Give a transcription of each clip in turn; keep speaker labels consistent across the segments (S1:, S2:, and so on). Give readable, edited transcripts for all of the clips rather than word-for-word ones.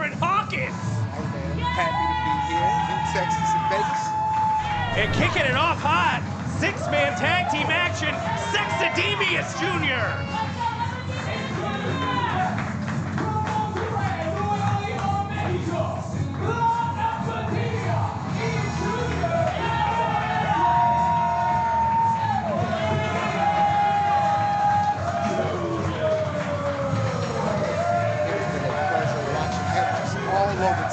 S1: Cameron Hawkins.
S2: Hey man, happy to be here. New Texas and Vegas.
S1: And kicking it off hot, six-man tag team action, Sexademius Jr.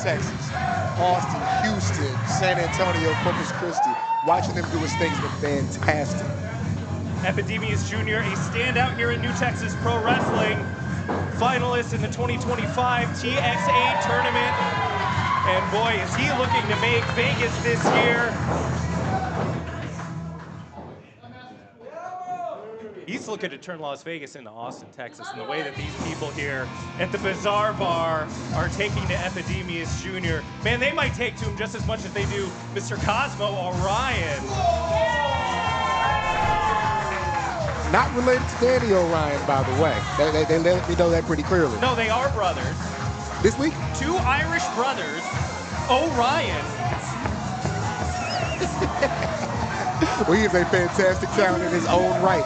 S2: Texas, Austin, Houston, San Antonio, Corpus Christi. Watching them do his thing has been fantastic.
S1: Epidemius Jr., a standout here in New Texas Pro Wrestling, finalist in the 2025 TXA tournament. And boy, is he looking to make Vegas this year. He's looking to turn Las Vegas into Austin, Texas, and the way that these people here at the Bazaar Bar are taking to Epidemius Jr. Man, they might take to him just as much as they do Mr. Cosmo Orion.
S2: Not related to Danny Orion, by the way. They let me know that pretty clearly.
S1: No, they are brothers.
S2: This week?
S1: Two Irish brothers, Orion.
S2: Well, he is a fantastic talent in his own right.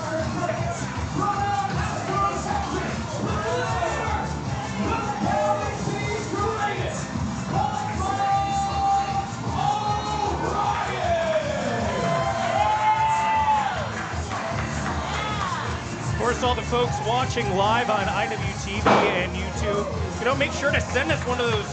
S1: Of course, all the folks watching live on IWTV and YouTube, make sure to send us one of those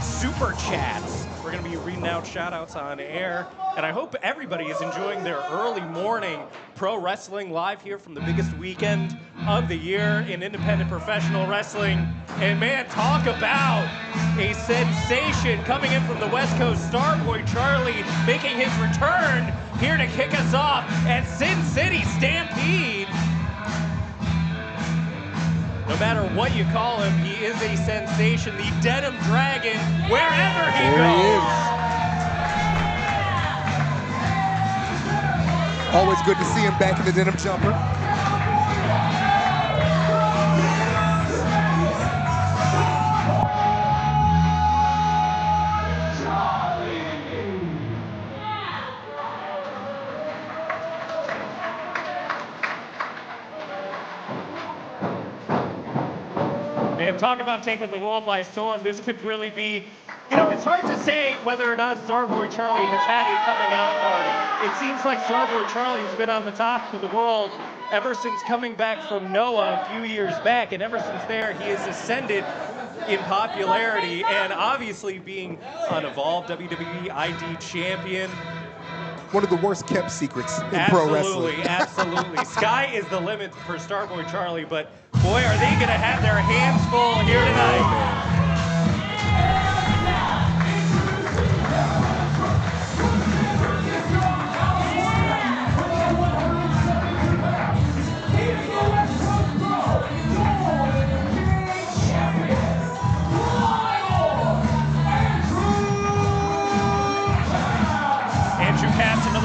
S1: super chats. We're going to be reading out shout-outs on air, and I hope everybody is enjoying their early morning pro wrestling live here from the biggest weekend of the year in independent professional wrestling. And man, talk about a sensation coming in from the West Coast, Starboy Charlie making his return here to kick us off at Sin City Stampede. No matter what you call him, he is a sensation, the Denim Dragon, wherever he goes.
S2: Always good to see him back in the denim jumper.
S1: And talk about taking the world by storm. This could really be, it's hard to say whether or not Starboy Charlie has had a coming out party. It seems like Starboy Charlie's been on the top of the world ever since coming back from Noah a few years back. And ever since there, he has ascended in popularity and obviously being an Evolved WWE ID champion.
S2: One of the worst kept secrets in pro wrestling.
S1: Absolutely. Sky is the limit for Starboy Charlie, but boy, are they going to have their hands full here tonight.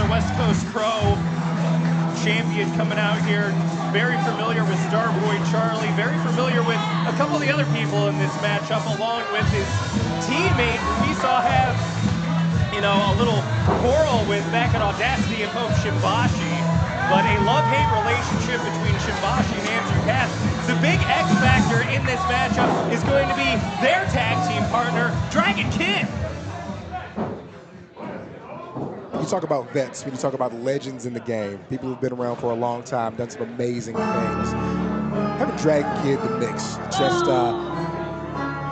S1: West Coast Pro champion coming out here, very familiar with Starboy Charlie, very familiar with a couple of the other people in this matchup, along with his teammate who we saw have, a little quarrel with back at Audacity and Pope Shimbashi, but a love-hate relationship between Shimbashi and Andrew Cass. The big X factor in this matchup is going to be their tag team partner, Dragon Kid.
S2: You talk about vets, when you talk about legends in the game, people who've been around for a long time, done some amazing things. Having Dragon Kid in the mix just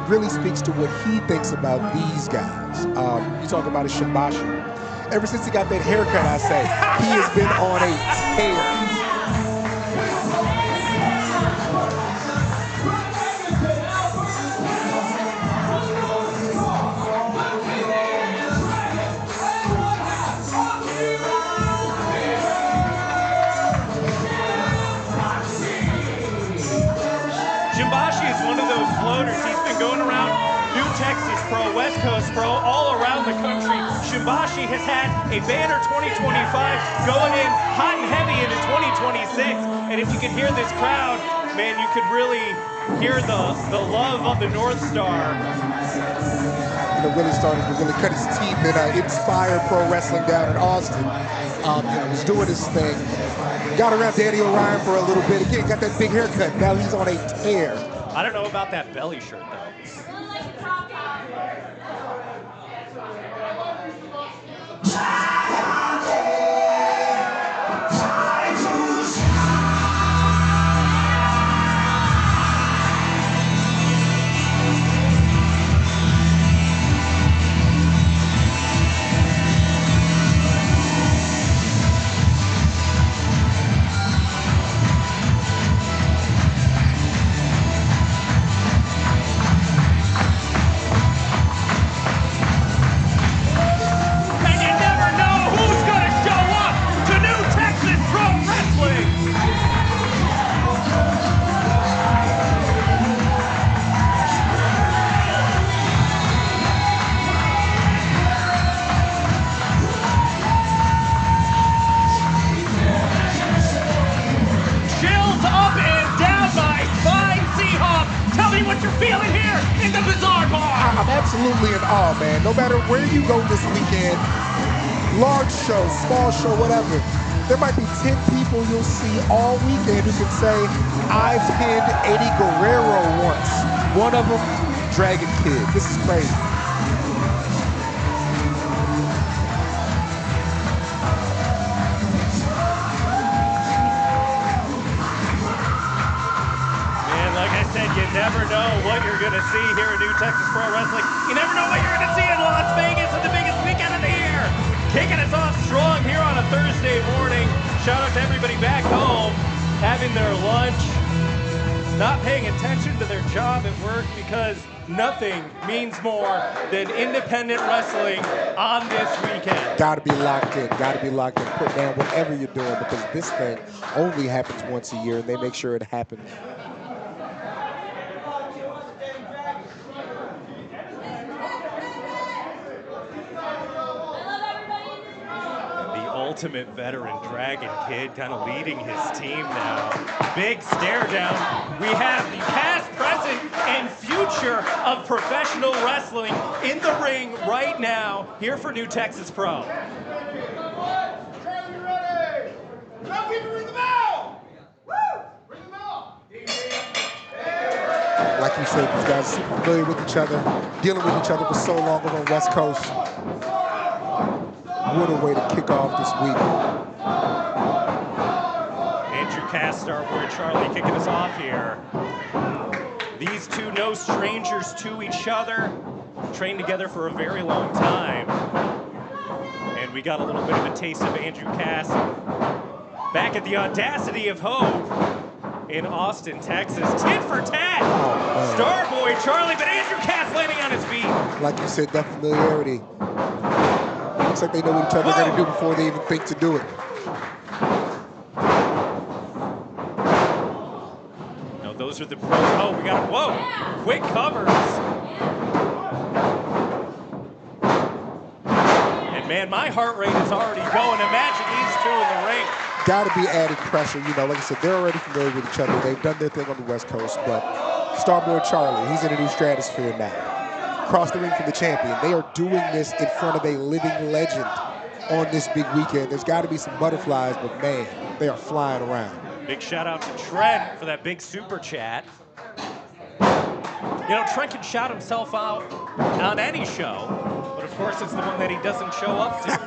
S2: really speaks to what he thinks about these guys. You talk about a Shimbashi. Ever since he got that haircut, I say, he has been on a tear.
S1: Going around New Texas Pro, West Coast Pro, all around the country. Shimbashi has had a banner 2025 going in hot and heavy into 2026. And if you can hear this crowd, man, you could really hear the love of the North Star.
S2: Willie started to really cut his teeth in Inspire Pro Wrestling down in Austin. Was doing his thing. Got around Danny Orion for a little bit. Again, got that big haircut. Now he's on a tear.
S1: I don't know about that belly shirt, though. What you're feeling here in the Bizarre Bar.
S2: I'm absolutely in awe, man. No matter where you go this weekend, large show, small show, whatever, there might be 10 people you'll see all weekend who can say, I've pinned Eddie Guerrero once. One of them, Dragon Kid. This is crazy.
S1: You never know what you're going to see here in New Texas Pro Wrestling. You never know what you're going to see in Las Vegas at the biggest weekend of the year. Kicking us off strong here on a Thursday morning. Shout out to everybody back home having their lunch, not paying attention to their job at work, because nothing means more than independent wrestling on this weekend.
S2: Gotta be locked in, gotta be locked in. Put down whatever you're doing, because this thing only happens once a year, and they make sure it happens.
S1: Ultimate veteran Dragon Kid kind of leading his team now. Big stare down. We have the past, present, and future of professional wrestling in the ring right now here for New Texas Pro.
S3: Charlie, you ready? Now give me ring the bell! Woo! Ring the bell!
S2: Like we said, these guys are super familiar with each other, dealing with each other for so long on the West Coast. What a way to kick off this week.
S1: Andrew Cass, Starboy Charlie kicking us off here. These two no strangers to each other, trained together for a very long time. And we got a little bit of a taste of Andrew Cass back at the Audacity of Hope in Austin, Texas. Tit for tat. Oh, Starboy Charlie, but Andrew Cass landing on his feet.
S2: Like you said, that familiarity. Looks like they know what each other are going to do before they even think to do it.
S1: No, those are the pros. Oh, we got, whoa, quick covers. And man, my heart rate is already going. Imagine these two in the ring.
S2: Got to be added pressure. You know, like I said, they're already familiar with each other. They've done their thing on the West Coast, but Starboy Charlie, he's in a new stratosphere now. Across the ring from the champion. They are doing this in front of a living legend on this big weekend. There's got to be some butterflies, but man, they are flying around.
S1: Big shout out to Trent for that big super chat. You know, Trent can shout himself out on any show, but of course it's the one that he doesn't show up to.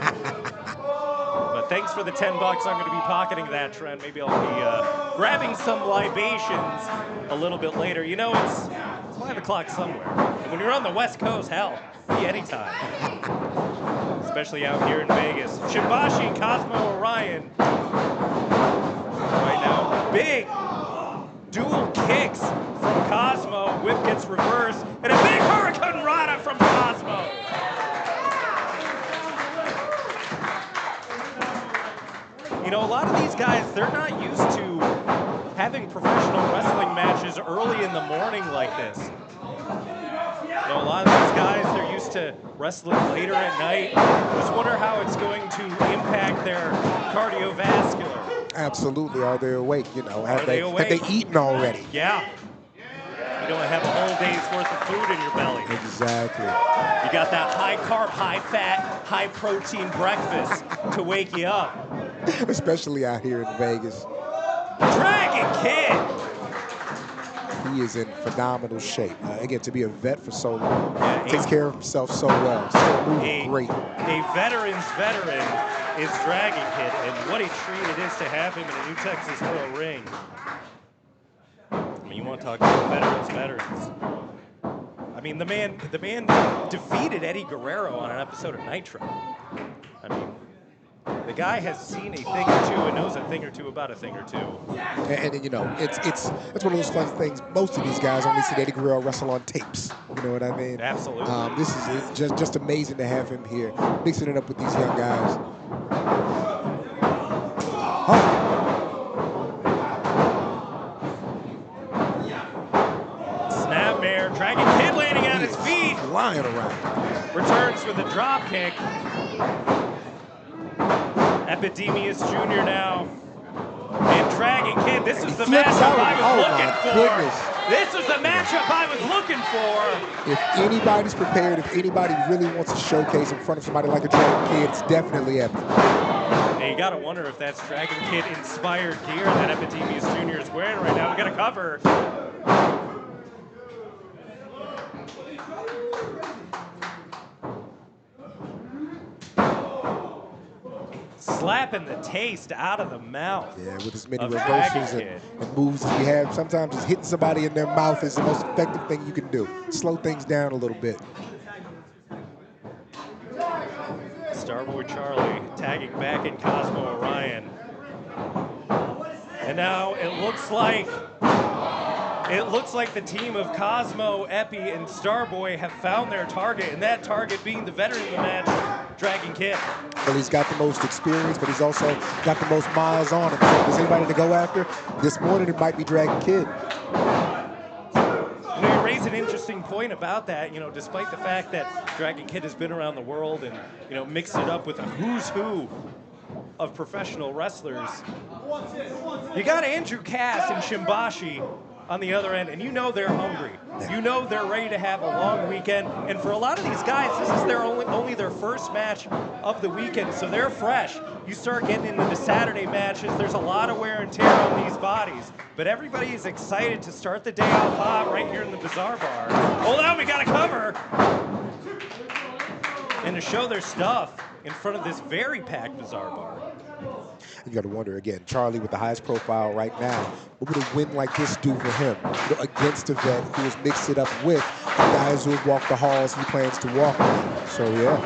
S1: But thanks for the $10. I'm going to be pocketing that, Trent. Maybe I'll be grabbing some libations a little bit later. You know, it's 5 o'clock somewhere. And when you're on the West Coast, hell, be anytime. Especially out here in Vegas. Shibashi, Cosmo, Orion. Right now, big dual kicks from Cosmo. Whip gets reversed. And a big Hurricane Rana from Cosmo. You know, a lot of these guys, they're not used to having professional wrestling matches early in the morning like this. You know, a lot of these guys, they're used to wrestling later at night. Just wonder how it's going to impact their cardiovascular.
S2: Absolutely. Are they awake? You know, have they
S1: awake?
S2: eaten already?
S1: Yeah. You don't have a whole day's worth of food in your belly.
S2: Exactly.
S1: You got that high carb, high fat, high protein breakfast to wake you up.
S2: Especially out here in Vegas.
S1: Dragon Kid.
S2: He is in phenomenal shape. Again, to be a vet for so long,
S1: Yeah,
S2: takes care of himself so well. Still moving great.
S1: A veteran's veteran is Dragon Kid, and what a treat it is to have him in a New Texas Pro ring. I mean, you want to talk about veterans. I mean, the man defeated Eddie Guerrero on an episode of Nitro. I mean, the guy has seen a thing or two and knows a thing or two about a thing or two.
S2: And you know, it's one of those fun things. Most of these guys only see Eddie Guerrero wrestle on tapes. You know what I mean?
S1: Absolutely.
S2: This is just amazing to have him here, mixing it up with these young guys. Oh.
S1: Snapmare, Dragon Kid landing on his feet.
S2: Flying around.
S1: Returns with a drop kick. Epidemius Jr. now. And Dragon Kid, this was the matchup I was looking for.
S2: Goodness.
S1: This was the matchup I was looking for.
S2: If anybody's prepared, if anybody really wants to showcase in front of somebody like a Dragon Kid, it's definitely Epi.
S1: And you gotta wonder if that's Dragon Kid inspired gear that Epidemius Jr. is wearing right now. We got a cover. Slapping the taste out of the mouth.
S2: Yeah, with as many reversals and moves as we have, sometimes just hitting somebody in their mouth is the most effective thing you can do. Slow things down a little bit.
S1: Starboy Charlie tagging back in Cosmo Orion. And now it looks like the team of Cosmo, Epi, and Starboy have found their target, and that target being the veteran of the match, Dragon Kid.
S2: Well, he's got the most experience, but he's also got the most miles on him. So if there's anybody to go after, this morning it might be Dragon Kid.
S1: You know, you raise an interesting point about that, you know, despite the fact that Dragon Kid has been around the world and, you know, mixed it up with a who's who of professional wrestlers. You got Andrew Cass and Shimbashi on the other end, and you know they're hungry. You know they're ready to have a long weekend, and for a lot of these guys, this is their only their first match of the weekend, so they're fresh. You start getting into the Saturday matches, there's a lot of wear and tear on these bodies, but everybody is excited to start the day off hot right here in the Bizarre Bar. Hold on, we got a cover! And to show their stuff in front of this very packed Bizarre Bar.
S2: You got to wonder again, Charlie with the highest profile right now, what would a win like this do for him? You know, against a vet who has mixed it up with the guys who have walked the halls he plans to walk now. So yeah.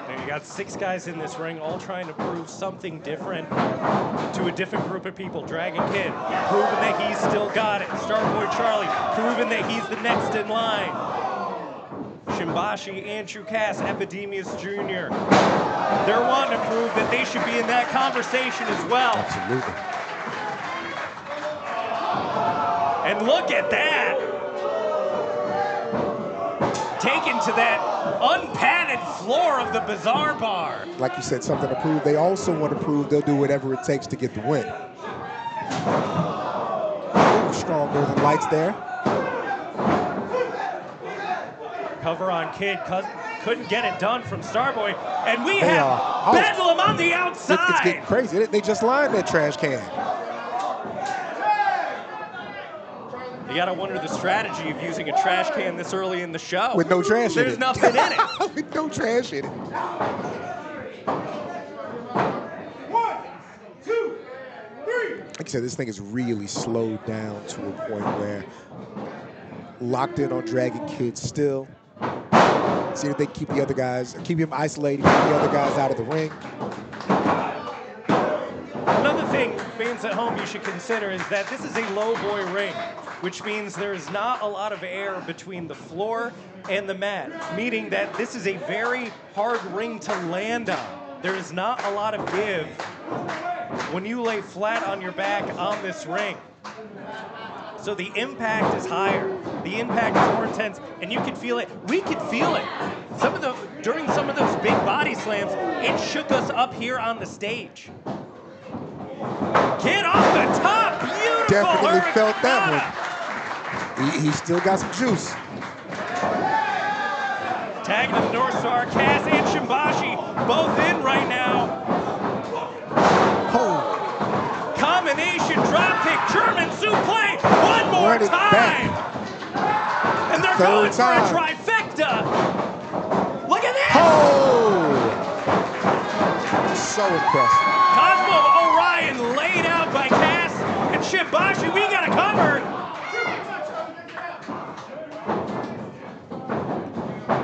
S1: And you got 6 guys in this ring, all trying to prove something different to a different group of people. Dragon Kid proving that he's still got it. Starboy Charlie proving that he's the next in line. Shimbashi, Andrew Cass, Epidemius Jr. They're wanting to prove that they should be in that conversation as well.
S2: Absolutely.
S1: And look at that. Taken to that unpadded floor of the Bizarre Bar.
S2: Like you said, something to prove. They also want to prove they'll do whatever it takes to get the win. Ooh, strong Northern Lights there.
S1: Cover on Kid, couldn't get it done from Starboy, and we have Bedlam on the outside.
S2: It's getting crazy. They just lined that trash can.
S1: You gotta wonder the strategy of using a trash can this early in the show.
S2: With no trash in it.
S1: There's nothing in it.
S2: With no trash in it.
S3: 1, 2, 3.
S2: Like I said, this thing is really slowed down to a point where locked in on Dragon Kid still. See if they keep the other guys, keep him isolated, keep the other guys out of the ring.
S1: Another thing, fans at home, you should consider is that this is a low boy ring, which means there is not a lot of air between the floor and the mat, meaning that this is a very hard ring to land on. There is not a lot of give when you lay flat on your back on this ring. So the impact is higher. The impact is more intense, and you can feel it. We could feel it. During some of those big body slams, it shook us up here on the stage. Get off the top, beautiful.
S2: Definitely felt that
S1: one.
S2: He still got some juice.
S1: Tagging to the North Star, Cass and Shimbashi both in right now.
S2: Oh.
S1: Combination dropkick, German suplex, one more time. And they're going for a trifecta. Look at this.
S2: Oh. So impressive.
S1: Cosmo Orion laid out by Cass and Shimbashi. We got it covered.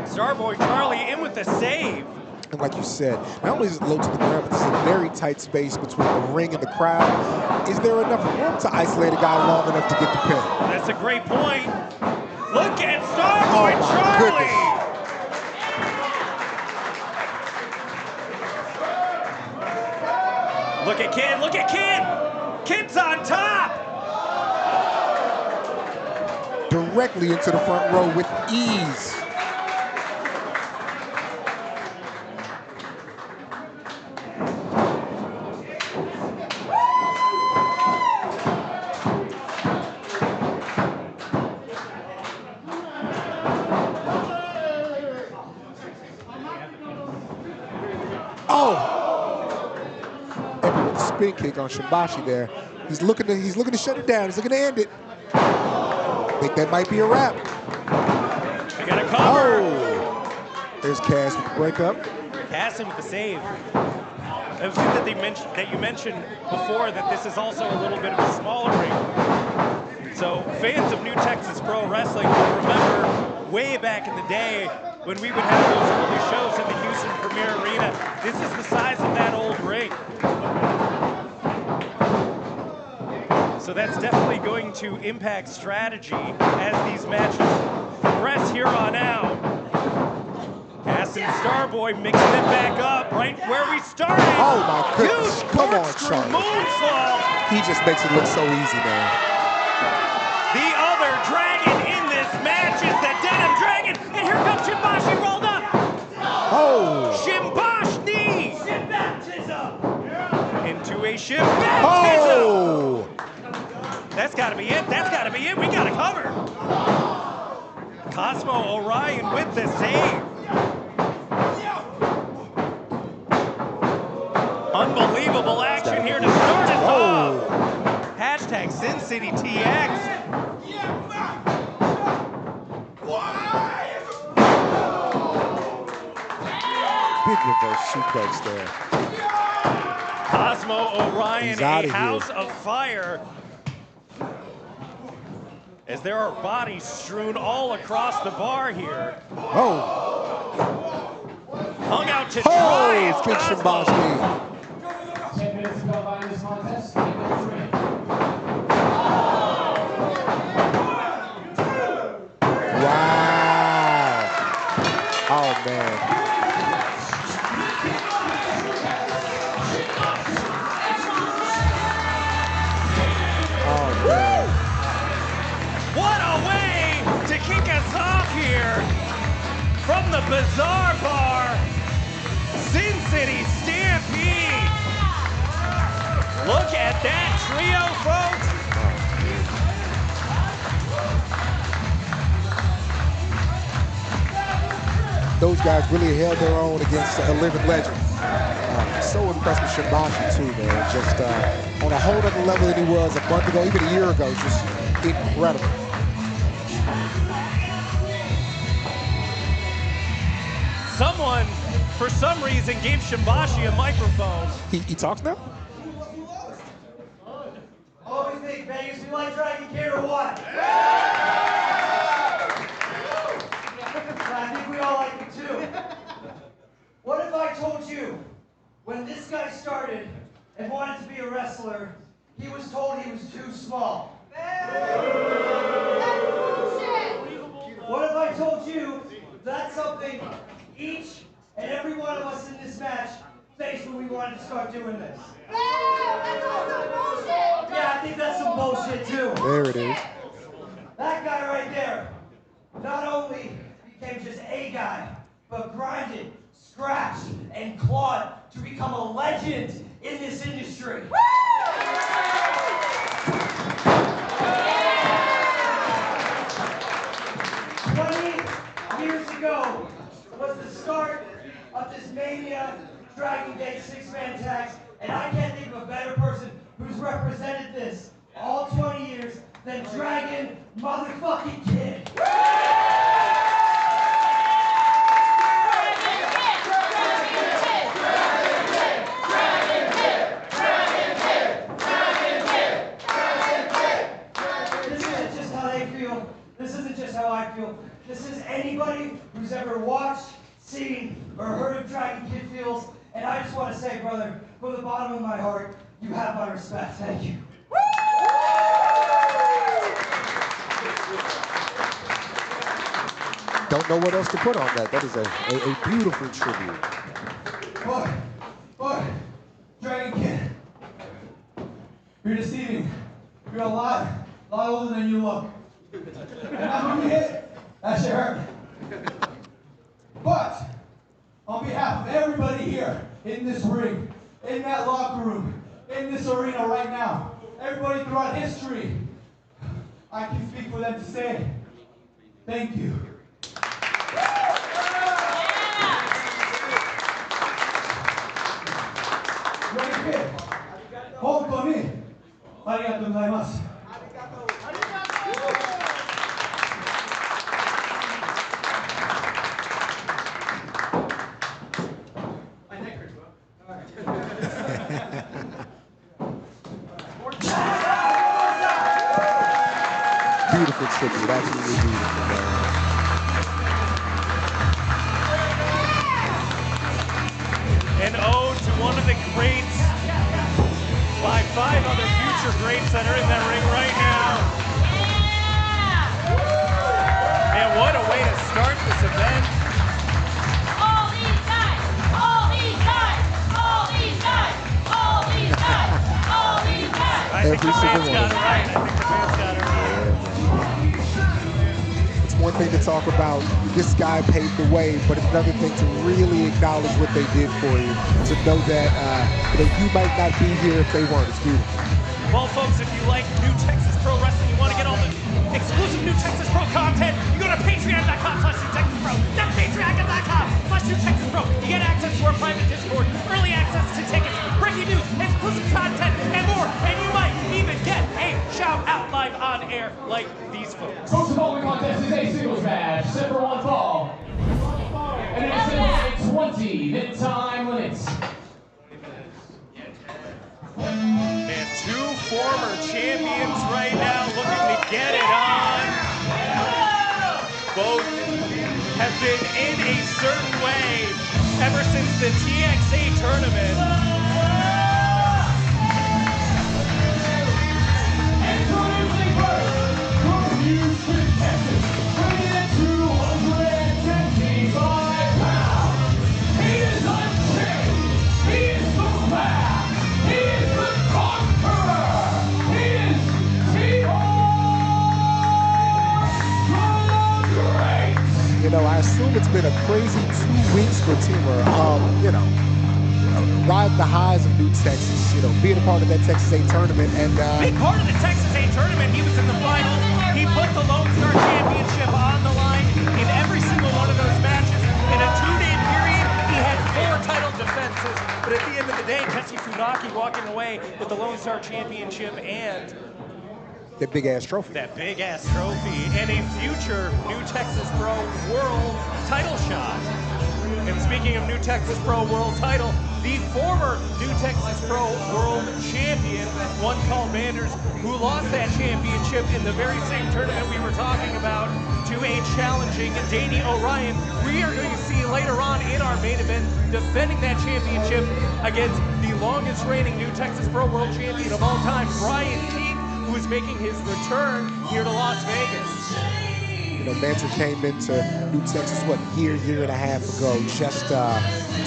S1: Starboy Charlie in with the save.
S2: And like you said, not only is it low to the ground, but this is a very tight space between the ring and the crowd. Is there enough room to isolate a guy long enough to get the pin?
S1: That's a great point. Look at Starboy Charlie. Goodness. Look at Kid, look at Kid. Kid's on top.
S2: Directly into the front row with ease. Spin kick on Shimbashi there. He's looking to shut it down. He's looking to end it. I think that might be a wrap.
S1: I got a cover.
S2: Oh. There's Cass with the breakup.
S1: Cass with the save. It was good that you mentioned before that this is also a little bit of a smaller ring. So fans of New Texas Pro Wrestling will remember way back in the day when we would have those early shows in the Houston Premier Arena. This is the size of that old ring. So that's definitely going to impact strategy as these matches progress here on out. Cass and Starboy mixing it back up right where we started.
S2: Oh my goodness.
S1: Huge
S2: Come on,
S1: corkscrew
S2: Charlie.
S1: moonsault.
S2: He just makes it look so easy, man.
S1: The other dragon in this match is the Denim Dragon. And here comes Shimbashi rolled up.
S2: Oh.
S1: Shimbash knee. Into a Shimbaptism.
S2: Oh.
S1: That's got to be it. That's got to be it. We got to cover. Cosmo Orion with the save. Unbelievable action here to start us off. Hashtag Sin City TX.
S2: Big reverse suplex there.
S1: Cosmo Orion, a house of fire. As there are bodies strewn all across the bar here.
S2: Oh.
S1: Hung out to dry.
S2: Oh, kick Shimbashi.
S4: 10 minutes ago by this contest.
S2: Wow. Oh, man.
S1: What a way to kick us off here from the Bizarre Bar, Sin City Stampede. Look at that trio, folks.
S2: Those guys really held their own against a living legend. So impressed with Shimbashi too, man. Just on a whole other level than he was a month ago, even a year ago. Just incredible.
S1: Someone, for some reason, gave Shimbashi a microphone.
S2: He talks now?
S5: Always think Vegas, we like Dragon Kid or what? I think we all like it too. What if I told you, when this guy started and wanted to be a wrestler, he was told he was too small? What if I told you that's something each and every one of us in this match face when we wanted to start doing this.
S3: That's all some bullshit.
S5: Yeah, I think that's some bullshit too.
S2: There it is.
S5: That guy right there not only became just a guy, but grinded, scratched, and clawed to become a legend in this industry. 20 years ago was the start of this Mania Dragon Gate six-man tags, and I can't think of a better person who's represented this all 20 years than Dragon motherfucking Kid. This isn't just how I feel. This is anybody who's ever watched, seen, or heard of Dragon Kid feels. And I just want to say, brother, from the bottom of my heart, you have my respect. Thank you.
S2: Don't know what else to put on that. That is a beautiful tribute.
S6: But, Dragon Kid, you're deceiving. You're a lot older than you look. And that when you hit, that shit hurt. But, on behalf of everybody here, in this ring, in that locker room, in this arena right now, everybody throughout history, I can speak for them to say, thank you. Dragon Kid, hontou ni, arigatou gozaimasu.
S2: Beautiful tribute, absolutely beautiful, man.
S1: An ode to one of the greats by 5 other future greats that are in that ring right now. And what a way to start this event.
S3: All these guys, all these guys, all these guys, all these guys, all these guys.
S1: I think the
S2: Every
S1: fans
S2: single
S1: got
S2: one.
S1: it right. I think the fans got it right.
S2: It's one thing to talk about, this guy paved the way, but it's another thing to really acknowledge what they did for you. To know that you might not be here if they weren't. It's beautiful.
S1: Well, folks, if you like New Texas Pro Wrestling, you want to get all the exclusive New Texas Pro content, you go to patreon.com/NewTexasPro. That's patreon.com/NewTexasPro. You get access to our private Discord, early access to tickets, breaking news, exclusive content, and more. And you might even get a shout out live on air like these folks.
S4: Folks, the following contest is a singles match, set for one fall. And it is set 20 minute time limits.
S1: And 2 former champions right now looking to get it on. Both have been in a certain way ever since the TXA tournament.
S4: Introducing first, from Houston, Texas, weighing at 275 pounds. He is unchained. He is the man. He is the conqueror. He is Timur the Great.
S2: You know, I assume it's been a crazy 2 weeks for Timur. Riding the highs of New Texas, being a part of that Texas A tournament, and
S1: Big part of the Texas A tournament, he was in the finals. He put the Lone Star Championship on the line in every single one of those matches. In a 2-day period, he had 4 title defenses. But at the end of the day, Tetsuya Funaki walking away with the Lone Star Championship and
S2: that big ass trophy.
S1: that big ass trophy and a future New Texas Pro World title shot. And speaking of New Texas Pro World title, the former New Texas Pro World Champion, one called Manders, who lost that championship in the very same tournament we were talking about to a challenging Danny Orion. We are going to see later on in our main event defending that championship against the longest reigning New Texas Pro World Champion of all time, Bryan, who is making his return here to Las Vegas.
S2: Manter came into New Texas, year and a half ago, just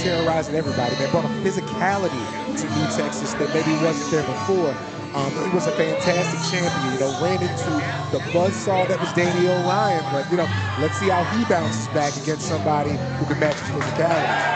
S2: terrorizing everybody. Man, brought a physicality physicality to New Texas that maybe wasn't there before. He was a fantastic champion, ran into the buzzsaw that was Danny Orion, but, let's see how he bounces back against somebody who can match his physicality.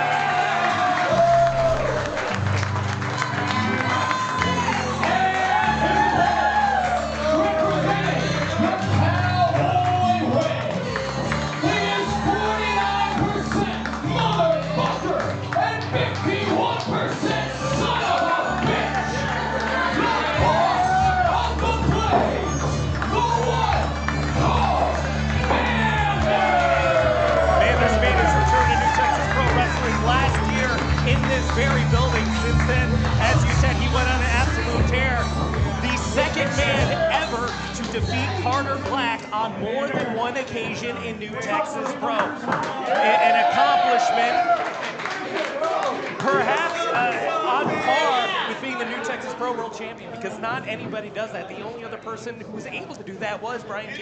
S1: Very building. Since then, as you said, he went on an absolute tear. The second man ever to defeat Carter Black on more than one occasion in New Texas Pro. An accomplishment perhaps on par with being the New Texas Pro World Champion, because not anybody does that. The only other person who was able to do that was Bryan.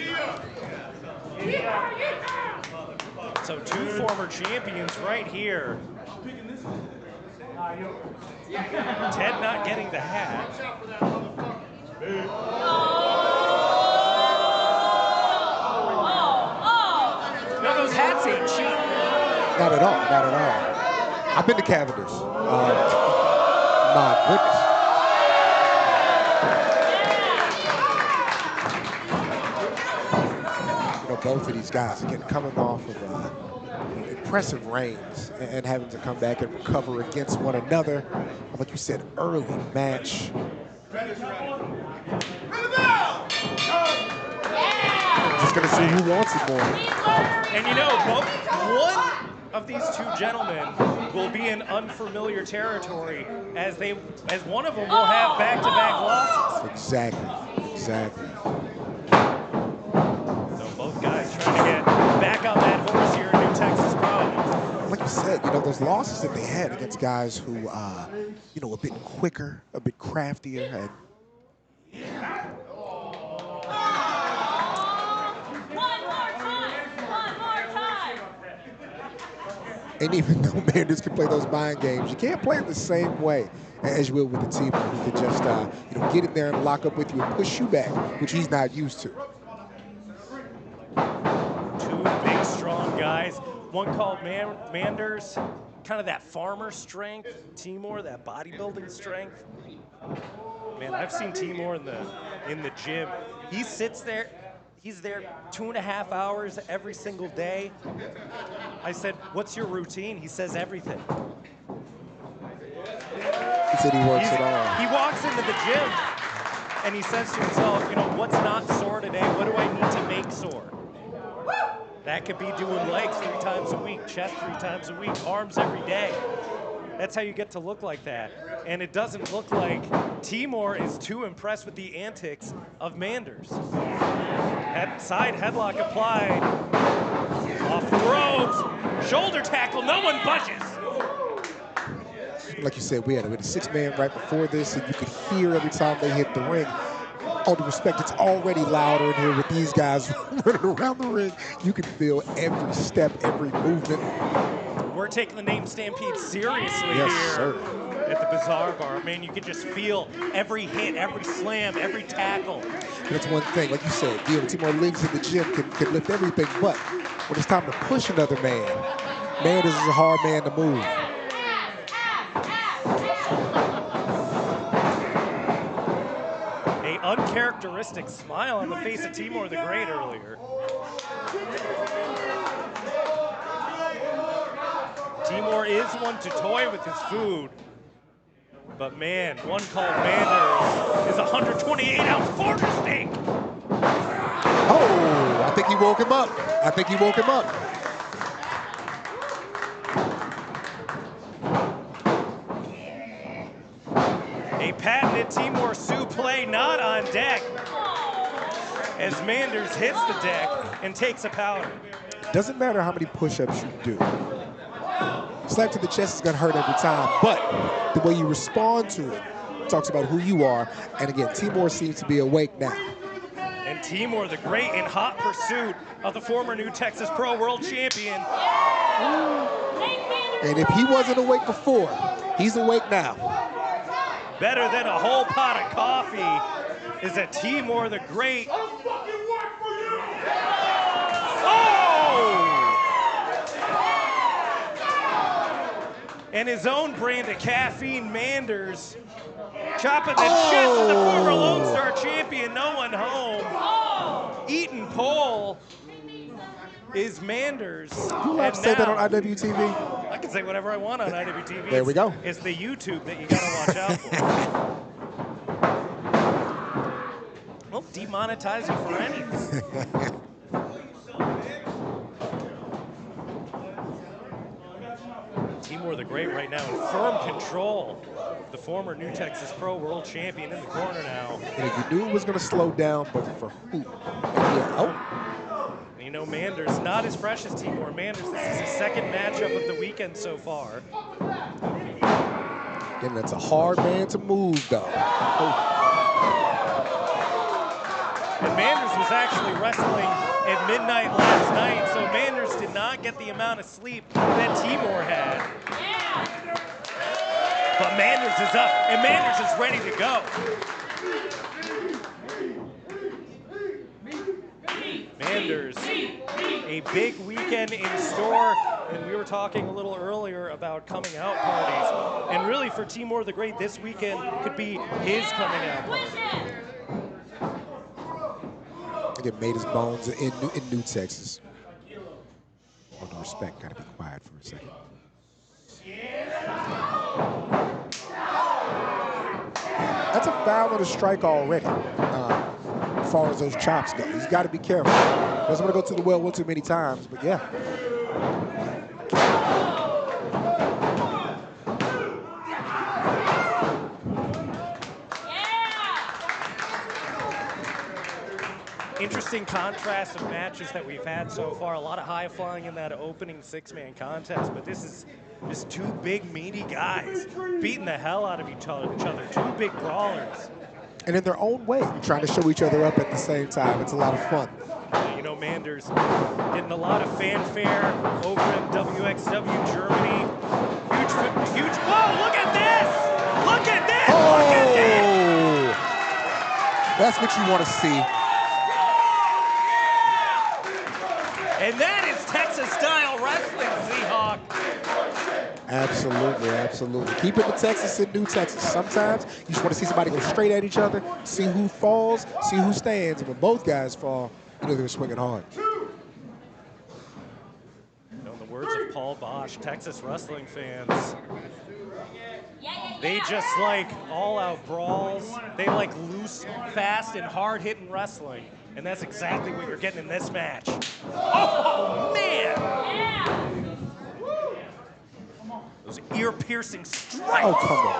S1: So two former champions right here. Ted not getting the hat. No, those hats ain't cheap.
S2: Not at all, not at all. I've been to Cavender's. My goodness. Both of these guys, again, coming off of impressive reigns and having to come back and recover against one another. Like you said, early match. Just gonna see who wants it more.
S1: And one of these two gentlemen will be in unfamiliar territory as one of them will have back-to-back losses.
S2: Exactly.
S1: So both guys trying to get back on that horse here in New Texas Pro.
S2: Like you said, those losses that they had against guys who, a bit quicker, a bit craftier, and and even though Manders can play those mind games, you can't play it the same way as you will with the team who can just, get in there and lock up with you and push you back, which he's not used to.
S1: Two big, strong guys. One called Manders, kind of that farmer strength. Timur, that bodybuilding strength. Man, I've seen Timur in the gym. He sits there. He's there 2.5 hours every single day. I said, "What's your routine?" He says everything.
S2: He said he works it all.
S1: He walks into the gym and he says to himself, what's not sore today? What do I need to make sore? That could be doing legs 3 times a week, chest 3 times a week, arms every day. That's how you get to look like that. And it doesn't look like Timur is too impressed with the antics of Manders. Side headlock applied. Off the ropes. Shoulder tackle. No one budges.
S2: Like you said, we had a 6-man right before this, and you could hear every time they hit the ring. All due respect, it's already louder in here with these guys running around the ring. You can feel every step, every movement.
S1: We're taking the name Stampede seriously
S2: Yes,
S1: here
S2: sir.
S1: at the Bazaar Bar. Man, you can just feel every hit, every slam, every tackle.
S2: That's one thing, like you said, Timur lives in the gym, can lift everything, but when it's time to push another man, Manders is a hard man to move.
S1: A uncharacteristic smile on the face of Timur the Great earlier. Timur is one to toy with his food. But man, one called Manders is a 128-ounce quarter steak.
S2: Oh, I think he woke him up.
S1: A patented Timur suplex not on deck as Manders hits the deck and takes a powder.
S2: Doesn't matter how many push-ups you do. Slap to the chest is gonna hurt every time, but the way you respond to it talks about who you are. And again, Timur seems to be awake now.
S1: And Timur the Great in hot pursuit of the former New Texas Pro World Champion.
S2: And if he wasn't awake before, He's awake now.
S1: Better than a whole pot of coffee is a Timur the Great. Oh! And his own brand of caffeine, Manders, chopping the chest of the former Lone Star champion, no one home. Eaton pole is Manders.
S2: You allowed to say that on IWTV?
S1: I can say whatever I want on IWTV.
S2: There we go.
S1: It's the YouTube that you gotta watch out for. Well, demonetize you for anything. Timur the Great right now in firm control. The former New Texas Pro World Champion in the corner now.
S2: And you knew it was going to slow down, but for who? Yeah,
S1: You know, Manders, not as fresh as Timur. Manders, this is his second matchup of the weekend so far.
S2: Again, that's a hard man to move, though.
S1: And Manders was actually wrestling at midnight last night, so Manders did not get the amount of sleep that Timur had. But Manders is up, and Manders is ready to go. Manders, a big weekend in store, and we were talking a little earlier about coming out parties. And really for Timur the Great, this weekend could be his coming out party.
S2: Again, made his bones in New Texas. All due respect, gotta be quiet for a second. That's a foul and a strike already. As far as those chops go, he's got to be careful. Doesn't want to go to the well one too many times, but yeah.
S1: Interesting contrast of matches that we've had so far. A lot of high flying in that opening six-man contest, but this is just two big meaty guys beating the hell out of each other. Two big brawlers.
S2: And in their own way, trying to show each other up at the same time. It's a lot of fun.
S1: You know, Manders getting a lot of fanfare over in WXW Germany. Huge, whoa, look at this! Look at this!
S2: Oh!
S1: Look at this!
S2: That's what you want to see.
S1: And that is Texas-style wrestling, Seahawk.
S2: Absolutely, absolutely. Keep it to Texas and New Texas. Sometimes you just want to see somebody go straight at each other, see who falls, see who stands. And when both guys fall, you know they're swinging hard.
S1: You know, in the words of Paul Bosch, Texas wrestling fans, they just like all-out brawls. They like loose, fast, and hard-hitting wrestling. And that's exactly what you're getting in this match. Oh, man! Those ear-piercing strikes.
S2: Oh, come on.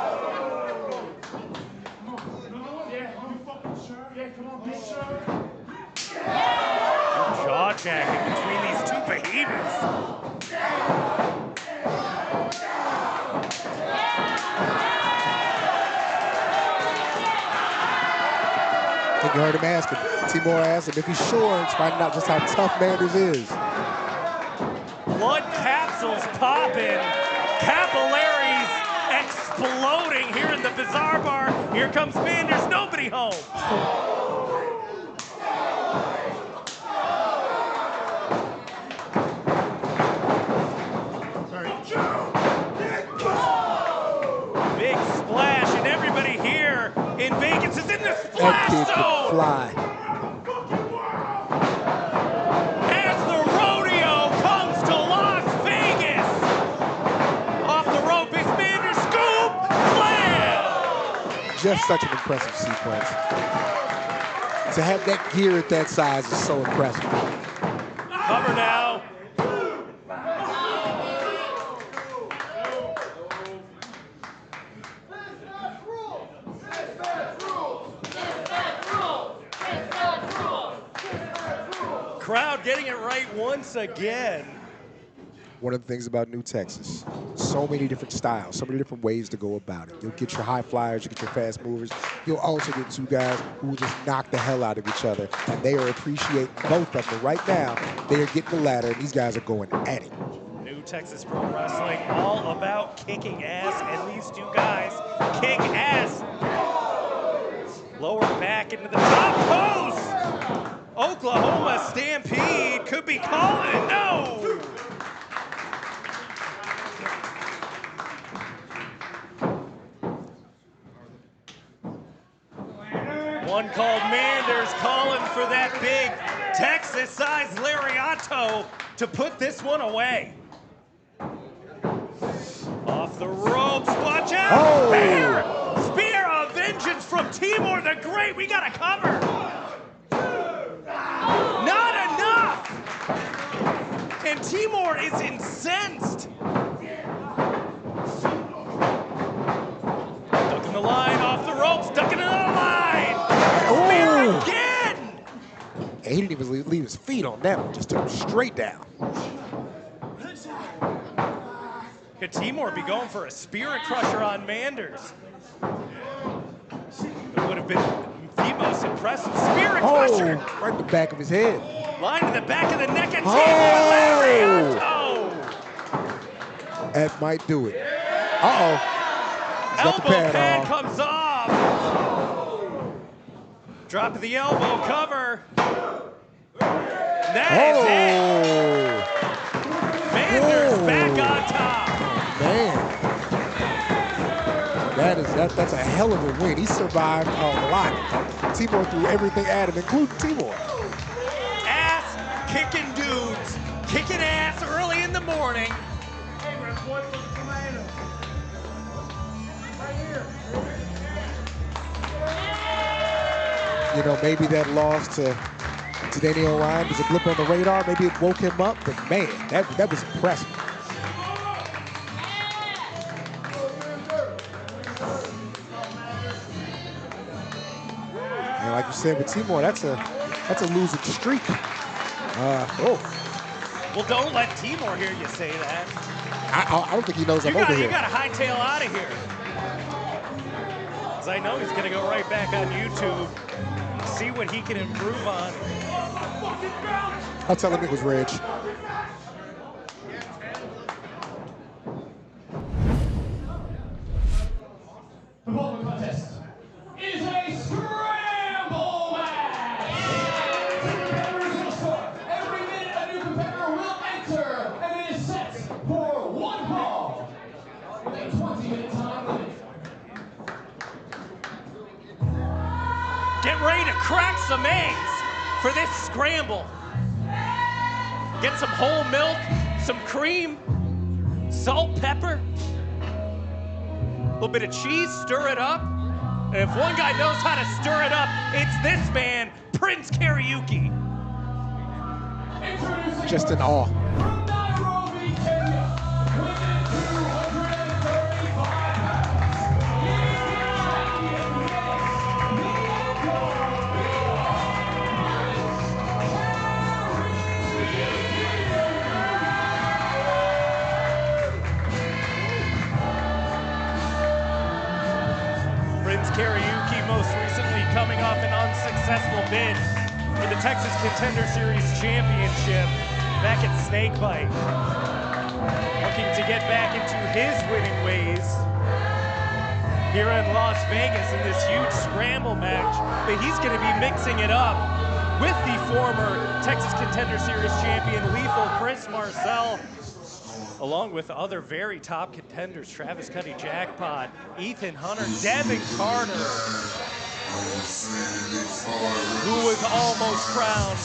S1: Jaw-jacking between these two behemoths.
S2: I think you heard him ask him. Timur asked him if he's sure. It's finding out just how tough Manders is.
S1: Blood capsules popping. Capillaries exploding here in the Bizarre Bar. Here comes Manders, nobody home. Big splash, and everybody here in Vegas is in the splash
S2: That kid
S1: zone.
S2: can fly. Just such an impressive sequence. To have that gear at that size is so impressive.
S1: Cover now. Crowd getting it right once again.
S2: One of the things about New Texas, so many different styles, so many different ways to go about it. You'll get your high flyers, you get your fast movers. You'll also get two guys who will just knock the hell out of each other, and they are appreciating both of them. Right now, they are getting the ladder, and these guys are going at it.
S1: New Texas Pro Wrestling, all about kicking ass, and these two guys kick ass. Lower back into the top post. Oklahoma Stampede could be calling it. No. One called Manders, calling for that big Texas-sized lariato to put this one away. Off the ropes, watch out!
S2: Oh.
S1: Spear! Spear of vengeance from Timur the Great. We got a cover. Not enough! And Timur is incensed. Ducking the line off the ropes, ducking another line. Spear again!
S2: And he didn't even leave his feet on that one, just took him straight down.
S1: Could Timur be going for a spirit crusher on Manders? It would have been the most impressive spirit crusher.
S2: Right in the back of his head.
S1: Line to the back of the neck and Timur
S2: Oh.
S1: lariato.
S2: That might do it. Uh-oh. He's got the
S1: Elbow
S2: pad
S1: pad
S2: on.
S1: comes off. Drop of the elbow cover. That is it. Manders back on top.
S2: Man. That's a hell of a win. He survived a lot. Timur threw everything at him, including Timur.
S1: Ass kicking dudes, kicking ass early in the morning.
S2: You know, maybe that loss to Danny Orion was a blip on the radar. Maybe it woke him up, but man, that was impressive. And like you said with Timur, that's a losing streak.
S1: Well, don't let Timur hear you say that.
S2: I don't think he knows I'm over here.
S1: You got to hightail out of here. Because I know he's going to go right back on YouTube, see what he can improve on.
S2: I'll tell him it was Reg.
S4: The following contest is a scramble match. Two competitors will start. Every minute a new competitor will enter, and it is set for one fall with a 20-minute time limit.
S1: Get ready to crack some eggs for this scramble. Get some whole milk, some cream, salt, pepper, a little bit of cheese, stir it up. And if one guy knows how to stir it up, it's this man, Prince Karaoke.
S2: Just in awe.
S4: From Nairobi, Kenya, weighing 235 pounds, he is the champion,
S1: Prince Karaoke most recently coming off an unsuccessful bid for the Texas Contender Series Championship back at Snakebite. Looking to get back into his winning ways here in Las Vegas in this huge scramble match, but he's going to be mixing it up with the former Texas Contender Series champion Lethal Chris Marcel, along with other very top contenders, Travis Cuddy Jackpot, Ethan Hunter, Devin Carter, who was almost crowned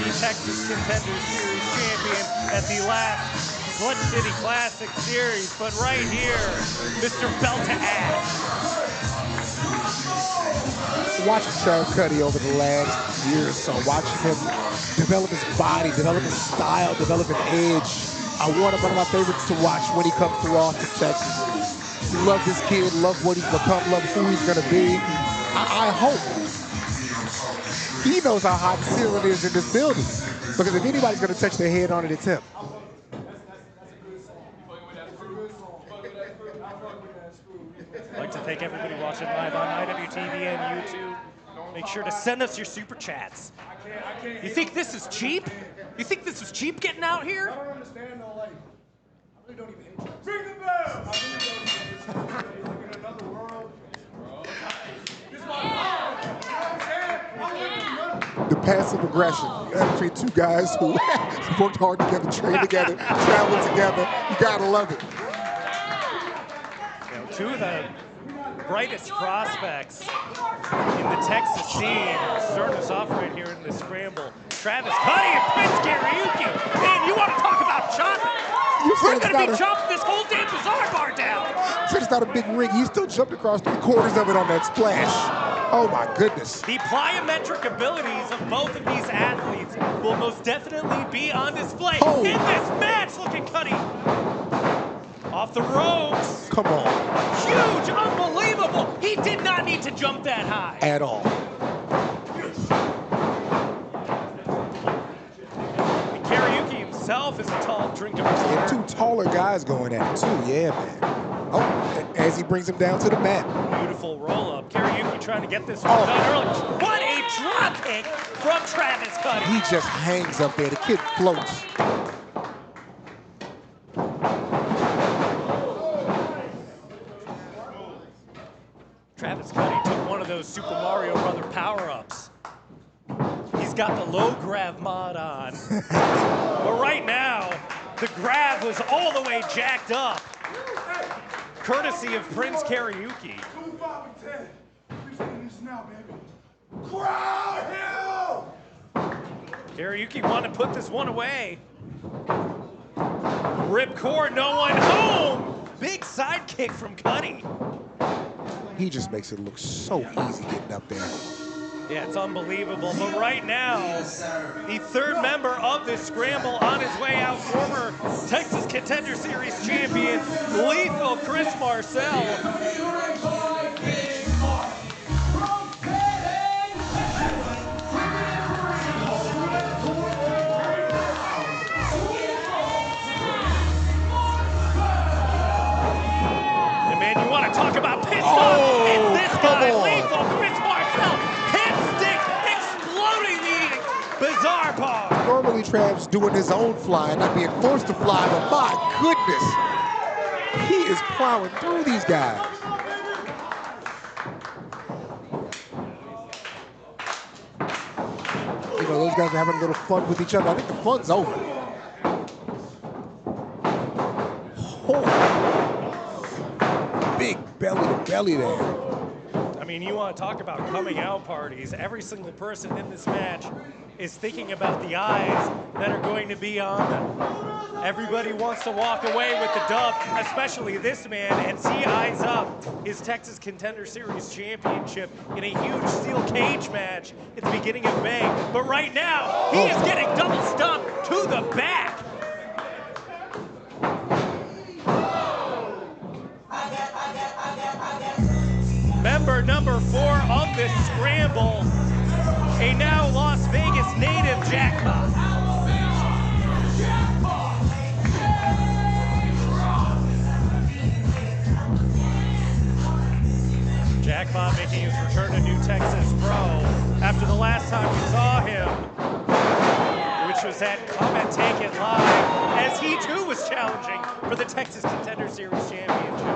S1: the Texas Contender Series champion at the last Clutch City Classic Series. But right here, Mr. Belt to Ass.
S2: Watching Travis Cuddy over the last year or so, watching him develop his body, develop his style, develop an edge. One of my favorites to watch when he comes through Austin, Texas. Love this kid, love what he's become, love who he's gonna be. I hope he knows how hot the ceiling is in this building. Because if anybody's gonna touch their head on it, it's him.
S1: I'd like to thank everybody watching live on IWTV and YouTube. Make sure to send us your super chats. You think this is cheap? You think this is cheap getting out here?
S7: I don't understand though, like,
S6: Ring the bell! In another world.
S2: The passive aggression between two guys who worked hard together, trained together, traveled together. You gotta love it.
S1: You know, two of the brightest prospects in the Texas scene starting us off right here in the Scramble. Travis Cuddy and Prince Karaoke. Man, you want to talk about chopping? We're going to be chopping this whole damn Bizarre Bar down.
S2: Said it's not a big ring. He still jumped across 3/4 of it on that splash. Oh my goodness.
S1: The plyometric abilities of both of these athletes will most definitely be on display in this match. Look at Cuddy. Off the ropes.
S2: Come on.
S1: Huge, unbelievable. He did not need to jump that high.
S2: At all.
S1: And Karaoke himself is a tall drink of
S2: And
S1: water.
S2: two taller guys going at it too. Yeah, man. Oh, as he brings him down to the mat.
S1: Beautiful roll-up. Karaoke trying to get this one done early. What a drop kick from Travis Cuddy.
S2: He just hangs up there. The kid floats.
S1: Travis Cuddy took one of those Super Mario Brother power-ups. He's got the low grab mod on. But right now, the grab was all the way jacked up. Courtesy of Prince Karaoke.
S6: 2, 5, and 10. Who's in this now, baby? Crowd hill!
S1: Karaoke wanted to put this one away. Ripcord, no one home. Big side kick from Cuddy.
S2: He just makes it look so easy getting up there.
S1: Yeah, it's unbelievable. But right now, the third member of this Scramble on his way out, former Texas Contender Series champion, Lethal Chris Marcel. And man, you want to talk about pissed off? It's this guy, Lethal Chris Marcel. Bizarre Bar.
S2: Normally Trav's doing his own fly, not being forced to fly, but my goodness, he is plowing through these guys. You know, those guys are having a little fun with each other. I think the fun's over. Oh. Big belly to belly there.
S1: I mean, you want to talk about coming out parties. Every single person in this match is thinking about the eyes that are going to be on them. Everybody wants to walk away with the dub, especially this man, and see eyes up his Texas Contender Series championship in a huge steel cage match at the beginning of May. But right now, he is getting double stumped to the back. Member number 4 of this Scramble, a now Las Vegas native, Jackpot. Jackpot making his return to New Texas Pro after the last time we saw him, which was at Comment Take It Live, as he too was challenging for the Texas Contender Series championship.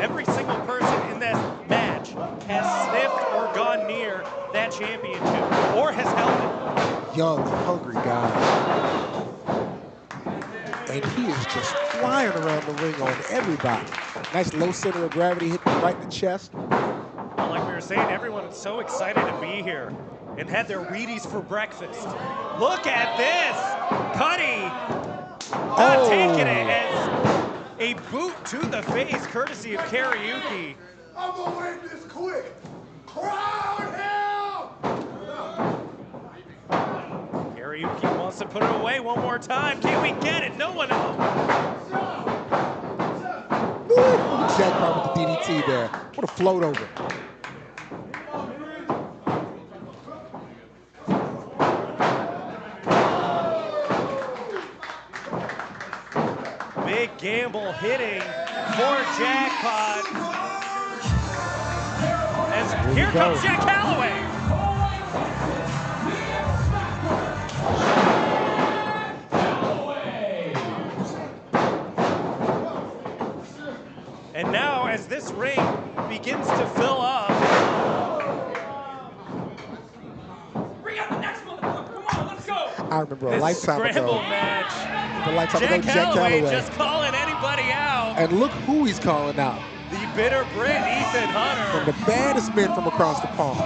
S1: Every single person in this match has sniffed or gone near that championship or has held it.
S2: Young, hungry guy. And he is just flying around the ring on everybody. Nice low center of gravity hitting him right in the chest.
S1: Well, like we were saying, everyone is so excited to be here and had their Wheaties for breakfast. Look at this! Cuddy not taking it as a boot to the face, courtesy of Karaoke.
S6: I'm gonna win this quick. Crowd hill!
S1: Karaoke wants to put it away one more time. Can we get it? No one else.
S2: Jackpot with the DDT there. What a float over.
S1: Big gamble hitting for Jackpot. As here comes Jack Calloway.
S2: I remember a
S1: this
S2: lifetime
S1: Scramble
S2: ago.
S1: match.
S2: Jack Calloway
S1: just calling anybody out.
S2: And look who he's calling out.
S1: The bitter Brit, Ethan Hunter.
S2: From the baddest men from across the pond.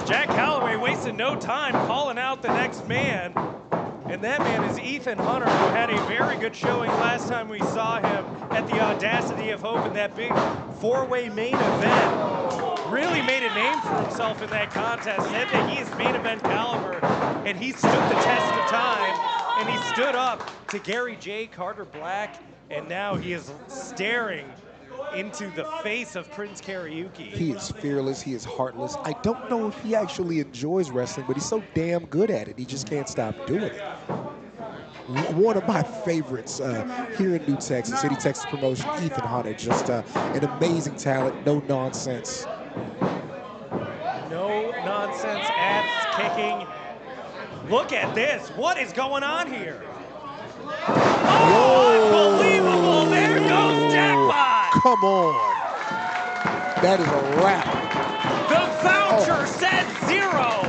S1: Jack Calloway wasted no time calling out the next man. And that man is Ethan Hunter, who had a very good showing last time we saw him at the Audacity of Hope in that big four-way main event. Really made a name for himself in that contest. Said that he is main event caliber, and he stood the test of time, and he stood up to Gary J. Carter Black, and now he is staring into the face of Prince Karaoke.
S2: He is fearless, he is heartless. I don't know if he actually enjoys wrestling, but he's so damn good at it, he just can't stop doing it. One of my favorites here in New Texas, City, Texas promotion, Ethan Hunter, just an amazing talent, no nonsense.
S1: No nonsense, ass kicking. Look at this, what is going on here? Oh, unbelievable, there goes Jackpot!
S2: Come on. That is a wrap.
S1: The voucher said 0.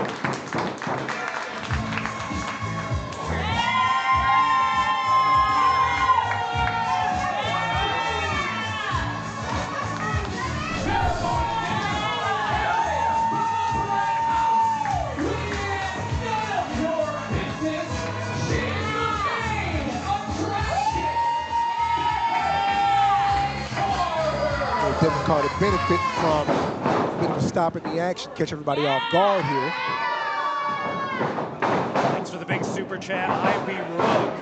S2: Devin Carter benefiting from a bit of a stop in the action, catch everybody off guard here.
S1: Thanks for the big super chat, IB Rook.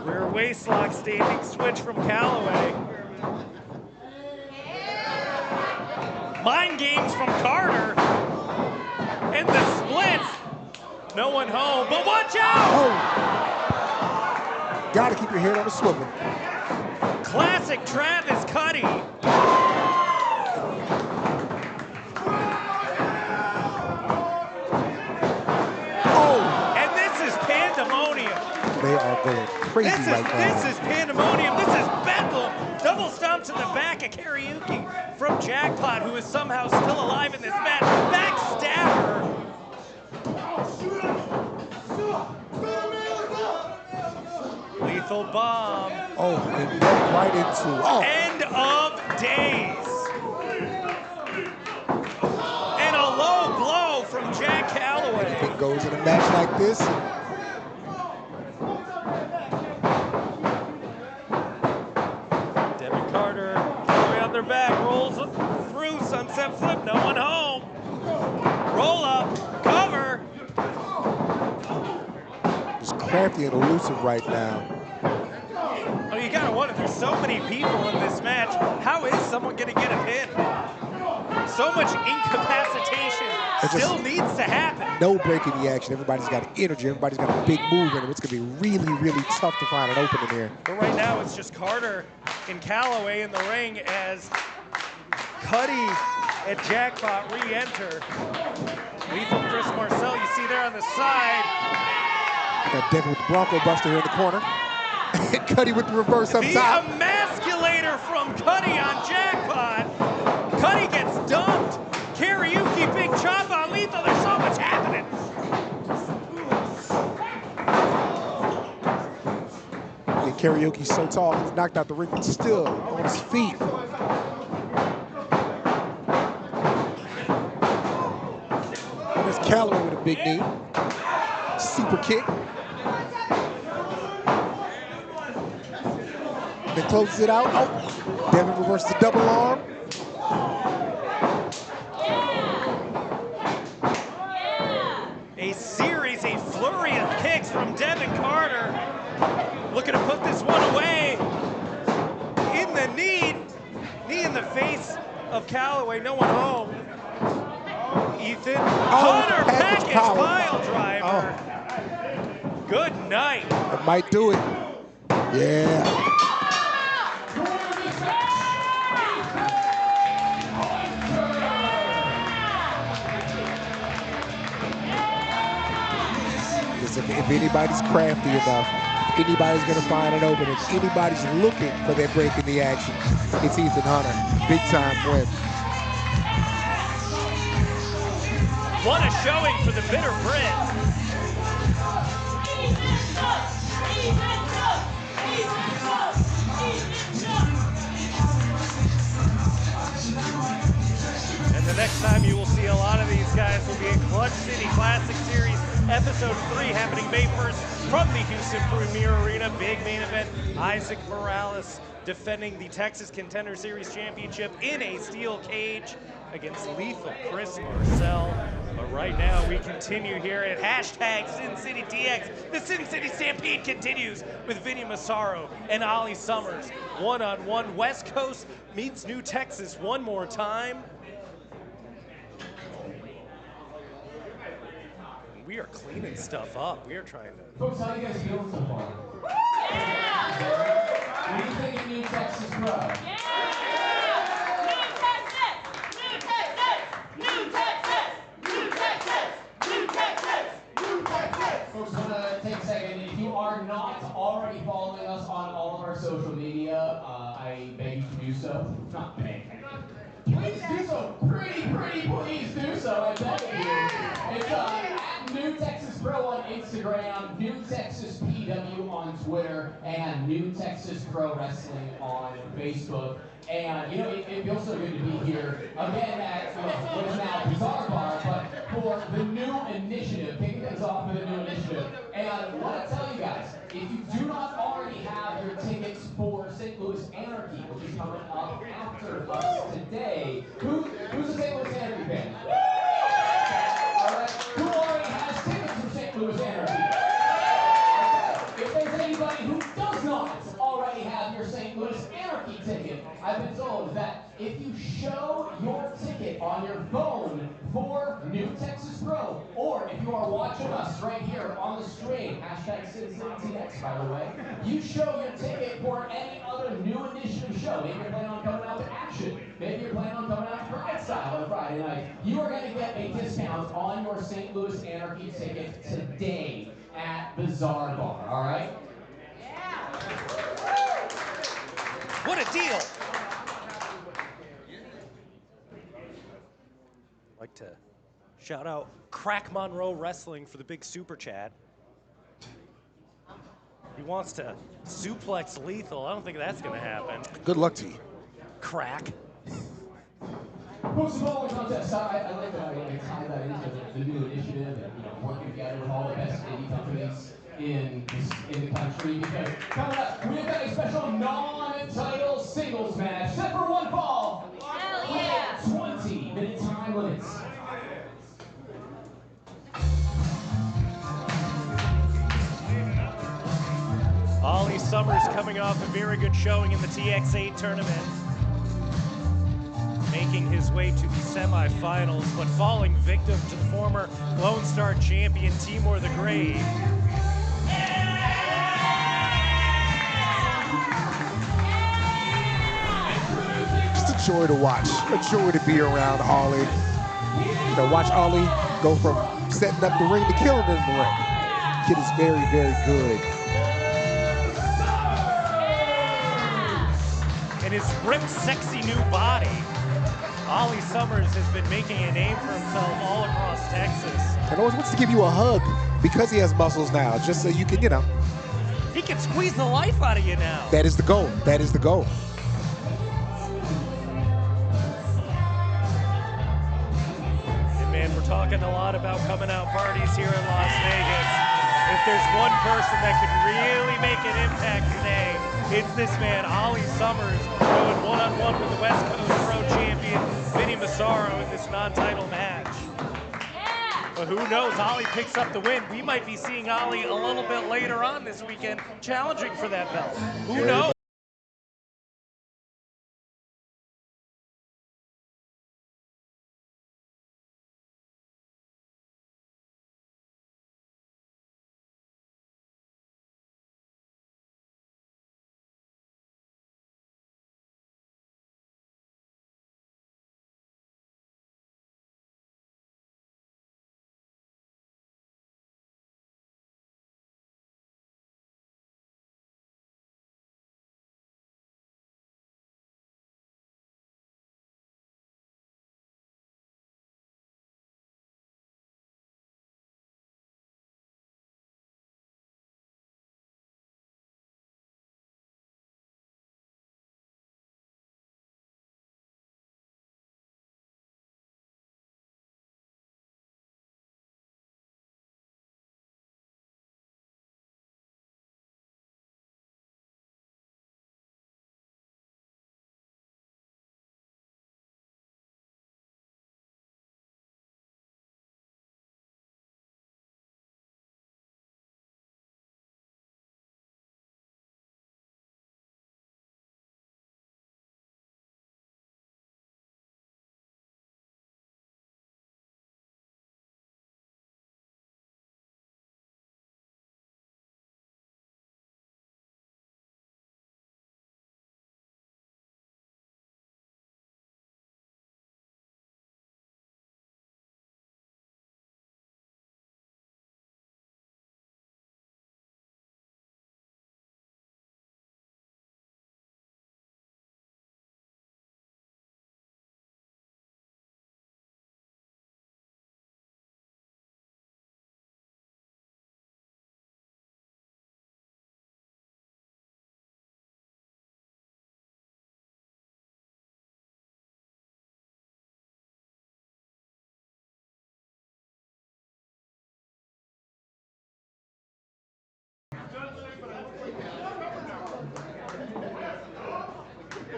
S1: Rear waistlock standing switch from Calloway. Mind games from Carter. And the splits. No one home, but watch out!
S2: Oh. Gotta keep your head on the swivel.
S1: Classic Travis Cuddy.
S2: Oh!
S1: And this is pandemonium.
S2: They are going crazy right now.
S1: This is pandemonium. This is bedlam. Double stomp to the back of Karaoke from Jackpot, who is somehow still alive in this match. Backstabber. Lethal bomb.
S2: Oh, and then right into,
S1: End of days. And a low blow from Jack Calloway.
S2: Anything goes in a match like this.
S1: Devin Carter, Calloway on their back, rolls through sunset flip, no one home. Roll up, cover.
S2: Just crafty and elusive right now.
S1: Oh, you gotta wonder, there's so many people in this match. How is someone gonna get a pin? So much incapacitation still needs to happen.
S2: No break in the action. Everybody's got energy. Everybody's got a big move in them. It's gonna be really, really tough to find an opening here.
S1: But right now, it's just Carter and Calloway in the ring as Cuddy and Jackpot re-enter. Lethal Chris Marcel, you see there on the side.
S2: Got Devin with the Bronco Buster here in the corner. Cuddy with the reverse up top.
S1: The emasculator from Cuddy on Jackpot. Cuddy gets dumped. Karaoke, big chop on Lethal. There's so much happening.
S2: Yeah, Karaoke's so tall, he's knocked out the ring, but still on his feet. There's Calloway with a big knee. Super kick. Then closes it out. Oh, Devin reverses the double arm.
S1: A series, a flurry of kicks from Devin Carter. Looking to put this one away. In the knee in the face of Calloway, no one home. Ethan, Hunter, package pile driver. Good night.
S2: That might do it. Yeah. anybody's crafty enough, if anybody's going to find an opening, if anybody's looking for that break in the action, it's Ethan Hunter. Big time win.
S1: What a showing for the Bitter Brits. And the next time you will see a lot of these guys will be in Clutch City Classic Series Episode 3 happening May 1st from the Houston Premier Arena. Big main event, Isaac Morales defending the Texas Contender Series Championship in a steel cage against lethal Chris Marcel. But right now we continue here at hashtag Sin City TX. The Sin City Stampede continues with Vinnie Massaro and Ollie Summers. One-on-one, West Coast meets New Texas one more time. We are cleaning stuff up. We are trying to...
S4: Folks, how you guys feeling so far? What do you think of New Texas Pro?
S3: Yeah! New Texas! New Texas! New Texas! New Texas! New Texas!
S4: New Texas! Folks, want to take a second. If you are not already following us on all of our social media, I beg you to do so. Not beg. Please do so. Pretty please do so. I beg you. It's at New Texas Pro on Instagram, New Texas PW on Twitter, and New Texas Pro Wrestling on Facebook. And you know, it feels so good to be here again at what is now Bizarre Bar, but for the new initiative, kicking things off with a new initiative. And I want to tell you guys, if you do not already have your tickets for St. Louis Anarchy, which is coming up after us today, who's a St. Louis Anarchy fan? All right, who already has tickets for St. Louis Anarchy? If there's anybody who does not already have your St. Louis Anarchy ticket, I've been told that if you show your ticket on your phone for New Texas Pro, or if you are watching us right here on the stream, hashtag SinCityTX, by the way, you show your ticket for any other new initiative show. Maybe you're planning on coming out to Action. Maybe you're planning on coming out to Pride Style on Friday night. You are going to get a discount on your St. Louis Anarchy ticket today at Bizarre Bar, all right?
S1: What a deal! I'd like to shout out Crack Monroe Wrestling for the big super chat. He wants to suplex Lethal. I don't think that's going to happen.
S2: Good luck to you.
S1: Crack.
S4: Folks, the following contest, I like that I tie that into the new initiative and working together with all the best indie companies in the country, because coming up, we've got a special non-title singles match set for one fall.
S3: Hell yeah!
S4: 20-minute time limits.
S1: Ollie Summers coming off a very good showing in the TX8 tournament, making his way to the semifinals, but falling victim to the former Lone Star champion Timur the Grave.
S2: Just a joy to watch, a joy to be around Ollie. You know, watch Ollie go from setting up the ring to killing it in the ring. Kid is very, very good.
S1: In his ripped, sexy new body, Ollie Summers has been making a name for himself all across Texas.
S2: And always wants to give you a hug because he has muscles now, just so you can, you know.
S1: He can squeeze the life out of you now.
S2: That is the goal. That is the goal.
S1: And man, we're talking a lot about coming out parties here in Las Vegas. If there's one person that could really make an impact today, it's this man, Ollie Summers, going one-on-one with the West Coast Pro champion, Vinnie Mossaro, in this non-title match.
S3: Yeah!
S1: But who knows, Ollie picks up the win. We might be seeing Ollie a little bit later on this weekend challenging for that belt. Who knows?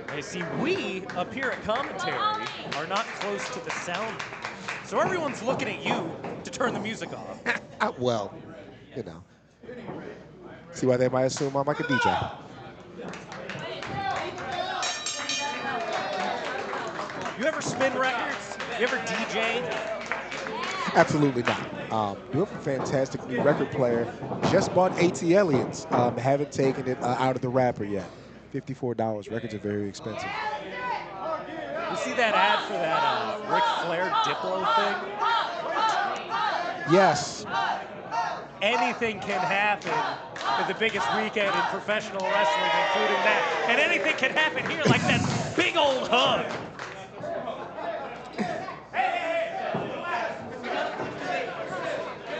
S1: I see we up here at commentary are not close to the sound. So everyone's looking at you to turn the music off.
S2: Well, you know. See why they might assume I'm like a DJ.
S1: You ever spin records? You ever DJ?
S2: Absolutely not. We're a fantastic new record player. Just bought AT-Aliens. Haven't taken it out of the wrapper yet. $54. Records are very expensive.
S1: You see that ad for that Ric Flair Diplo thing?
S2: Yes.
S1: Anything can happen at the biggest weekend in professional wrestling, including that. And anything can happen here, like that big old hug.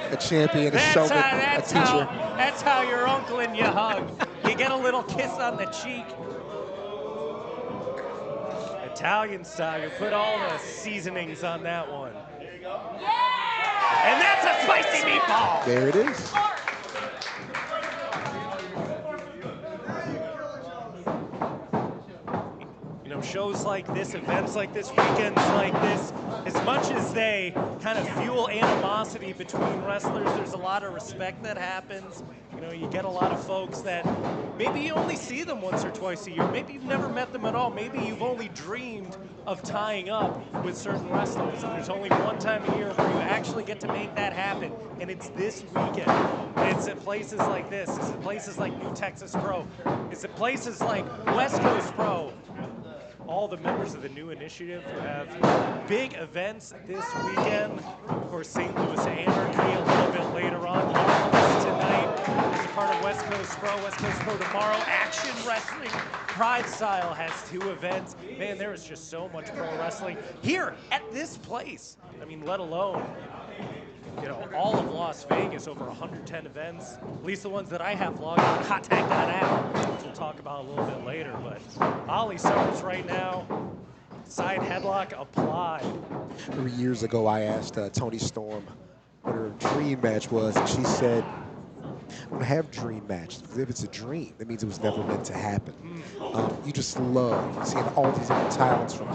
S2: A champion, a showman, a teacher.
S1: That's how your uncle and you hug. You get a little kiss on the cheek. Italian style, you put all the seasonings on that one. And that's a spicy meatball.
S2: There it is.
S1: You know, shows like this, events like this, weekends like this, as much as they kind of fuel animosity between wrestlers, there's a lot of respect that happens. You know, you get a lot of folks that maybe you only see them once or twice a year. Maybe you've never met them at all. Maybe you've only dreamed of tying up with certain wrestlers, and there's only one time a year where you actually get to make that happen, and it's this weekend. It's at places like this. It's at places like New Texas Pro. It's at places like West Coast Pro. All the members of the new initiative who have big events this weekend. Of course, St. Louis Anarchy a little bit later on. Marvelous tonight as a part of West Coast Pro tomorrow. Action Wrestling Pride Style has 2 events. Man, there is just so much pro wrestling here at this place. I mean, let alone, you know, all of Las Vegas, over 110 events, at least the ones that I have logged on hottag.app, which we'll talk about a little bit later. But Ollie Summers right now, side headlock applied.
S2: 3 years ago, I asked Toni Storm what her dream match was, and she said, I don't have dream matches, because if it's a dream, that means it was never meant to happen. You just love seeing all these different talents from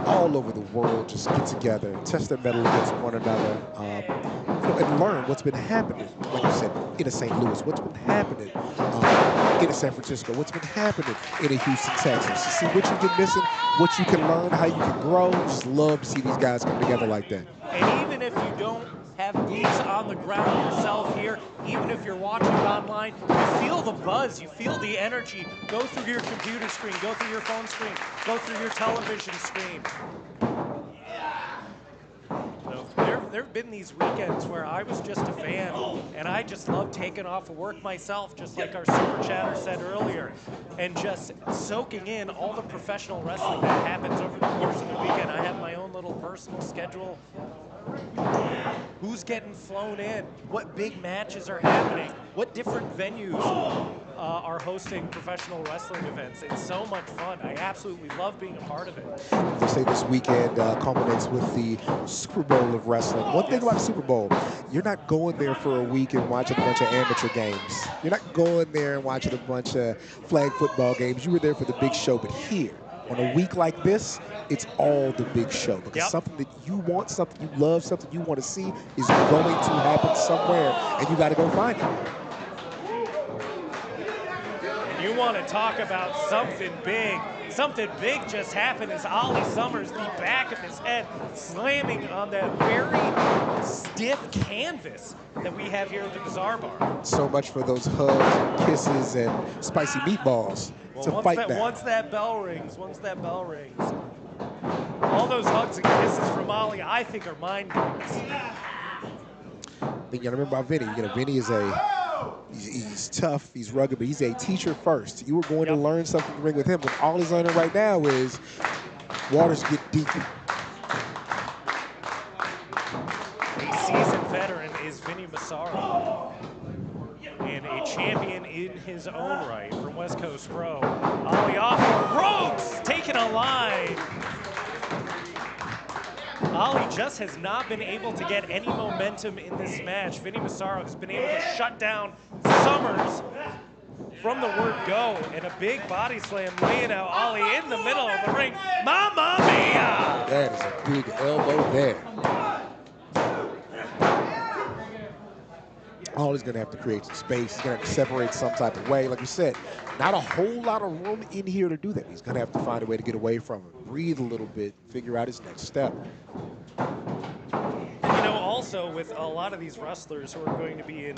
S2: all over the world just get together and test their mettle against one another, and learn what's been happening, like you said, in a St. Louis, what's been happening in a San Francisco, what's been happening in a Houston, Texas. To see what you've been missing, what you can learn, how you can grow. Just love to see these guys come together like that.
S1: And even if you don't have boots on the ground yourself here, even if you're watching online, you feel the buzz, you feel the energy go through your computer screen, go through your phone screen, go through your television screen. You know, there have been these weekends where I was just a fan, and I just love taking off of work myself, just like our super chatter said earlier, and just soaking in all the professional wrestling that happens over the course of the weekend. I have my own little personal schedule. Who's getting flown in? What big matches are happening? What different venues are hosting professional wrestling events? It's so much fun. I absolutely love being a part of it.
S2: They say this weekend culminates with the Super Bowl of wrestling. One thing about the Super Bowl, you're not going there for a week and watching a bunch of amateur games. You're not going there and watching a bunch of flag football games. You were there for the big show, but here, on a week like this, it's all the big show, because something that you want, something you love, something you want to see is going to happen somewhere, and you got to go find it.
S1: And you want to talk about something big. Something big just happened as Ollie Summers, the back of his head, slamming on that very stiff canvas that we have here at the Bazaar Bar.
S2: So much for those hugs, kisses, and spicy meatballs.
S1: Well, once that bell rings, all those hugs and kisses from Ollie, I think, are mind games.
S2: You gotta remember about Vinnie. You know, Vinnie is he's tough, he's rugged, but he's a teacher first. You were going to learn something to ring with him, but all he's learning right now is waters get deeper.
S1: A seasoned veteran is Vinnie Massaro, and a champion in his own right from West Coast Pro. Ollie off the ropes, taking a line. Ollie just has not been able to get any momentum in this match. Vinnie Massaro has been able to shut down Summers. from the word go, and a big body slam laying out Ollie in the middle of the ring. Mamma mia!
S2: That is a big elbow there. Ollie's going to have to create some space. He's going to have to separate some type of way. Like you said, not a whole lot of room in here to do that. He's going to have to find a way to get away from him, breathe a little bit, figure out his next step.
S1: You know, also with a lot of these wrestlers who are going to be in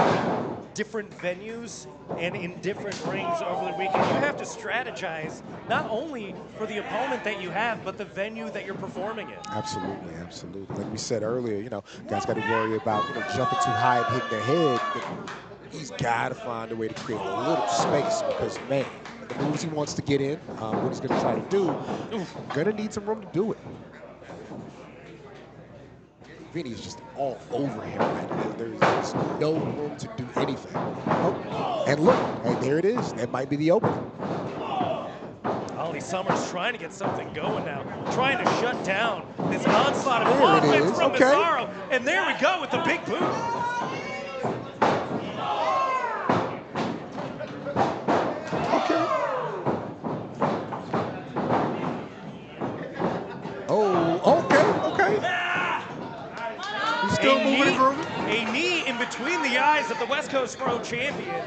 S1: different venues and in different rings over the weekend, you have to strategize not only for the opponent that you have, but the venue that you're performing in.
S2: Absolutely, absolutely. Like we said earlier, you know, guys got to worry about, you know, jumping too high and hitting their head. But he's got to find a way to create a little space because, man, the moves he wants to get in, what he's going to try to do, going to need some room to do it. Vinnie is just all over him right now. There's no room to do anything. Oh, and look, hey, there it is. That might be the opening.
S1: Ollie Summers trying to get something going now, trying to shut down this onslaught of
S2: There it
S1: offense
S2: is.
S1: from
S2: Okay.
S1: Massaro. And there we go with the big boot.
S2: Okay. Oh, okay, okay. He's still moving and grooving.
S1: A knee in between the eyes of the West Coast Pro champion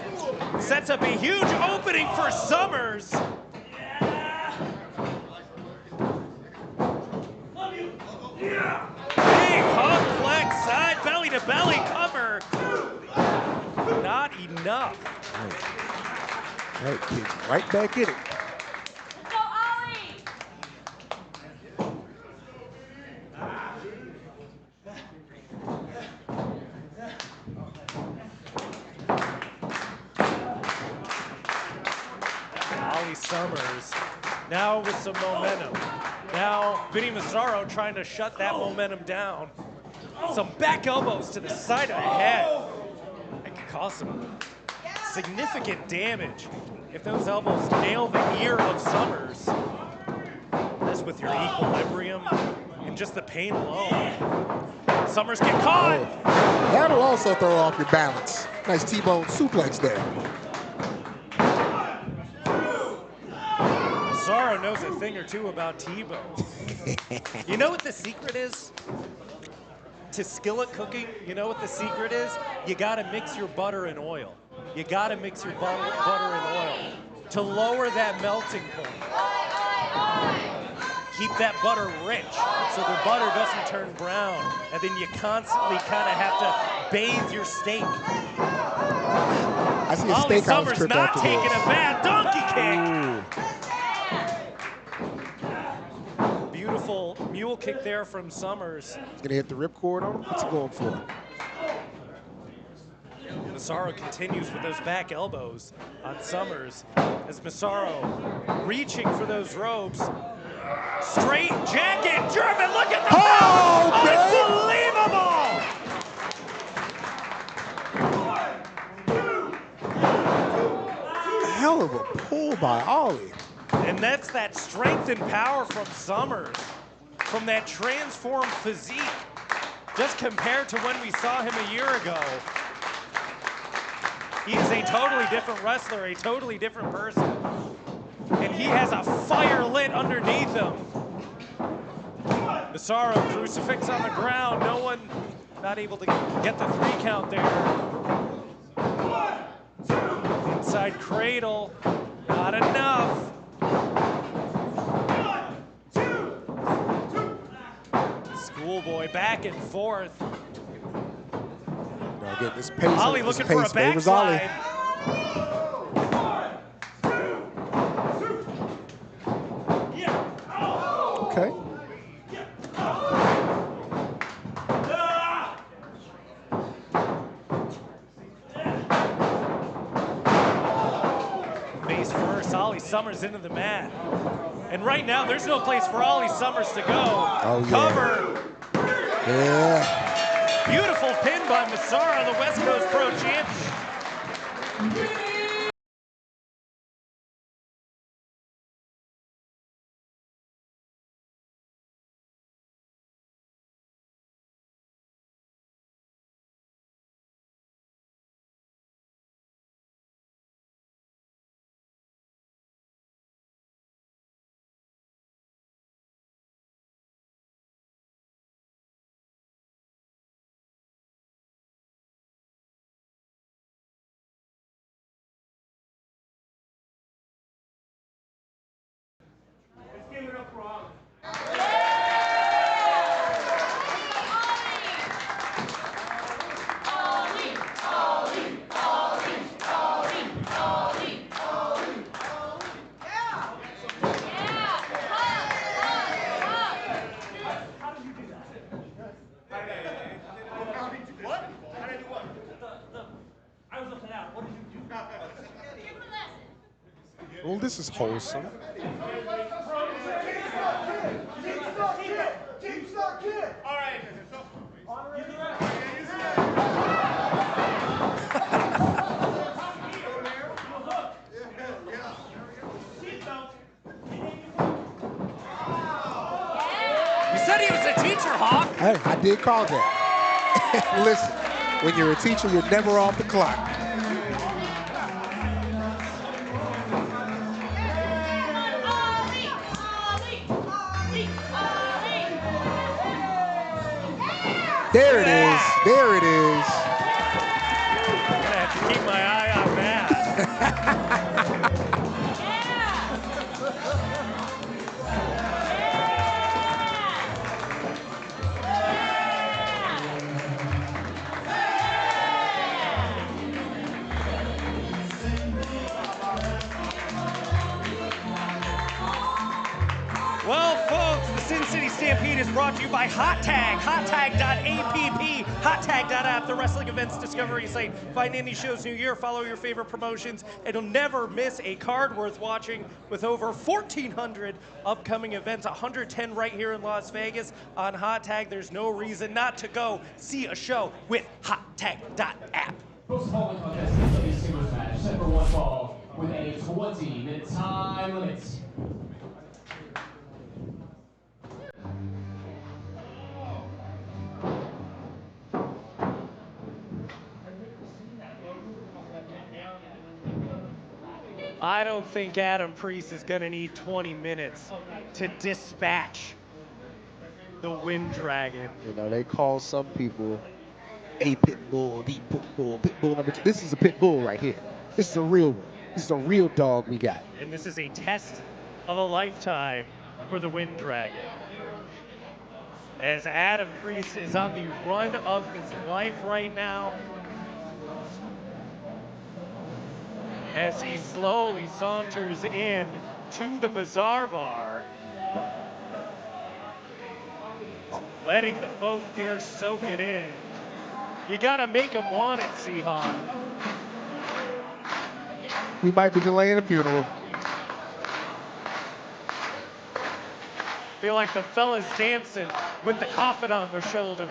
S1: sets up a huge opening for Summers. Big hug flex, side belly to belly cover. Not enough.
S2: Right, kid, right back in it.
S3: Let's go, Ollie!
S1: Ollie Summers now with some momentum. Now Vinnie Massaro trying to shut that momentum down. Some back elbows to the side of the head. That could cause some significant damage if those elbows nail the ear of Summers. That's with your equilibrium and just the pain alone. Summers get caught.
S2: Oh, that'll also throw off your balance. Nice T-bone suplex there.
S1: Massaro knows a thing or two about T-bones. You know what the secret is? To skillet cooking, you know what the secret is? You gotta mix your butter and oil. You gotta mix your butter and oil to lower that melting point. Keep that butter rich so the butter doesn't turn brown, and then you constantly kind of have to bathe your steak.
S2: I see a
S1: Ollie
S2: steakhouse
S1: Summers
S2: trip
S1: not
S2: after
S1: taking
S2: this.
S1: a bad donkey kick.
S2: Ooh.
S1: Beautiful mule kick there from Summers.
S2: He's gonna hit the ripcord on him. What's he going for?
S1: Massaro continues with those back elbows on Summers as Massaro reaching for those ropes. Straight jacket, German, look at the Unbelievable!
S2: Hell of a pull by Ollie.
S1: And that's that strength and power from Summers, from that transformed physique, just compared to when we saw him a year ago. He is a totally different wrestler, a totally different person. And he has a fire lit underneath him. Massaro crucifix on the ground. No one not able to get the 3 count there. Inside cradle, not enough. Schoolboy back and forth.
S2: Now again, this pace,
S1: Ollie looking for a
S2: favors Ollie.
S1: backslide.
S2: Okay.
S1: Face first, Ollie Summers into the mat. And right now, there's no place for Ollie Summers to go.
S2: Oh, yeah.
S1: Cover.
S2: Yeah.
S1: Beautiful pin by Massaro, the West Coast Pro Champion.
S2: Well, this is wholesome.
S1: You said he was a teacher, Hawk.
S2: Hey, I did call that. Listen, when you're a teacher, you're never off the clock. There it is. There it is.
S1: I'm gonna have to keep my eye on that. Well, folks, the Sin City Stampede is brought to you by Hot Tag, hottag.app, hottag.app, the wrestling events discovery site. Find indie shows new year, follow your favorite promotions, and you'll never miss a card worth watching with over 1,400 upcoming events, 110 right here in Las Vegas on Hot Tag. There's no reason not to go see a show with hottag.app.
S4: Post bowling contest is a singles match set for one fall with a 20-minute time limit.
S1: I don't think Adam Priest is going to need 20 minutes to dispatch the Wind Dragon.
S2: You know, they call some people a pit bull, the pit bull number 2. This is a pit bull right here. This is a real one. This is a real dog we got.
S1: And this is a test of a lifetime for the Wind Dragon. As Adam Priest is on the run of his life right now, as he slowly saunters in to the Bazaar Bar, letting the folks here soak it in. You gotta make them want it, Seahawk.
S2: We might be delaying a funeral.
S1: Feel like the fellas dancing with the coffin on their shoulders.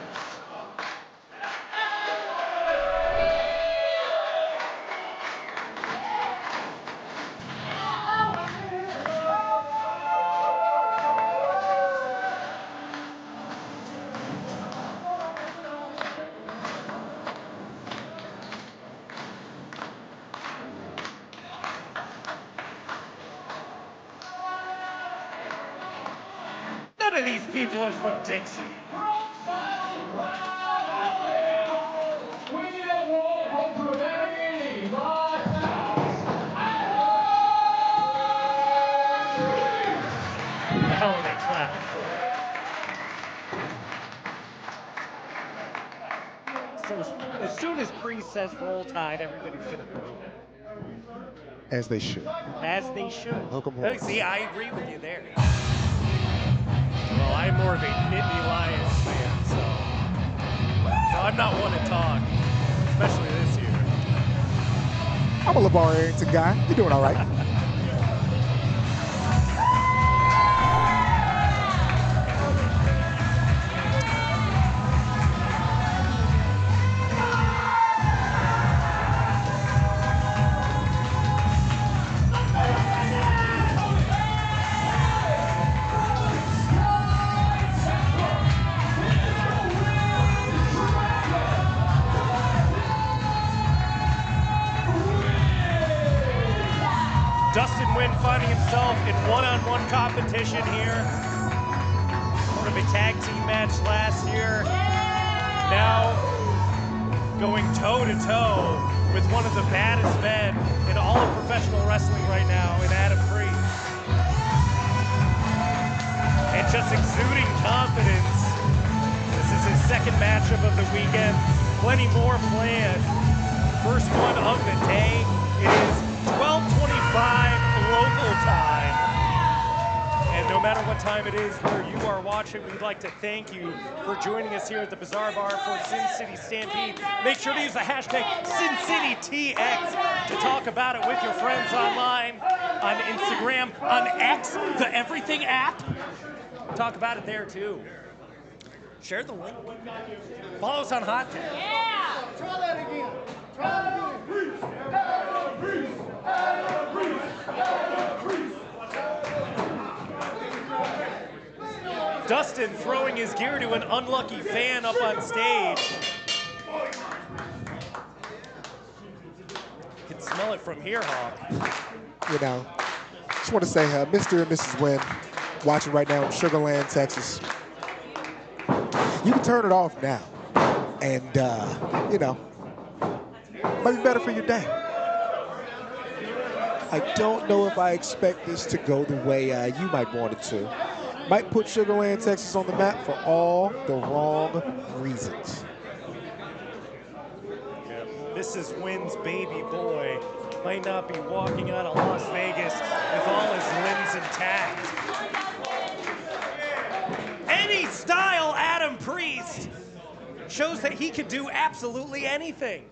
S1: None of these people are from Dixie. Hell, they clap. So as soon as Priest says roll tide, everybody's gonna move.
S2: As they should.
S1: As they should.
S2: Welcome
S1: Oh,
S2: home.
S1: see, I agree with you there. Well, I'm more of a Nittany Lions fan, so I'm not one to talk, especially this year.
S2: I'm a LeVar Arrington guy. You're doing all right.
S1: Dustin Nguyen finding himself in one-on-one competition here. Part of a tag team match last year. Now going toe-to-toe with one of the baddest men in all of professional wrestling right now, in Adam Priest. just exuding confidence. This is his second matchup of the weekend. Plenty more planned. First one of the day. It is 12:25 local time. And no matter what time it is where you are watching, we'd like to thank you for joining us here at the Bazaar Bar for Sin City Stampede. Make sure to use the hashtag SinCityTX to talk about it with your friends online, on Instagram, on X, the Everything app. Talk about it there too. Share the link. Follow us on Hot Tag.
S3: Yeah!
S4: Try that again. Try that again.
S1: Dustin throwing his gear to an unlucky fan up on stage. You can smell it from here, Hawk.
S2: You know, just want to say, Mr. and Mrs. Nguyen, watching right now in Sugar Land, Texas. You can turn it off now, and you know, might be better for your day. I don't know if I expect this to go the way you might want it to. Might put Sugar Land, Texas on the map for all the wrong reasons.
S1: Yeah. This is Nguyen's baby boy. Might not be walking out of Las Vegas with all his limbs intact. Any style Adam Priest shows that he could do absolutely anything.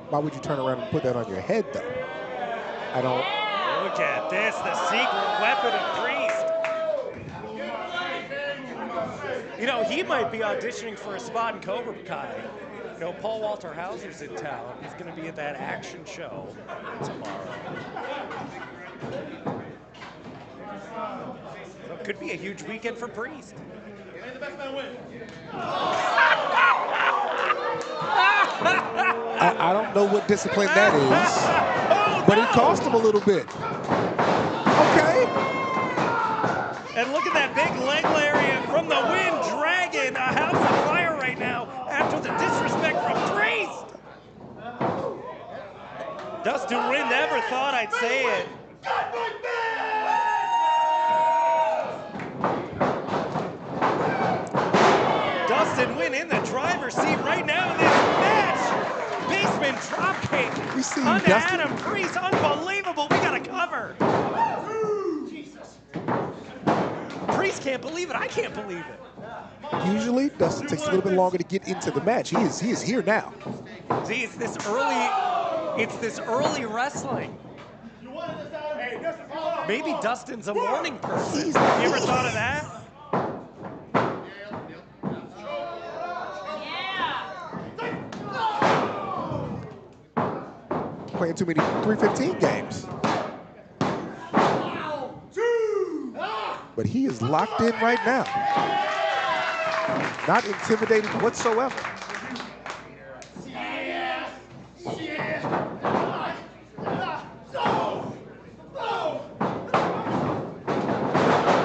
S2: Why would you turn around and put that on your head, though? I don't.
S1: Look at this, the secret weapon of Priest. You know, he might be auditioning for a spot in Cobra Kai. You know, Paul Walter Hauser's in town. He's going to be at that action show tomorrow. So it could be a huge weekend for Priest.
S2: I don't know what discipline that is, but it cost him a little bit. Okay.
S1: And look at that big leg lariat from the Wind Dragon, a house of fire right now after the disrespect from Priest. Dustin Nguyen never thought I'd say it. Dustin Nguyen in the driver's seat right now in this match. Basement dropkick
S2: We see you,
S1: onto
S2: Dustin.
S1: Adam Priest. Unbelievable. We got to cover. Priest can't believe it. I can't believe it.
S2: Usually, Dustin takes a little bit longer to get into the match. He is here now.
S1: See, it's this early wrestling. Maybe Dustin's a morning person. You ever thought of that?
S2: Playing too many 315 games. But he is locked in right now. Not intimidated whatsoever.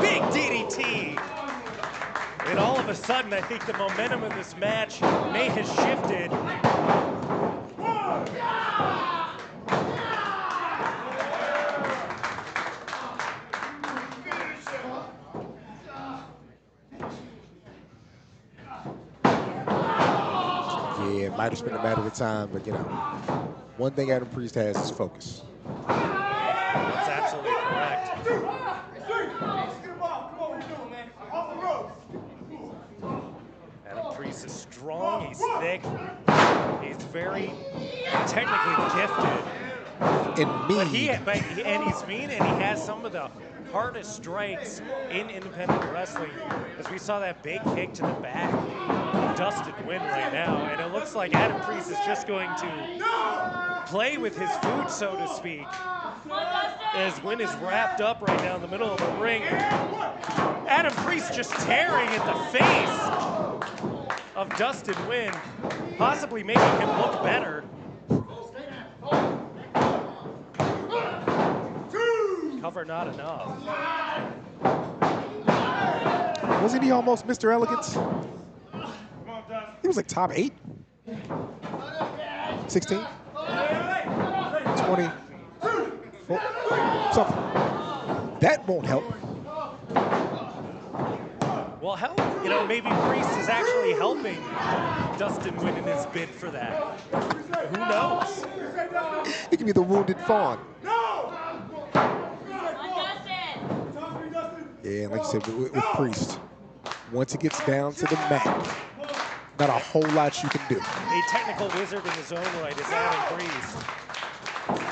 S1: Big DDT. And all of a sudden, I think the momentum of this match may have shifted.
S2: Yeah, it might have been a matter of time, but you know, one thing Adam Priest has is focus.
S1: That's absolutely correct. Adam Priest is strong, he's thick, he's very technically gifted.
S2: And mean.
S1: And he's mean, and he has some of the hardest strikes in independent wrestling. As we saw that big kick to the back, Dustin Nguyen right now, and it looks like Adam Priest is just going to play with his food, so to speak, as Nguyen is wrapped up right now in the middle of the ring. Adam Priest just tearing at the face of Dustin Nguyen, possibly making him look better. Cover not enough.
S2: Wasn't he almost Mr. Elegance? He was like top 8? 16? 20? Something. That won't help.
S1: Well, hell, you know, maybe Priest is actually helping Dustin Nguyen in his bid for that. Who knows?
S2: He could be the wounded fawn. Yeah, and like you said, with Priest, once he gets down to the mat, not a whole lot you can do.
S1: A technical wizard in his own right is Adam Priest,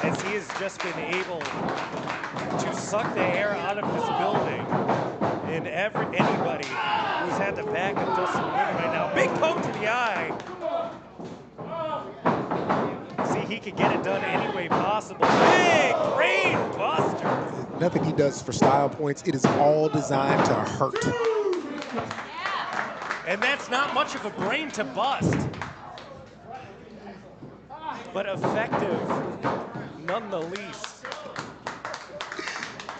S1: as he has just been able to suck the air out of this building. And anybody who's had the back of Dustin Nguyen right now, big poke to the eye. See, he could get it done any way possible. Big brain buster.
S2: Nothing he does for style points. It is all designed to hurt.
S1: And that's not much of a brain to bust, but effective none the least.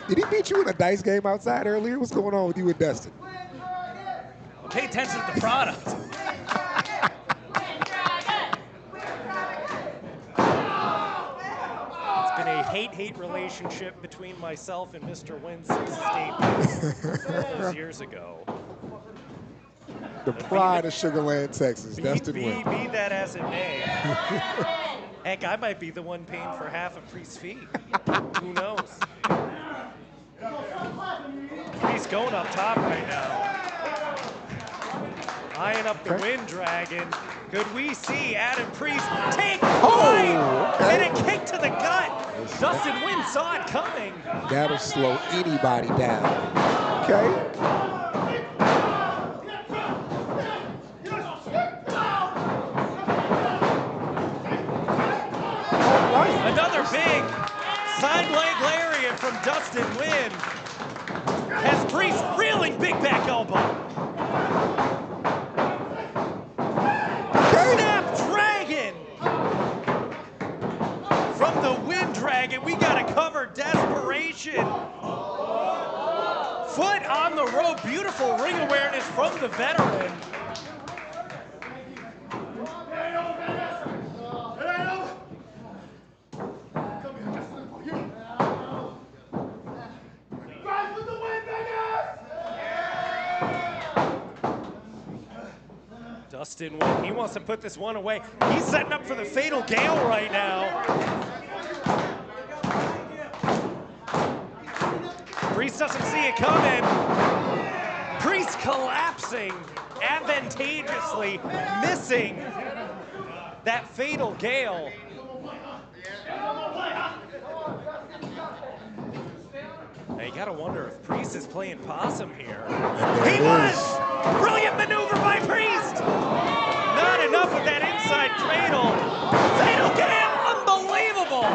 S2: Did he beat you in a dice game outside earlier? What's going on with you and Dustin?
S1: Pay attention to the product. It's been a hate-hate relationship between myself and Mr. Nguyen since Stampede those years ago.
S2: The pride of Sugar Land, Texas, Dustin Nguyen.
S1: Be that as it may. Heck, I might be the one paying for half of Priest's fee. Who knows? Priest going up top right now. Eyeing up the Wind Dragon. Could we see Adam Priest take flight and a kick to the gut? Dustin Nguyen saw it coming.
S2: That'll slow anybody down. Okay.
S1: Another big side leg lariat from Dustin Nguyen. Has Priest reeling big back elbow. Snap Dragon from the Wind Dragon. We got to cover desperation. Foot on the rope. Beautiful ring awareness from the veteran. Dustin Nguyen, he wants to put this one away. He's setting up for the Fatal Gale right now. Priest doesn't see it coming. Priest collapsing advantageously, missing that Fatal Gale. Now you gotta wonder if Priest is playing possum here. He was! Brilliant maneuver by Priest! Not enough with that inside cradle. Fatal Gale, unbelievable!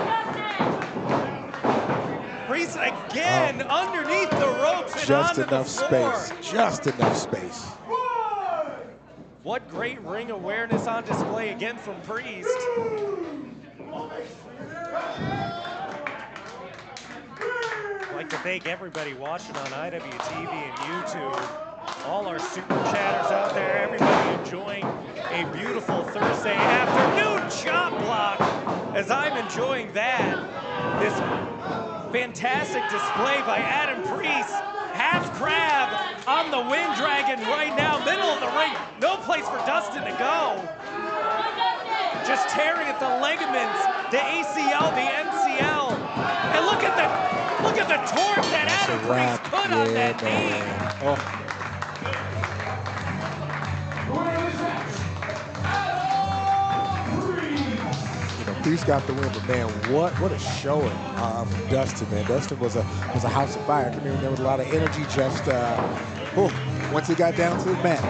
S1: Priest again underneath the ropes and
S2: Just
S1: onto
S2: enough
S1: the floor.
S2: space. Just enough space.
S1: What great ring awareness on display again from Priest. I'd like to thank everybody watching on IWTV and YouTube, all our super chatters out there, everybody enjoying a beautiful Thursday afternoon chop block as I'm enjoying that. This fantastic display by Adam Priest, half crab on the Wind Dragon right now, middle of the ring, no place for Dustin to go. Just tearing at the ligaments, the ACL, the MCL, and look at the torque that Adam Priest put on that knee.
S2: Oh. You know, Priest got the win, but man, what a showing from Dustin, man. Dustin was a house of fire. I mean, there was a lot of energy just once he got down to the mat.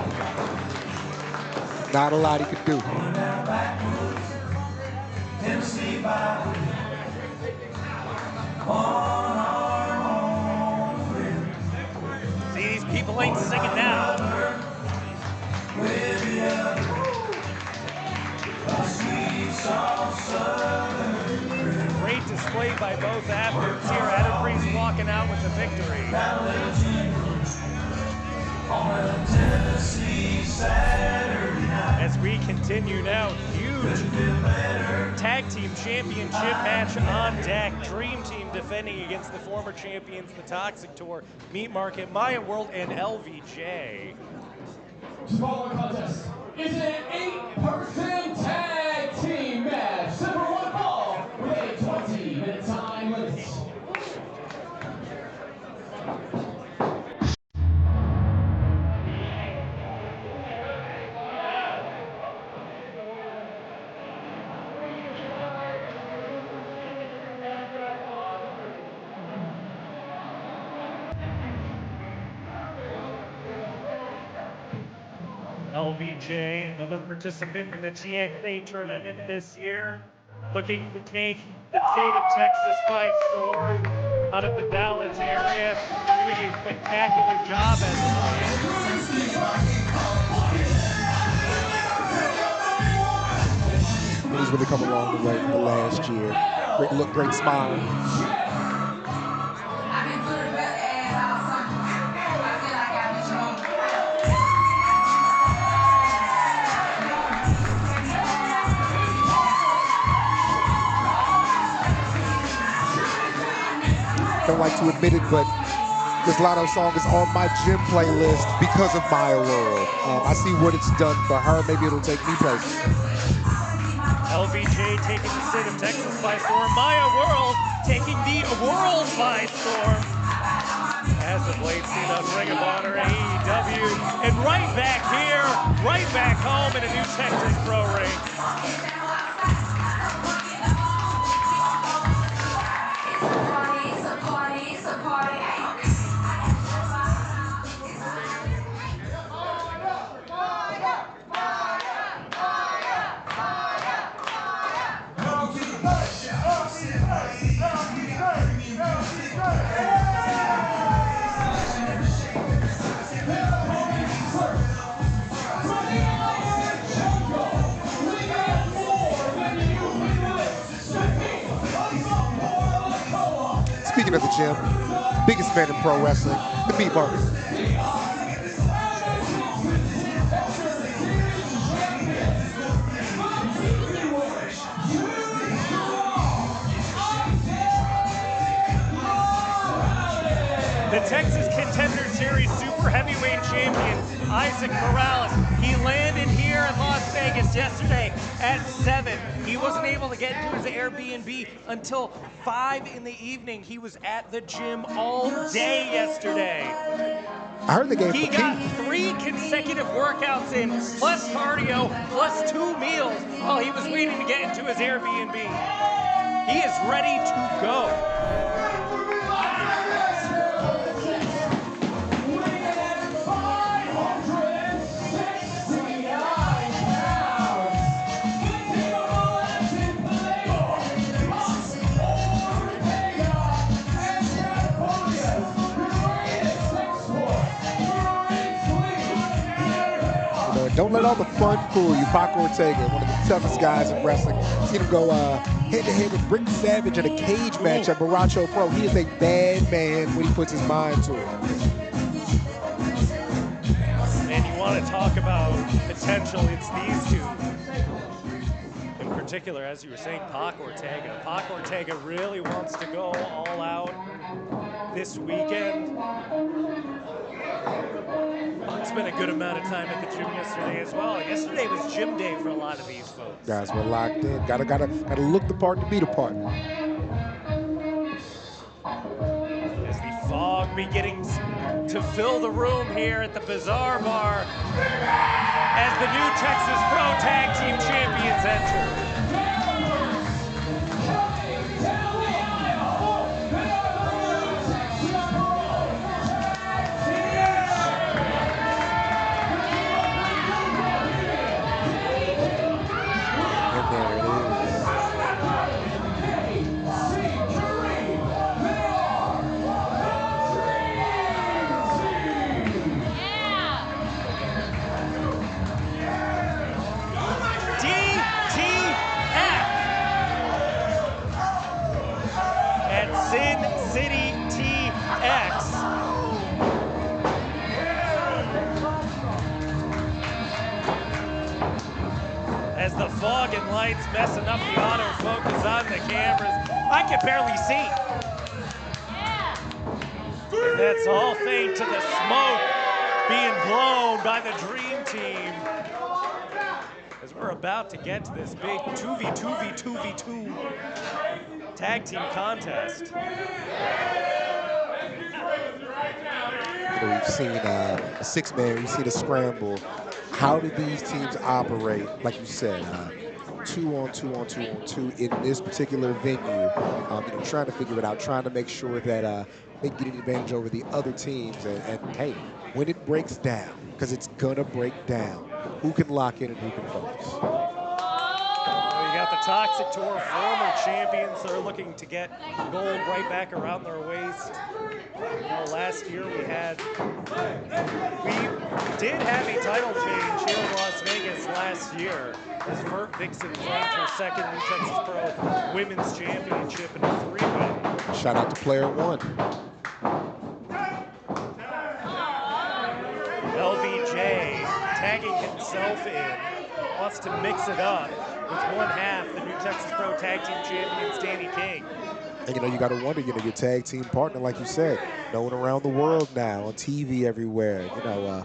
S2: Not a lot he could do.
S1: See, these People ain't singing now. Great display by both athletes here. Adam Priest walking out with the victory. As we continue now, huge tag team championship match on deck. Dream Team defending against the former champions, the Toxic Tour, Meat Market, Maya World, and LVJ.
S4: The following contest is an 8-person tag team match. Set for one fall with a 20-minute time limit.
S1: LVJ, another participant in the TXA tournament this year, looking to take the state of Texas by storm out of the Dallas area, doing a spectacular job as
S2: He's really come along the way from the last year. Great look, great smile. Don't like to admit it, but this Lotto song is on my gym playlist because of Maya World. I see what it's done for her. Maybe it'll take me places.
S1: LVJ taking the state of Texas by storm. Maya World taking the world by storm. As of late, seen on Ring of Honor, AEW, and right back here, right back home in a new Texas Pro ring.
S2: Speaking of the gym, biggest fan in pro wrestling, the Meat Market.
S1: The Texas Contender Series Super Heavyweight Champion, Isaac Morales. He landed here in Las Vegas yesterday at 7. He wasn't able to get into his Airbnb until 5 in the evening. He was at the gym all day yesterday.
S2: I heard the game.
S1: He got 3 consecutive workouts in, plus cardio, plus 2 meals while he was waiting to get into his Airbnb. He is ready to go.
S2: Don't let all the fun fool you. Pac Ortega, one of the toughest guys in wrestling. Seen him go head-to-head with Rick Savage in a cage match at Baracho Pro. He is a bad man when he puts his mind to it.
S1: And you want to talk about potential, it's these two. In particular, as you were saying, Pac Ortega. Pac Ortega really wants to go all out this weekend. Spent a good amount of time at the gym yesterday as well. Yesterday was gym day for a lot of these folks.
S2: Guys were locked in. Gotta look the part to be the part.
S1: As the fog beginning to fill the room here at the Bazaar Bar, as the new Texas Pro Tag Team Champions enter. fog and lights messing up the autofocus on the cameras. I can barely see. And that's all thanks to the smoke being blown by the Dream Team. As we're about to get to this big 2v2v2v2 tag team contest.
S2: We've seen a six-man, we've seen a scramble. How do these teams operate, like you said, 2-on-2-on-2-on-2 in this particular venue? Trying to figure it out, trying to make sure that they get an advantage over the other teams. And hey, when it breaks down, because it's gonna break down, who can lock in and who can focus?
S1: You got the Toxic Tour former champions. They're looking to get gold right back around their waist. Last year we did have a title change here in Las Vegas last year as Vert Vixen claimed her second New Texas Pro Women's Championship in a 3-win.
S2: Shout out to player one.
S1: LVJ tagging himself in, wants to mix it up with one half the New Texas Pro Tag Team Champions, Danny King.
S2: And you got to wonder, your tag team partner, like you said, known around the world now, on TV everywhere, on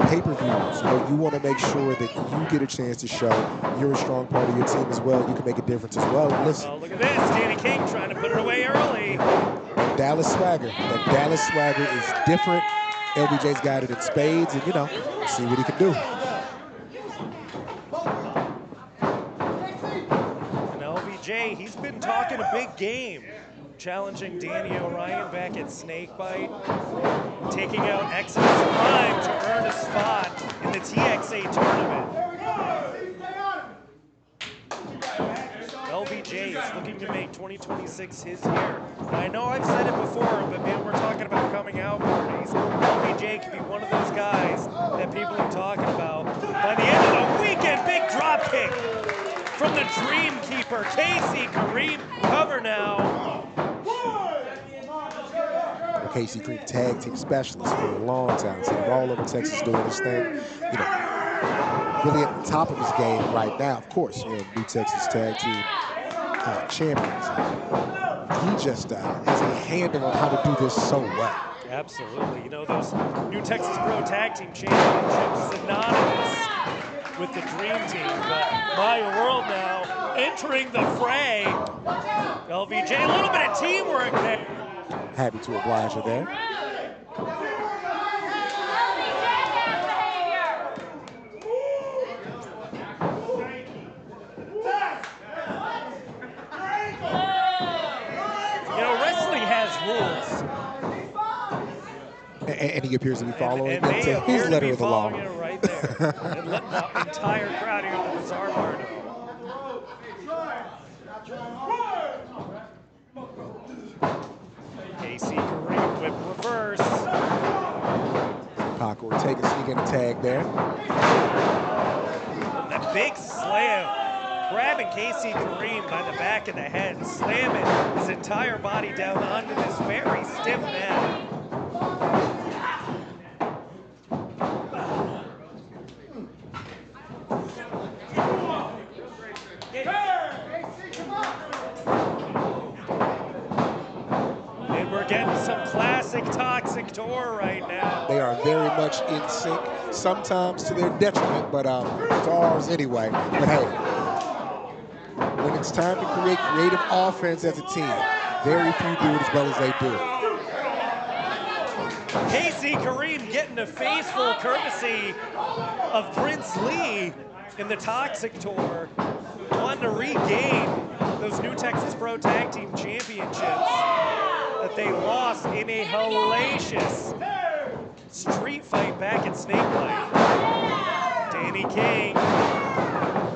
S2: pay-per-views. You want to make sure that you get a chance to show you're a strong part of your team as well. You can make a difference as well. Listen.
S1: Oh, look at this, Danny King trying to put it away early.
S2: Dallas swagger. That Dallas swagger is different. LBJ's got it in spades, and see what he can do.
S1: LVJ, he's been talking a big game, challenging Danny Orion back at Snakebite, taking out Exodus Prime to earn a spot in the TXA tournament. LVJ is looking to make 2026 his year. I know I've said it before, but man, we're talking about coming out parties. LVJ could be one of those guys that people are talking about. By the end of the weekend, big drop kick from the Dream Keeper, Casey Kareem, cover now.
S2: Casey Kareem, tag team specialist for a long time. Seen him all over Texas doing this thing. Really at the top of his game right now. Of course, New Texas Tag Team champions. He just has a handle on how to do this so well.
S1: Absolutely. Those New Texas Pro Tag Team Championships synonymous with the Dream Team, but my world now entering the fray. LVJ, a little bit of teamwork there.
S2: Happy to oblige her there.
S1: Wrestling has rules.
S2: And he appears to be following
S1: and they
S2: his letter of the law.
S1: It right there. And let the entire crowd here at the Bizarre Bar know. Casey Kareem whip reverse.
S2: Pac Ortega sneaking a tag there.
S1: The big slam. Grabbing Casey Kareem by the back of the head and slamming his entire body down onto this very stiff mat. And we're getting some classic Toxic Tour right now.
S2: They are very much in sync, sometimes to their detriment, but to ours anyway. But hey, when it's time to create creative offense as a team, very few do it as well as they do.
S1: Casey Kareem getting a faceful courtesy of Prince Lee in the Toxic Tour, wanting to regain those New Texas Pro Tag Team Championships that they lost in a hellacious street fight back at Snakebite. Danny King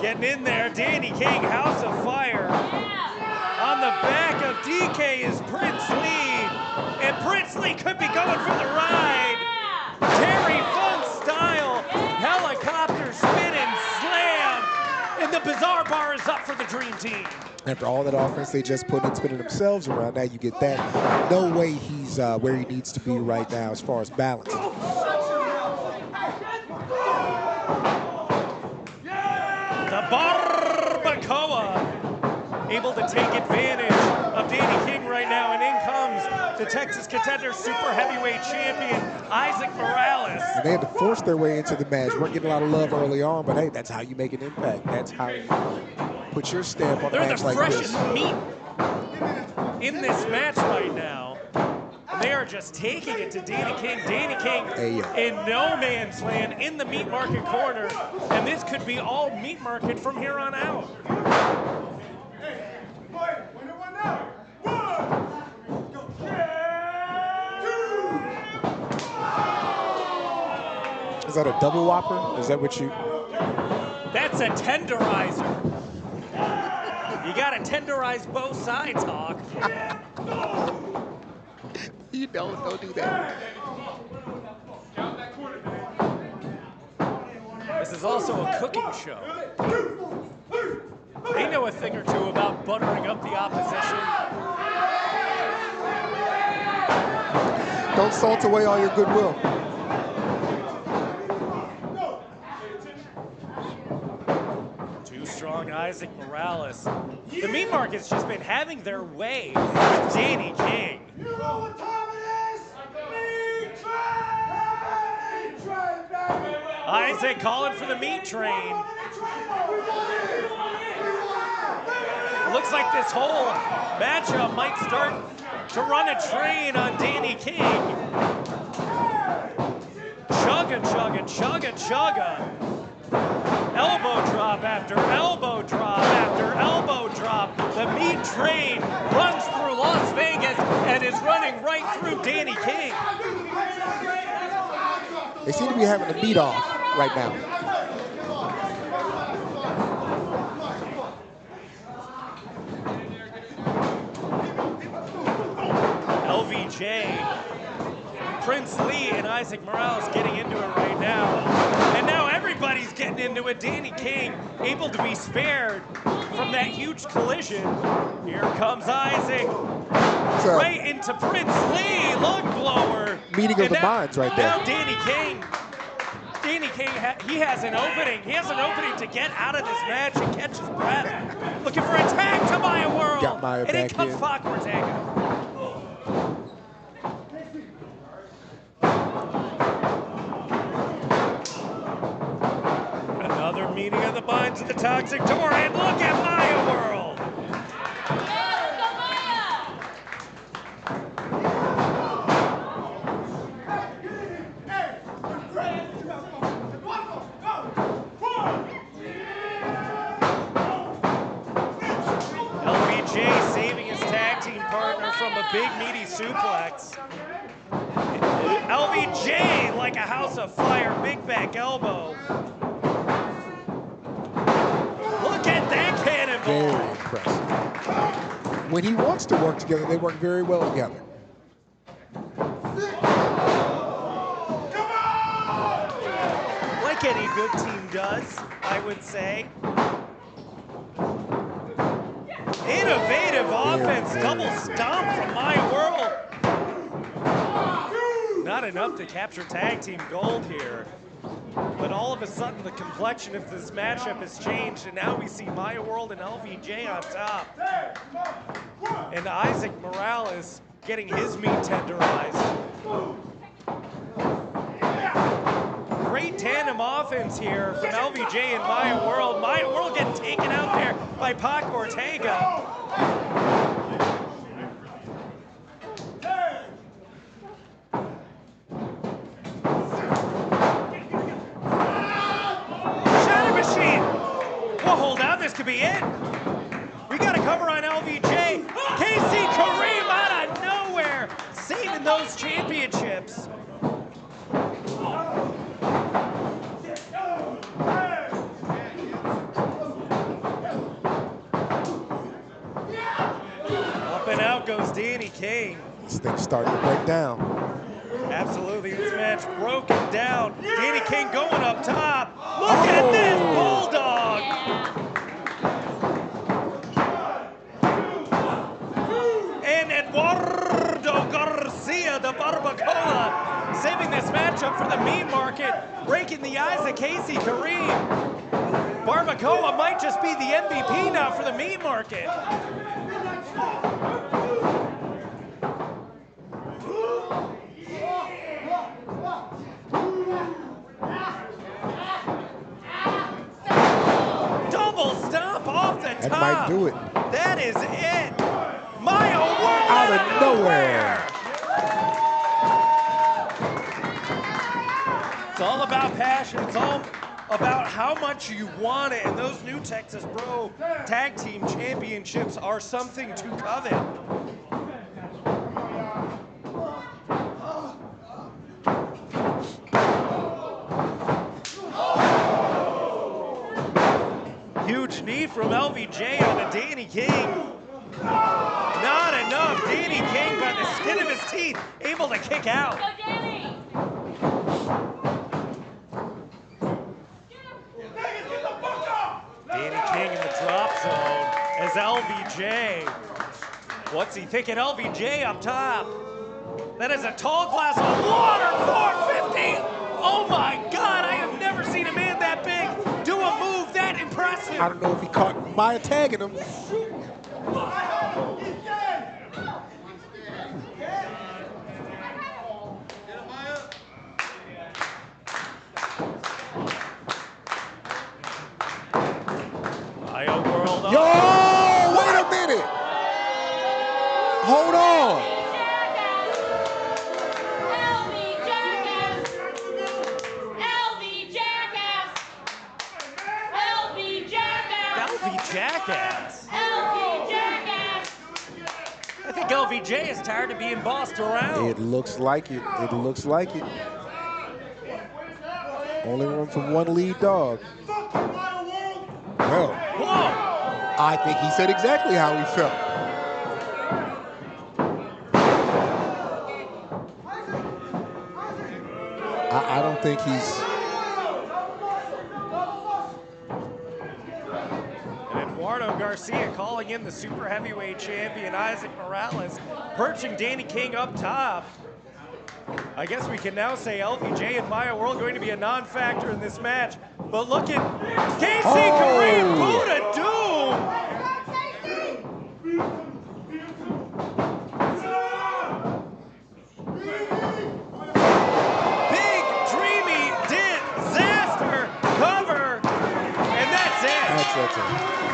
S1: getting in there. Danny King, House of Fire. On the back of DK is Prince Lee. And Prince Lee could be going for the ride. Terry Funk style. Helicopter spin and slam. And the Bizarre Bar is up for the Dream Team.
S2: After all that offense they just put in, spinning themselves around, now you get that. No way he's where he needs to be right now as far as balance.
S1: The Barbarella able to take advantage of Danny King right now, and in comes the Texas Contender Super Heavyweight Champion, Isaac Morales.
S2: And they had to force their way into the match. Weren't getting a lot of love early on, but hey, that's how you make an impact. That's how you put your stamp on a
S1: They're
S2: match
S1: the
S2: like
S1: freshest
S2: this.
S1: meat in this match right now. And they are just taking it to Danny King. Danny King in no man's land in the meat market corner. And this could be all meat market from here on out.
S2: Is that a double whopper? Is that what you?
S1: That's a tenderizer. You gotta tenderize both sides, Hawk.
S2: You don't do that.
S1: This is also a cooking show. They know a thing or two about buttering up the opposition.
S2: Don't salt away all your goodwill.
S1: Too strong, Isaac Morales. The meat market's just been having their way with Danny King.
S4: You know what time it is? Meat train, baby!
S1: Isaac calling for the meat train. Looks like this whole matchup might start to run a train on Danny King. Chugga, chugga, chugga, chugga. Elbow drop after elbow drop after elbow drop. The meat train runs through Las Vegas and is running right through Danny King.
S2: They seem to be having a meat off right now.
S1: LVJ, Prince Lee and Isaac Morales getting into it right now. And now everybody's getting into it. Danny King able to be spared from that huge collision. Here comes Isaac. Right into Prince Lee, lung blower.
S2: Meeting of the minds right there.
S1: Now Danny King, he has an opening. He has an opening to get out of this match and catch his breath. Looking for a tag to Maya World.
S2: Got Maya
S1: and in
S2: back
S1: comes
S2: in.
S1: Fox Ortega. Another meeting of the minds of the Toxic Tour, and look at Maya World. LBJ saving his tag team partner from a big meaty suplex. LBJ like a house of fire, big back elbow. Look at that cannonball.
S2: Very impressive. When he wants to work together, they work very well together.
S1: Like any good team does, I would say. Innovative offense, double stomp from Maya World. Not enough to capture tag team gold here. But all of a sudden, the complexion of this matchup has changed, and now we see Maya World and LVJ on top. And Isaac Morales getting his meat tenderized. Great tandem offense here from LVJ and Maya World. Maya World getting taken out there by Pac Ortega. Could be it. We got a cover on LVJ. KC Kareem out of nowhere, saving those championships. Up and out goes Danny King.
S2: This thing's starting to break down.
S1: Absolutely, this match broken down. Danny King going up top. Look at this bulldog. Eduardo Garcia, the Barbacoa, saving this matchup for the meat market, breaking the eyes of Casey Kareem. Barbacoa might just be the MVP now for the meat market. Double stomp off the top.
S2: That might do it.
S1: That is it. Maya World
S2: Out of nowhere.
S1: It's all about passion. It's all about how much you want it. And those new Texas Pro Tag Team Championships are something to covet. Huge knee from LVJ on a Danny King. Not enough. Danny King, by the skin of his teeth, able to kick out.
S3: Go, Danny!
S1: Danny King in the drop zone as LVJ. What's he thinking? LVJ up top. That is a tall glass of water. 450. Oh my God! I have never seen a man that big do a move that impressive.
S2: I don't know if he caught Maya tagging him.
S1: Maya World.
S2: Yo, wait a minute. Hold on.
S3: LV Jackass! LV Jackass! LV Jackass!
S1: LV Jackass.
S3: LV Jackass!
S1: I think LVJ is tired of being bossed around.
S2: It looks like it. It looks like it. Only room for one lead dog. Well,
S1: Whoa!
S2: I think he said exactly how he felt. I don't think he's...
S1: And Eduardo Garcia calling in the super heavyweight champion Isaac Morales, perching Danny King up top. I guess we can now say LVJ and Maya World going to be a non-factor in this match. But look at Casey Kareem, Buddha Doom. Big, dreamy, disaster cover. And that's it.
S2: That's it.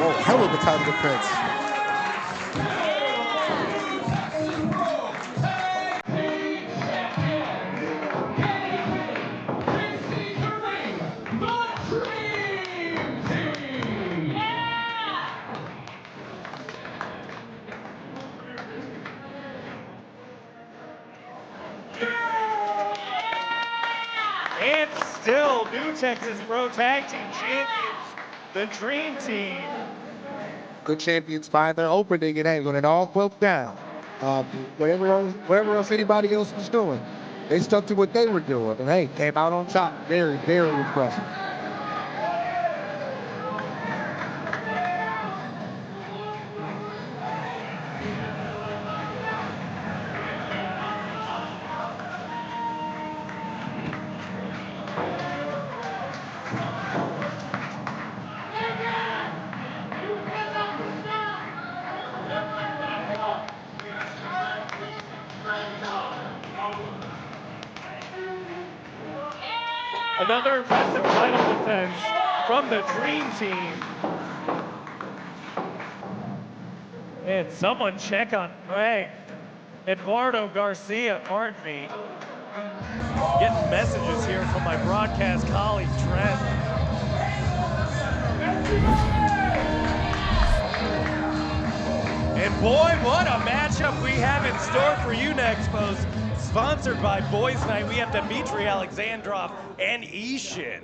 S2: Whoa, hell of a title defense.
S1: And still, new Texas Pro Tag Team Champions, the Dream Team.
S2: Good champions find their opening, it ain't when it all broke down. Whatever else anybody else was doing, they stuck to what they were doing, and hey, came out on top. Very, very impressive.
S1: Another impressive title defense from the Dream Team. And someone check on Eduardo Garcia, pardon me. Getting messages here from my broadcast colleague, Trent. And boy, what a matchup we have in store for you next, folks. Sponsored by Boys Night, we have Dimitri, Alexandrov, and Ishin.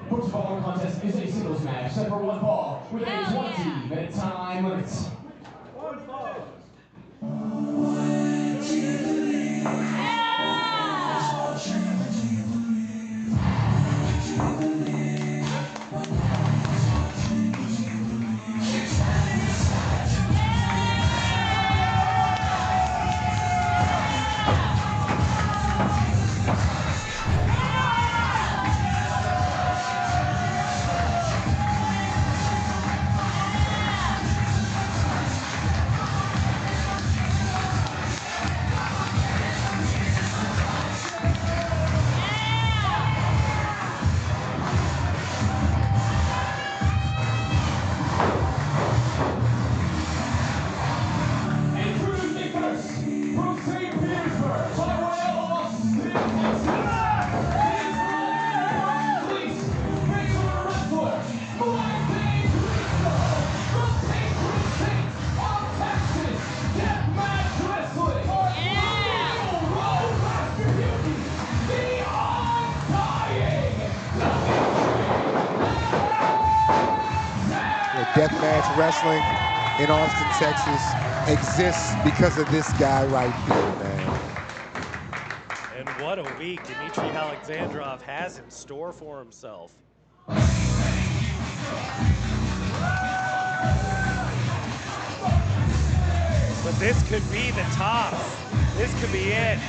S4: The following contest is a singles match set for one fall with a 20-minute time limit.
S2: deathmatch wrestling in Austin, Texas exists because of this guy right here, man.
S1: And what a week Dimitri Alexandrov has in store for himself. But this could be the top. This could be it.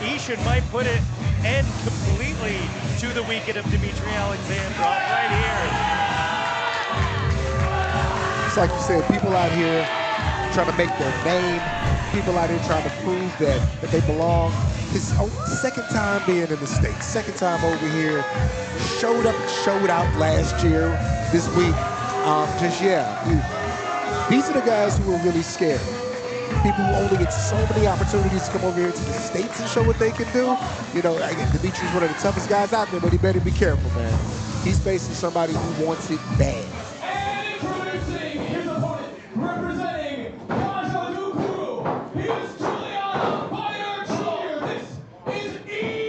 S1: Ishin might put it end completely to the weekend of Dimitri Alexandrov right here.
S2: It's like you said, people out here trying to make their name, people out here trying to prove that they belong. His second time being in the States, second time over here. Showed up and showed out last year, this week. These are the guys who are really scared. People who only get so many opportunities to come over here to the States and show what they can do. You know, Dimitri's one of the toughest guys out there, but he better be careful, man. He's facing somebody who wants it bad.
S4: And introducing his opponent, representing Massaro, he is Juliana Fire Jr. This is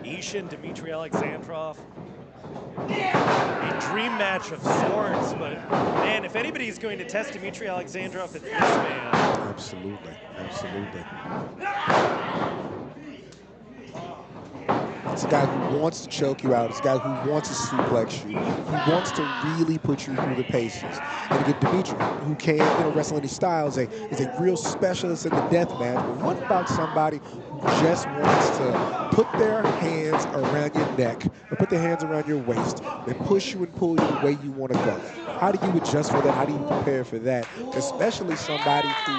S1: Ishin, Dimitri Alexandrov. A dream match of sorts, but man, if anybody's going to test Dimitri Alexandrov, it's this man.
S2: Absolutely, absolutely. It's a guy who wants to choke you out. It's a guy who wants to suplex you. He wants to really put you through the paces. And again, Dimitri, who can wrestle any styles, is a real specialist in the death match. But what about somebody who just wants to put their hands around your neck or put their hands around your waist and push you and pull you the way you want to go? How do you adjust for that? How do you prepare for that? Especially somebody who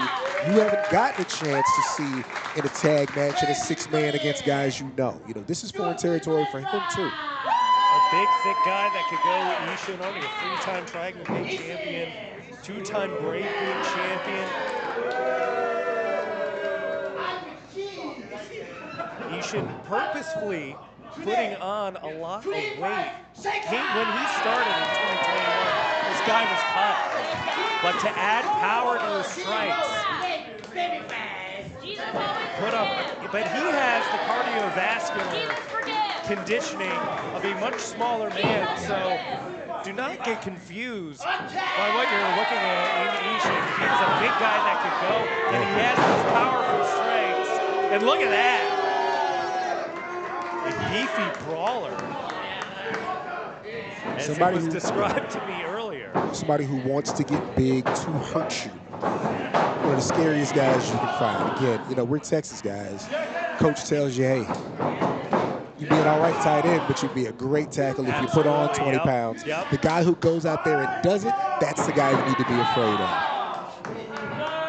S2: you haven't gotten a chance to see in a tag match in a six-man against guys you know. You know, this is foreign territory for him too.
S1: A big, thick guy that could go Ishin on, a three-time Dragon Gate champion, two-time Brave League champion. Ishin purposefully putting on a lot of weight. When he started in 2021, this guy was cut. But to add power to his strikes, but he has the cardiovascular conditioning of a much smaller man, so do not get confused by what you're looking at in Ishin. He's a big guy that could go, and he has these powerful strikes. And look at that. A beefy brawler. As somebody it was described to me earlier.
S2: Somebody who wants to get big to hurt you. One of the scariest guys you can find. Again, we're Texas guys. Coach tells you, hey, you'd be an all right tight end, but you'd be a great tackle if you put on 20 pounds. The guy who goes out there and does it, that's the guy you need to be afraid of.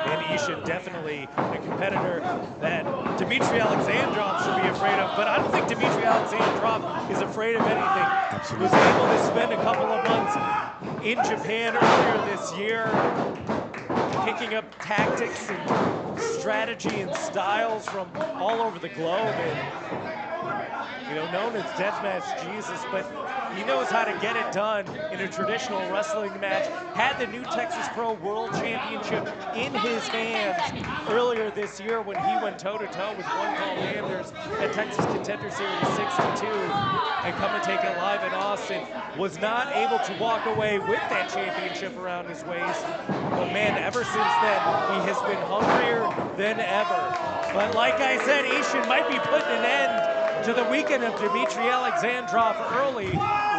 S1: And Ishin definitely a competitor that Dimitri Alexandrov should be afraid of, but I don't think Dimitri Alexandrov is afraid of anything.
S2: Absolutely.
S1: He was able to spend a couple of months in Japan earlier this year, picking up tactics and strategy and styles from all over the globe, and known as Deathmatch Jesus, but he knows how to get it done in a traditional wrestling match. Had the new Texas Pro World Championship in his hands earlier this year when he went toe-to-toe with one called Manders at Texas Contender Series 62 and come and take it live in Austin. Was not able to walk away with that championship around his waist. But man, ever since then, he has been hungrier than ever. But like I said, Ishin might be putting an end to the weekend of Dimitri Alexandrov early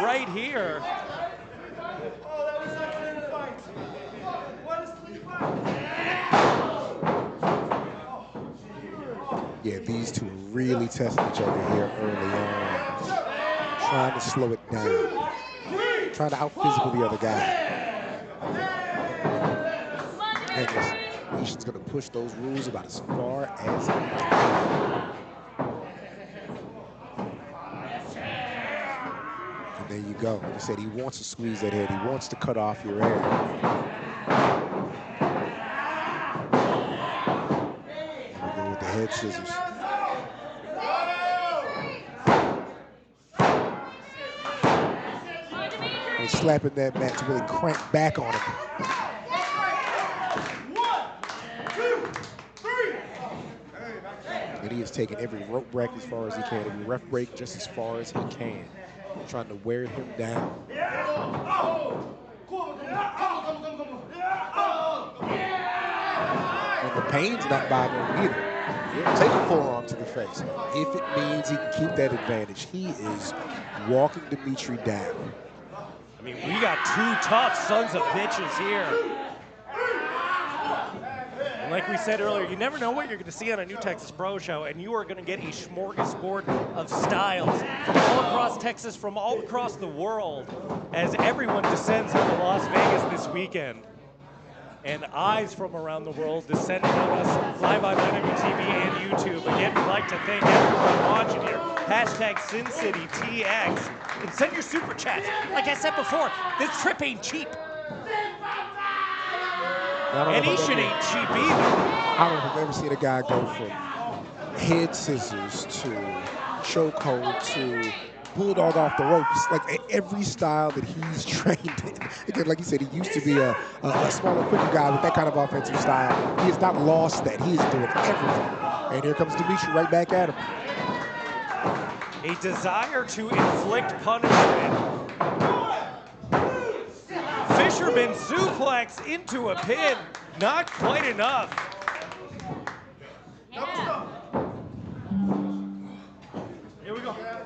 S1: right here.
S2: Yeah, these two are really testing each other here early on. Trying to slow it down. Trying to out-physical the other guy. And Ishin's going to push those rules about as far as he can. There you go. Like I said, he wants to squeeze that head. He wants to cut off your hair. Here we go with the head scissors. slapping that mat to really crank back on him.
S4: 1, 2, 3.
S2: And he is taking every rope break as far as he can, every ref break just as far as he can, trying to wear him down. And the pain's not bothering him either. He'll take a forearm to the face if it means he can keep that advantage. He is walking Dimitri down.
S1: I mean, we got two tough sons of bitches here. And like we said earlier, you never know what you're going to see on a New Texas Pro Show, and you are going to get a smorgasbord of styles from all across Texas, from all across the world, as everyone descends into Las Vegas this weekend. And eyes from around the world descending on us live on IWTV and YouTube. Again, we'd like to thank everyone watching here. Hashtag SinCityTX. And send your super chats. Like I said before, this trip ain't cheap. And Ishin ain't cheap either.
S2: I don't know if I've ever seen a guy go from head scissors to chokehold to bulldog off the ropes, like every style that he's trained in. Again, like you said, he used to be a smaller, quicker guy with that kind of offensive style. He has not lost that. He is doing everything. And here comes Dimitri right back at him.
S1: A desire to inflict punishment. Fisherman suplex into a pin. Not quite enough.
S3: Yeah.
S4: Here we go.
S3: Yeah.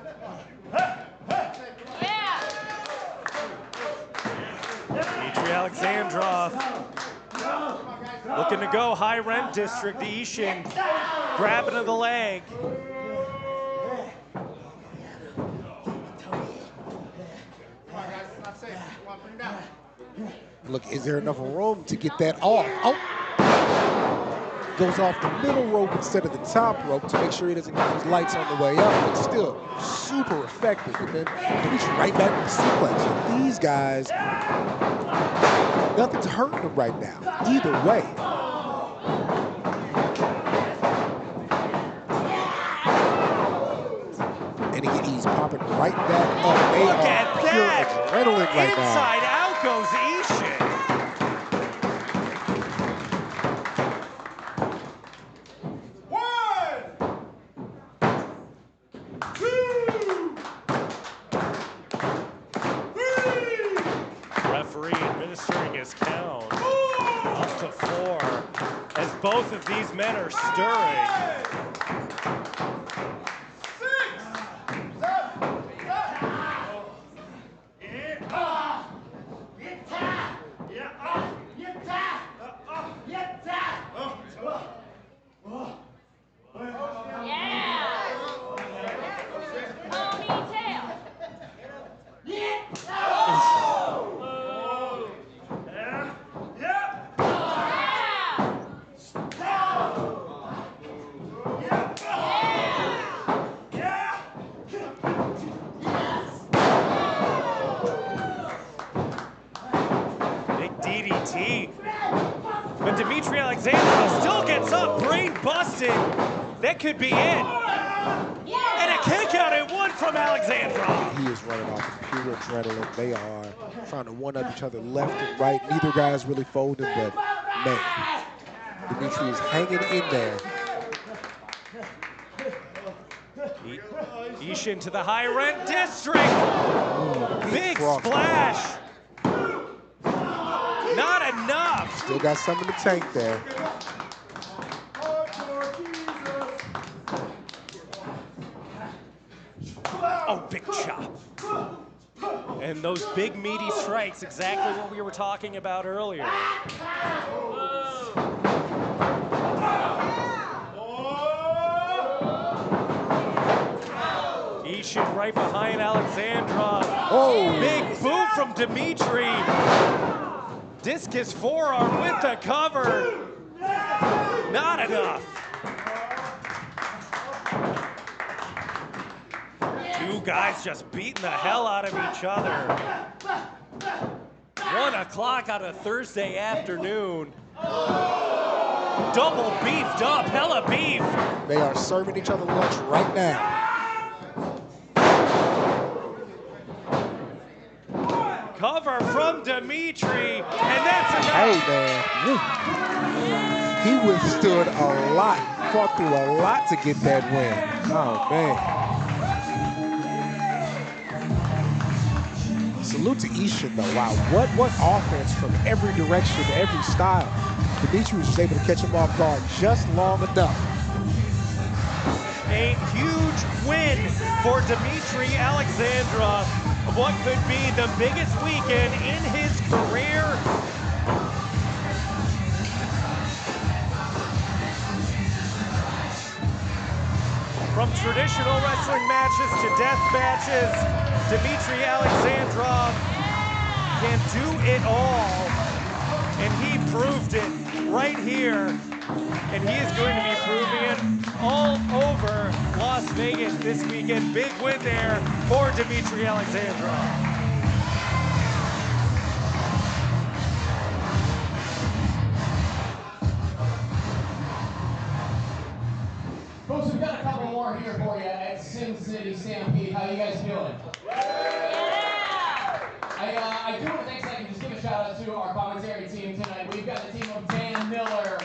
S1: Dimitri Alexandrov looking to go high rent district. The Ishin grabbing of the leg.
S2: Look, is there enough room to get that off? Oh! Goes off the middle rope instead of the top rope to make sure he doesn't get those lights on the way up, but still super effective. And then Dimitri right back with the suplex. And these guys, nothing's hurting them right now, either way. And he's popping right back up. They
S1: Look at
S2: are pure
S1: that!
S2: adrenaline right now.
S1: Inside out goes Ishin. Count up to 4 as both of these men are stirring. 6. But Dimitri Alexandro still gets up, brain busted. That could be it. And a kick out at 1 from Alexandro.
S2: He is running off of pure adrenaline. They are trying to one-up each other left and right. Neither guy is really folding, but man, Dimitri is hanging in there.
S1: Ishin to the high rent district. Big splash. Not enough.
S2: Still got some in the tank there.
S1: Oh, big chop. And those big meaty strikes, exactly what we were talking about earlier. Ishin right behind Alexandrov.
S2: Oh.
S1: Big boot from Dimitri. Discus forearm with the cover. Not enough. Two guys just beating the hell out of each other. 1 o'clock on a Thursday afternoon. Double beefed up, hella beef.
S2: They are serving each other lunch right now.
S1: cover from Dimitri, and that's enough.
S2: Hey, man. He withstood a lot, fought through a lot to get that win. Oh, man. Salute to Ishin, though. Wow, what offense from every direction, every style. Dimitri was able to catch him off guard just long enough.
S1: A huge win for Dimitri Alexandrov of what could be the biggest weekend in his career. From traditional wrestling matches to death matches, Dimitri Alexandrov can do it all, and he proved it right here. And he is going to be proving it all over Las Vegas this weekend. Big win there for Dimitri Alexandrov.
S4: Folks, we've got a couple more here for you at Sin City Stampede. How you guys feeling? I do want to take a second, just give a shout out to our commentary team tonight. We've got the team of Dan Miller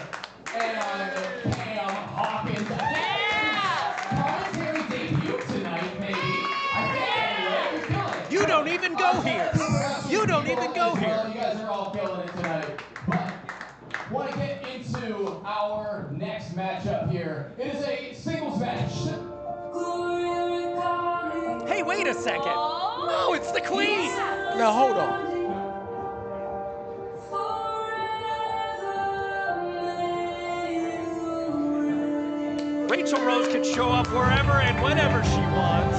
S4: and Cam Hawkins. Commentary debut tonight, maybe. I think anyway. You're killing it.
S1: You don't even go here. You don't even go here.
S4: You guys are all killing it tonight. But want to get into our next matchup here. It is a singles match.
S1: Hey, wait a second. No, it's the Queen.
S2: Now, hold on.
S1: Rachel Rose can show up wherever and whenever she wants.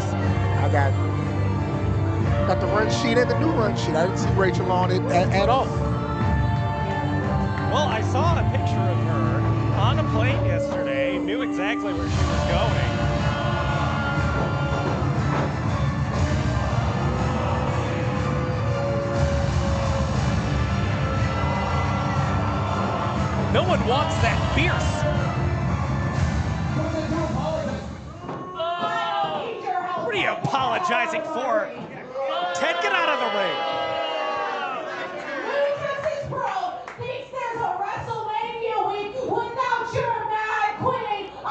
S2: I got the run sheet and the new run sheet. I didn't see Rachel on it at all.
S1: Well, I saw a picture of her on a plane yesterday, knew exactly where she was going. No one wants that fierce. What are you apologizing for? Ted, get out of the ring.
S3: Pro thinks there's a WrestleMania week without your Mad Queen. Oh,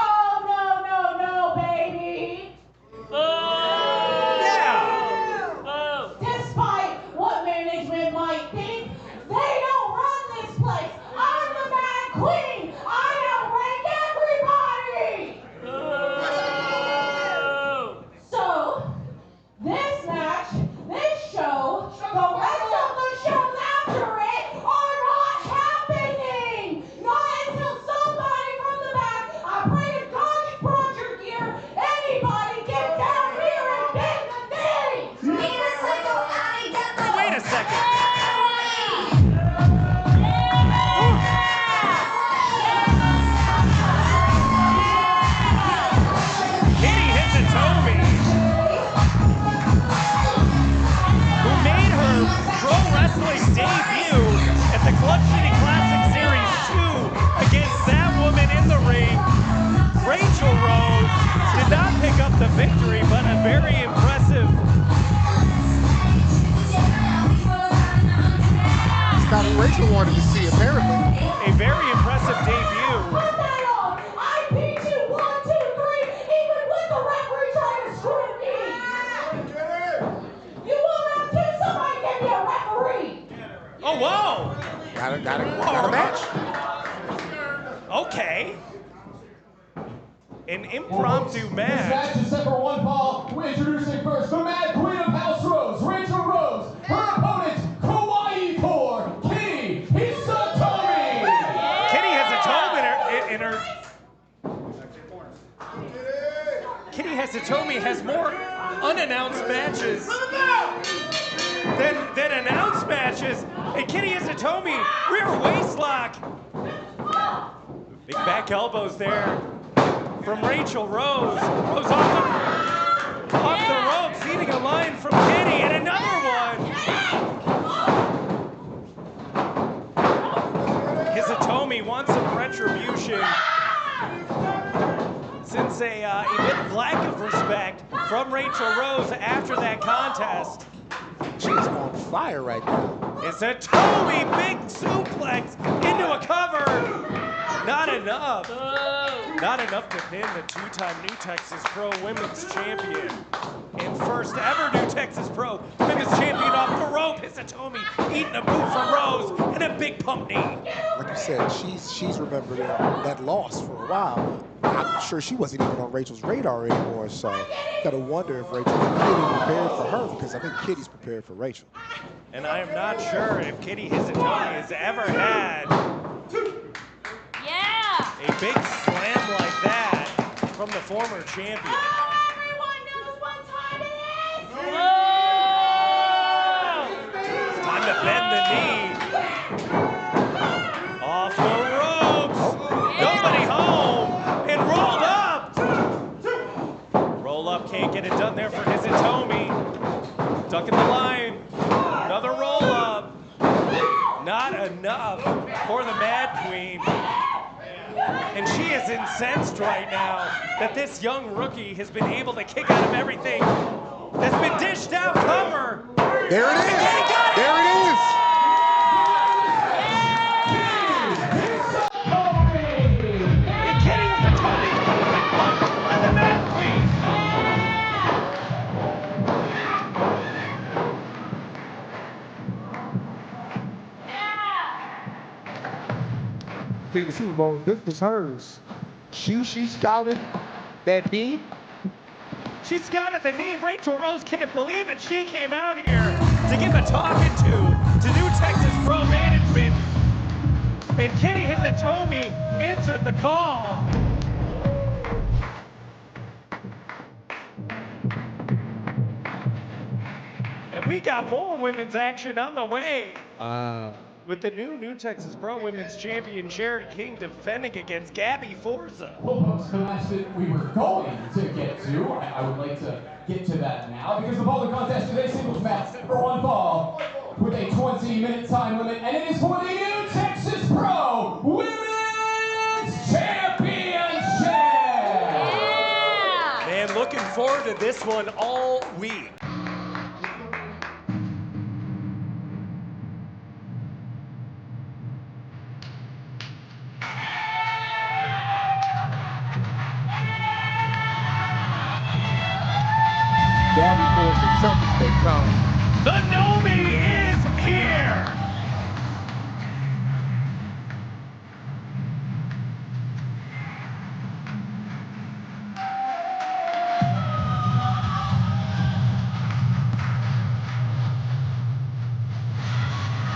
S3: no, baby.
S1: Yeah.
S3: Despite what management might think, they don't run this place. I'm the Mad Queen. I outrank everybody. So, this match, this show, the rest of the shows after it are not happening. Not until somebody from the back, I pray to God you brought your gear. Anybody get down here and bend the knee.
S1: Wait a second. Kitty hits a Toby, who made her pro wrestling debut at the Club City Classic Series 2 against that woman in the ring. Rachel Rose did not pick up the victory, but a very impressive.
S2: It's not what Rachel wanted to see, apparently.
S1: A very impressive debut.
S3: Put that on. I beat you 1, 2, 3, even with the referee trying to screw me. You want round 2? Somebody give me a referee.
S1: Oh, whoa.
S2: Got a match.
S1: Okay. An impromptu
S4: This
S1: match.
S4: match is set for one fall. We're introducing first the Mad Queen of House Rose, Rachel Rose. Her opponent, Kawaii Core, Kitty Hisatomi.
S1: Kitty has a tome in her. Kitty Hisatomi has more unannounced matches than announced matches. And Kitty Hisatomi, rear waist lock. Big back elbows there from Rachel Rose. Rose off the ropes, eating a line from Kitty, and another one. Hisatomi wants some retribution. Since a bit of lack of respect from Rachel Rose after that contest.
S2: She's on fire right now.
S1: It's a Toby big suplex into a cover. Not enough. Not enough to pin the two-time New Texas Pro Women's Champion. And first ever New Texas Pro Women's Champion off the rope. Hisatomi eating a boot from Rose and a big pump knee.
S2: Like you said, she's remembered that loss for a while. I'm sure she wasn't even on Rachel's radar anymore, so gotta wonder if Rachel and Kitty prepared for her, because I think Kitty's prepared for Rachel.
S1: And I am not sure if Kitty Hisatomi has ever had a big slam like that from the former champion.
S3: Oh, everyone knows what time it is!
S1: It's time to bend the knee. Off the ropes. Nobody home. And rolled up. Roll up, can't get it done there for Hisatomi. Ducking the line. Another roll up. Not enough for the Mad Queen. And she is incensed right now that this young rookie has been able to kick out of everything that's been dished out cover.
S2: There it is. There it is.
S1: And Kitty Hisatomi and the Mad Queen.
S7: The Super Bowl, this was hers. She scouted that knee.
S1: She scouted the knee. Rachel Rose can't believe it. She came out here to give a talking to New Texas Pro Management. And Kitty Hisatomi answered the call. And we got more women's action on the way. With the new Texas Pro Women's Champion, Cherry King, defending against Gabby Forza.
S4: Well, folks, the match that we were going to get to, I would like to get to that now, because the bowling contest is a singles match for one fall with a 20-minute time limit, and it is for the new Texas Pro Women's Championship!
S3: Yeah!
S1: Man, looking forward to this one all week.
S7: Gabby Forza, something they come.
S1: The Nomi is here!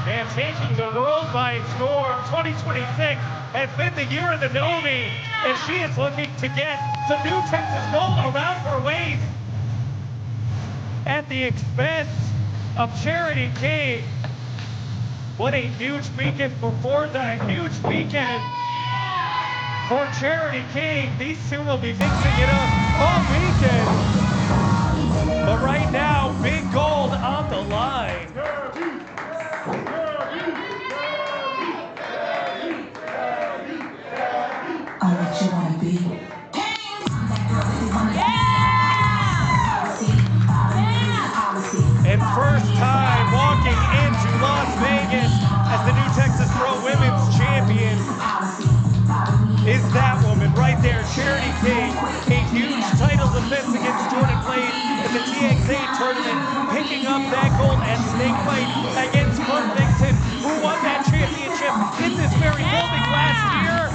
S1: And taking the world by storm, 2026 has been the year of the Nomi, and she is looking to get some New Texas gold around her waist at the expense of Charity King. What a huge weekend for Forza, a huge weekend for Charity King. These two will be mixing it up all weekend. But right now, big gold on the line.
S8: I'm what you wanna be.
S1: And first time walking into Las Vegas as the new Texas Pro Women's Champion is that woman right there, Charity King. A huge title defense against Jordan Blade in the TXA tournament, picking up that gold at Snake Fight against Mark Nixon, who won that championship in this very building last year.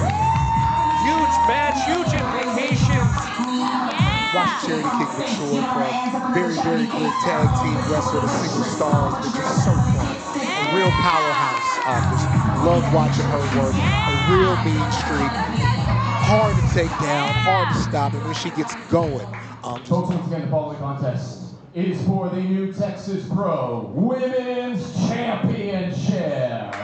S1: Huge match, huge implications.
S2: Watch Charity King mature from very, very good tag team wrestler to single stars, but just so fun. A real powerhouse. Just love watching her work. A real mean streak. Hard to take down, hard to stop, and when she gets going.
S4: Folks, once again, the bowling contest is for the new Texas Pro Women's Championship.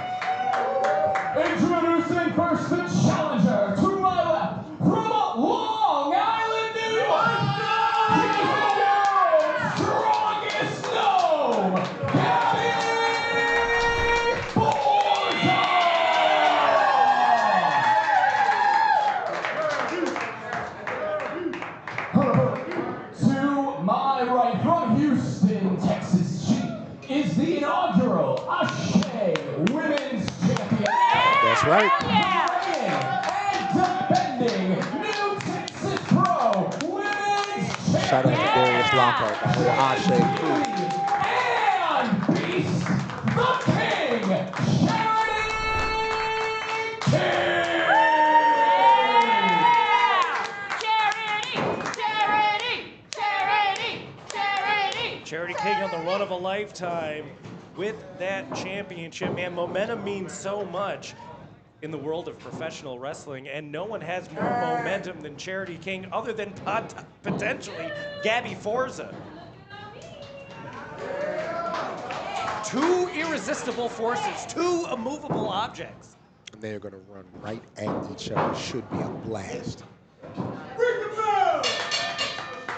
S4: Introducing first the challenger to my left from Long Island, New York. He's the world's strongest gnome, Gabby Forza. To my right from Houston, Texas, she is is the inaugural Ishin Women's Champion.
S2: That's right.
S4: And defending New Texas Pro Women's Champion.
S2: Shout out to Darius Lockhart, the whole Ashe crew.
S4: And Beast the King, Charity King.
S1: Charity King on the run of a lifetime with that championship. Man, momentum means so much in the world of professional wrestling, and no one has more momentum than Charity King other than potentially Gabby Forza. Two irresistible forces, two immovable objects.
S2: And they are going to run right at each other. Should be a blast.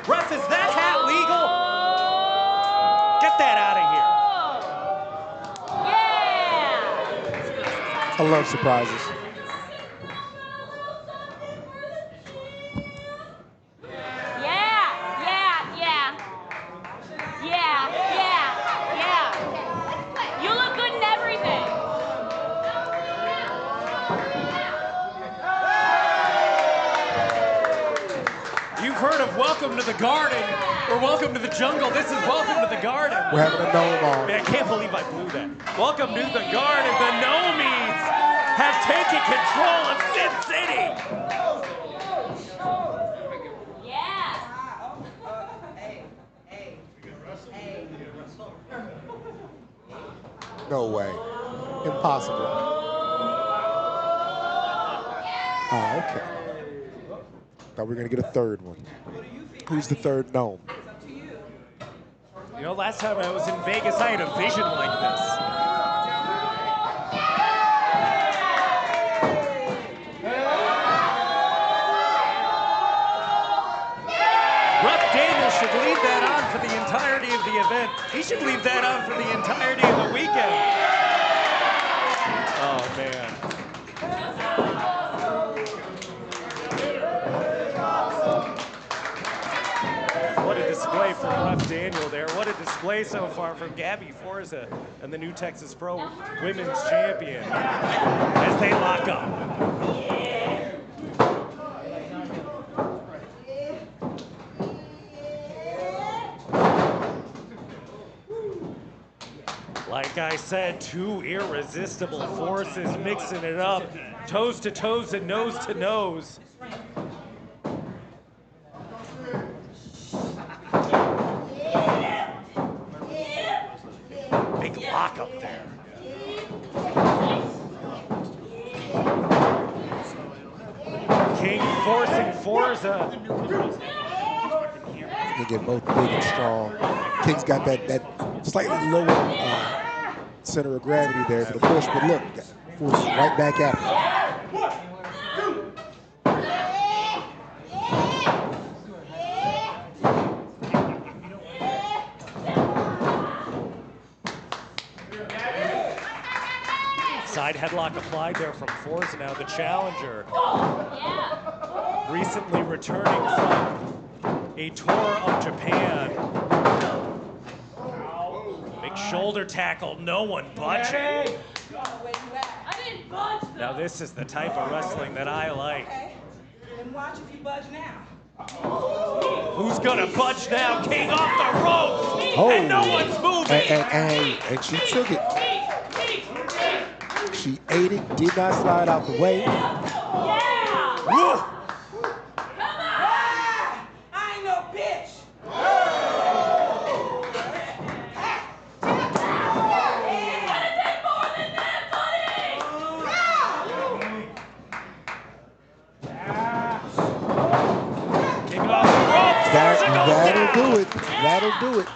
S1: Ref, is that hat legal? Get that out of here.
S3: Yeah!
S2: I love surprises.
S3: Yeah. You look good in everything.
S1: You've heard of Welcome to the Garden or Welcome to the Jungle. This is Welcome to the Garden.
S2: We're having a gnome on.
S1: Man, I can't believe I blew that. Welcome to the Garden. The Gnomies have taken control of Sin City.
S2: No way. Impossible. Oh, okay. Thought we were going to get a third one. Who's the third gnome?
S1: You know, last time I was in Vegas, I had a vision like this. Should leave that on for the entirety of the event. He should leave that on for the entirety of the weekend. Oh, man. What a display from Ref Daniel there. What a display so far from Gabby Forza and the new Texas Pro Women's Champion as they lock up. Like I said, two irresistible forces mixing it up, toes to toes and nose to nose. Big lock up there. King forcing Forza.
S2: They get both big and strong. King's got that slightly lower center of gravity there for the push, but look, Force right back at him.
S4: 1, 2.
S1: Side headlock applied there from Forza. Now the challenger, recently returning from a tour of Japan. Big shoulder tackle, no one budging.
S3: I didn't budge though.
S1: Now this is the type of wrestling that I like.
S9: Okay, then watch if you budge now.
S1: Who's gonna budge now? King off the ropes,
S2: Oh.
S1: and no one's moving.
S2: And she took it. She ate it, did not slide out the way.
S1: Woo.
S9: I ain't no bitch.
S1: Kicking off the ropes.
S2: That'll do it. That'll do it.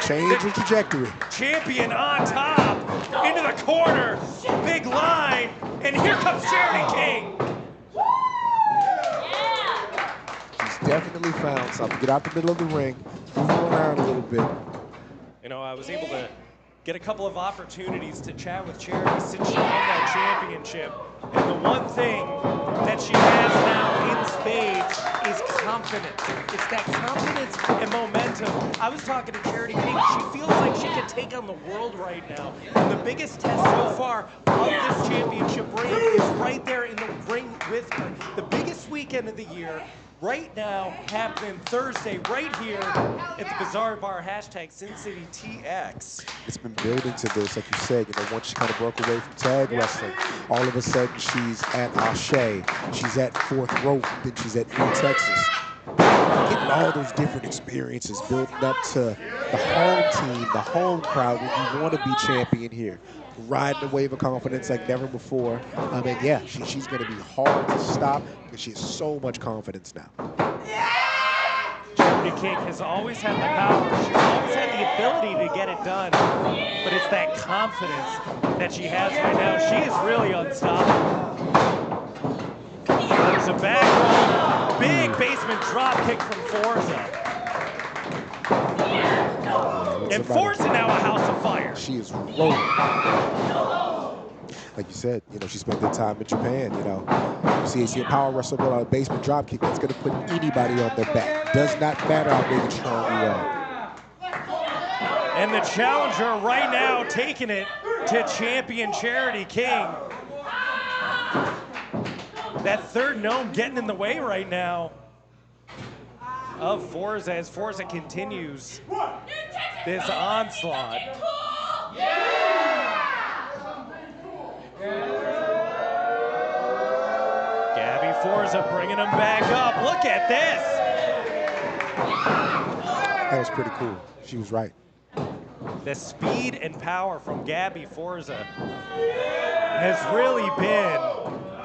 S2: Change the trajectory.
S1: Champion on top, into the corner, big line, and here comes Charity King.
S2: She's definitely found something. Get out the middle of the ring, move around a little bit.
S1: You know, I was able to get a couple of opportunities to chat with Charity since she won that championship. And the one thing that she has now in Stampede is confidence. It's that confidence and momentum. I was talking to Charity King. She feels like she can take on the world right now. And the biggest test so far of this championship reign is right there in the ring with her. The biggest weekend of the year right now happening Thursday right here at the Bazaar Bar, hashtag Sin City TX.
S2: It's been building to this, like you said, once she kind of broke away from tag wrestling, all of a sudden she's at Ashe, she's at Fourth Rope, then she's at New Texas. Getting all those different experiences, building up to the home team, the home crowd, when you want to be champion here. Riding the wave of confidence like never before. I mean, yeah, she's going to be hard to stop because she has so much confidence now.
S1: Charity King has always had the power. She's always had the ability to get it done. But it's that confidence that she has right now. She is really unstoppable. There's a back roll. Big basement drop kick from Forza. And Forza now a house of fire.
S2: She is rolling. Like you said, she spent that time in Japan, You see a power wrestler on a basement drop kick that's going to put anybody on their back. Does not matter how big and strong you are.
S1: And the challenger right now taking it to champion Charity King. That third gnome getting in the way right now of Forza as Forza continues this onslaught. Gabby Forza bringing him back up. Look at this.
S2: That was pretty cool. She was right.
S1: The speed and power from Gabby Forza has really been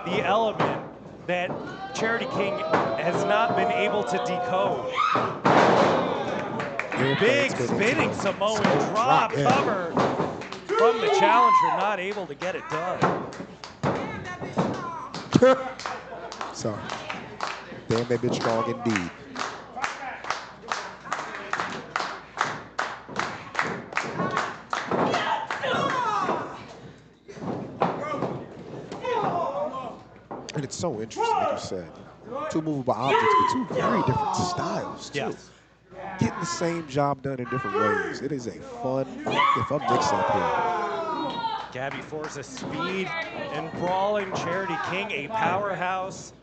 S1: the element that Charity King has not been able to decode. Big spinning Samoan drop cover from the challenger, not able to get it done.
S2: Sorry. Damn, they've been strong indeed. And it's so interesting, like you said. Two movable objects, but two very different styles, too.
S1: Yes.
S2: Getting the same job done in different ways. It is a fun mix-up here.
S1: Gabby Forza speed and brawling Charity King, a powerhouse.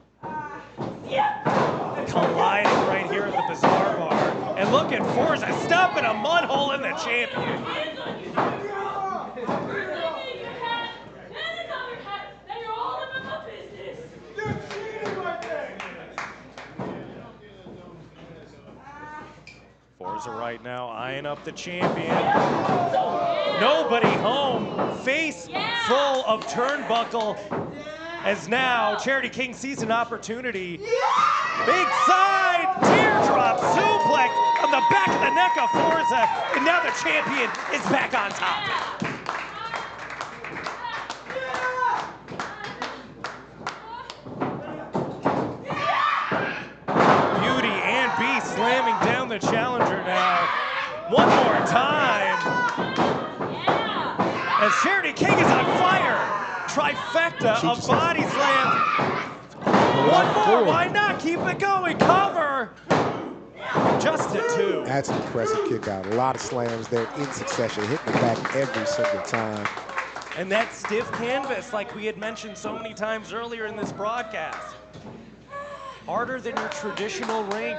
S1: Colliding right here at the Bazaar Bar. And look at Forza stomping a mud hole in the champion. Forza right now eyeing up the champion. Nobody home. Face full of turnbuckle. As now Charity King sees an opportunity. Big side teardrop suplex on the back of the neck of Forza. And now the champion is back on top. Beauty and Beast slamming down the challenger now. One more time. As Charity King is on fire. Trifecta of body slams. One more, why not? Keep it going, cover. Just a two.
S2: That's an impressive kick out. A lot of slams there in succession, hitting the back every single time.
S1: And that stiff canvas, like we had mentioned so many times earlier in this broadcast. Harder than your traditional ring.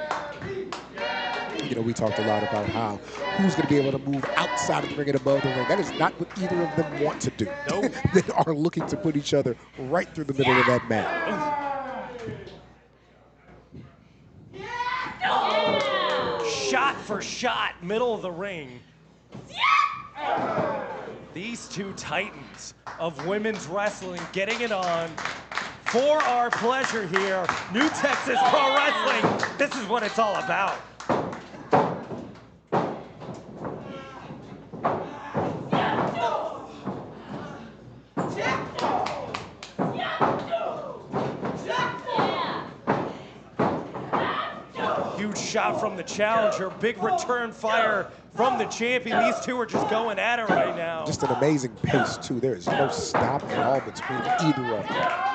S2: We talked a lot about how who's going to be able to move outside of the ring and above the ring. That is not what either of them want to do.
S1: Nope.
S2: They are looking to put each other right through the middle of that mat.
S1: Shot for shot, middle of the ring. These two titans of women's wrestling getting it on for our pleasure here. New Texas Pro Wrestling. This is what it's all about. Huge shot from the challenger. Big return fire from the champion. These two are just going at it right now.
S2: Just an amazing pace, too. There is no stop at all between either of them.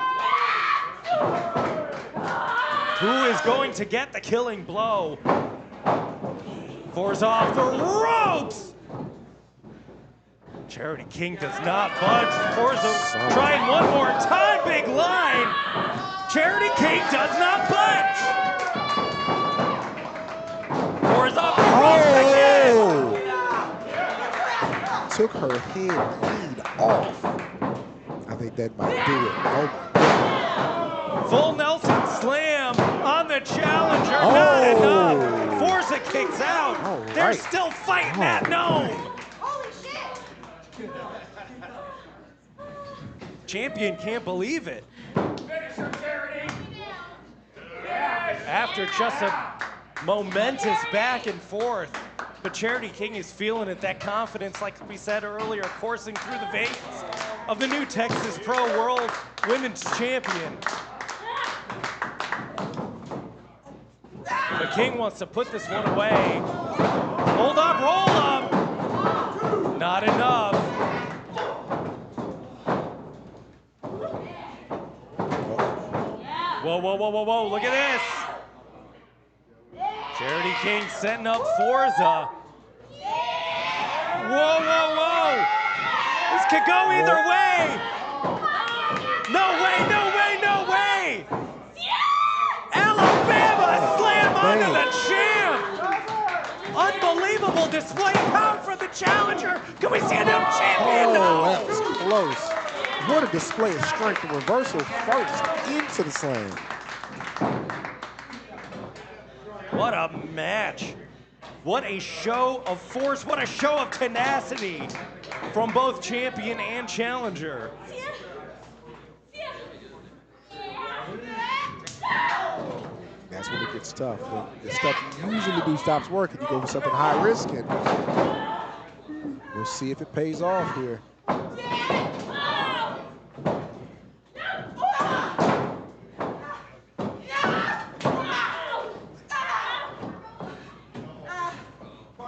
S1: Who is going to get the killing blow? Forza off the ropes! Charity King does not budge. Forza trying one more time, big line. Charity King does not budge. Forza off the ropes again.
S2: Took her head lead off. I think that might do it. Oh my God.
S1: Full Nelson slam on the challenger. Not enough. Forza kicks out. They're still fighting that gnome.
S3: Holy shit!
S1: Champion can't believe it. After just a momentous back and forth, but Charity King is feeling it. That confidence, like we said earlier, coursing through the veins of the new Texas Pro World Women's Champion. But King wants to put this one away. Hold up, roll up. Not enough. Whoa, whoa, whoa, whoa, whoa, look at this. Charity King setting up Forza. Whoa, whoa, whoa. This could go either way. No way, no way, no way. Alabama slam onto the champ. Unbelievable display of power for the challenger. Can we see a new champion? No.
S2: That was close. What a display of strength. The reversal first into the slam.
S1: What a match. What a show of force. What a show of tenacity from both champion and challenger.
S2: That's when it gets tough. The stuff you usually do stops working. You go with something high risk, and we'll see if it pays off here.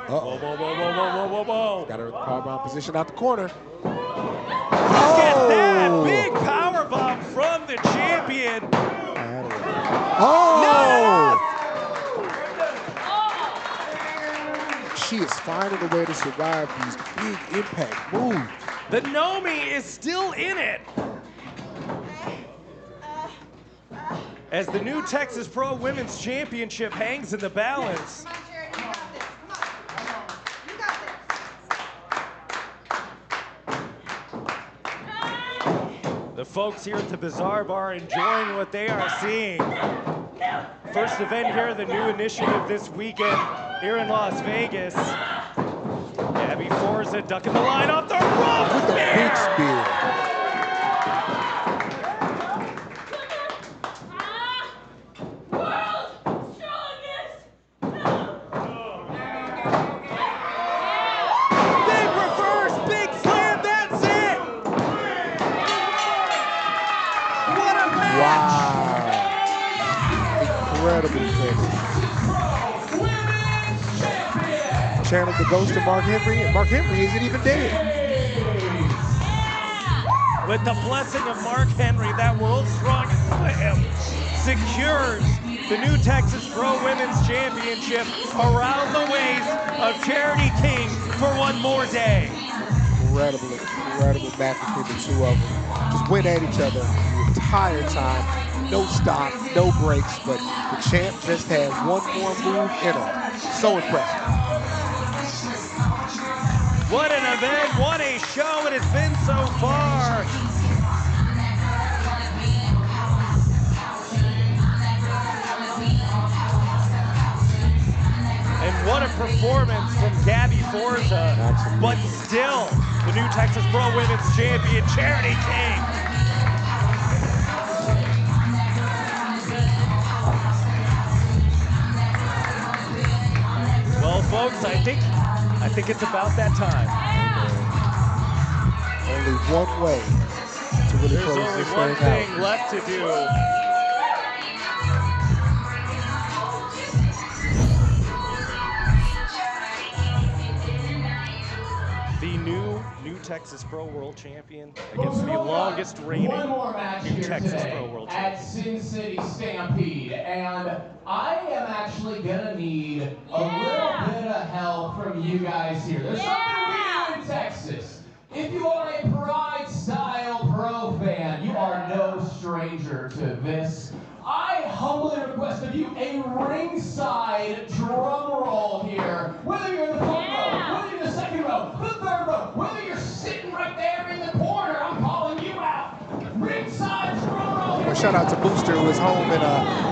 S1: Whoa, whoa, whoa, whoa, whoa, whoa, whoa, whoa.
S2: Got her in the power bomb position out the corner.
S1: Look at that big power bomb from the champion.
S2: Oh! She is finding a way to survive these big impact moves.
S1: The Nomi is still in it. As the new Texas Pro Women's Championship hangs in the balance. The folks here at the Bazaar Bar enjoying what they are seeing. First event here, the new initiative this weekend here in Las Vegas. Gabby Forza ducking the line off the rope.
S2: With the big spear.
S1: Big reverse, big slam, that's it. What a match.
S2: Wow. Incredible finish. Channeled the ghost of Mark Henry, and Mark Henry isn't even dead.
S1: With the blessing of Mark Henry, that world's strongest slam secures the new Texas Pro Women's Championship around the waist of Charity King for one more day.
S2: Incredible match between the two of them. Just went at each other the entire time. No stop, no breaks, but the champ just has one more move in her. So impressive.
S1: What an event, what a show it has been so far. And what a performance from Gabby Forza.
S2: Absolutely.
S1: But still, the new Texas Pro Women's Champion, Charity King. Well, folks, I think it's about that time.
S2: Only one way to really
S1: There's
S2: close
S1: only
S2: this
S1: one
S2: thing
S1: thing
S2: out.
S1: left to do. The new Texas Pro World Champion against the longest reigning
S4: one more match
S1: New
S4: here
S1: Texas
S4: today
S1: Pro World
S4: at
S1: Champion.
S4: Sin City Stampede, and I am actually gonna need a little bit of help from you guys here. There's something we do in Texas. If you are a Pride Style Pro fan, you are no stranger to this. I humbly request of you a ringside drum roll here. Whether you're in the front row, whether you're in the second row, the third row, whether you're sitting right there in the corner, I'm calling you out. Ringside drum roll here.
S2: Well, shout out to Booster, who is home in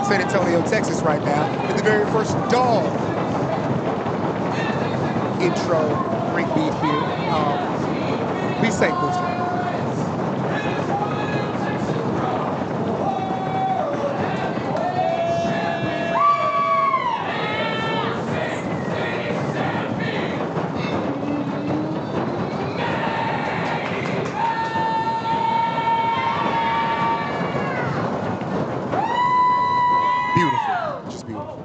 S2: San Antonio, Texas right now, in the very first dog intro ring beat here. Be safe, Booster. Beautiful, just beautiful.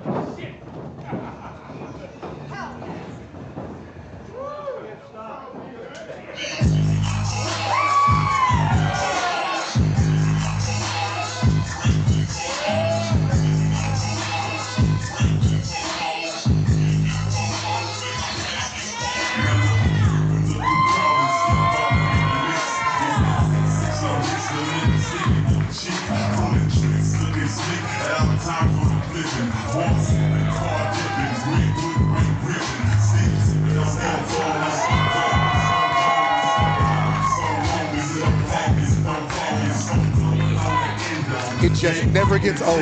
S2: It just never gets old.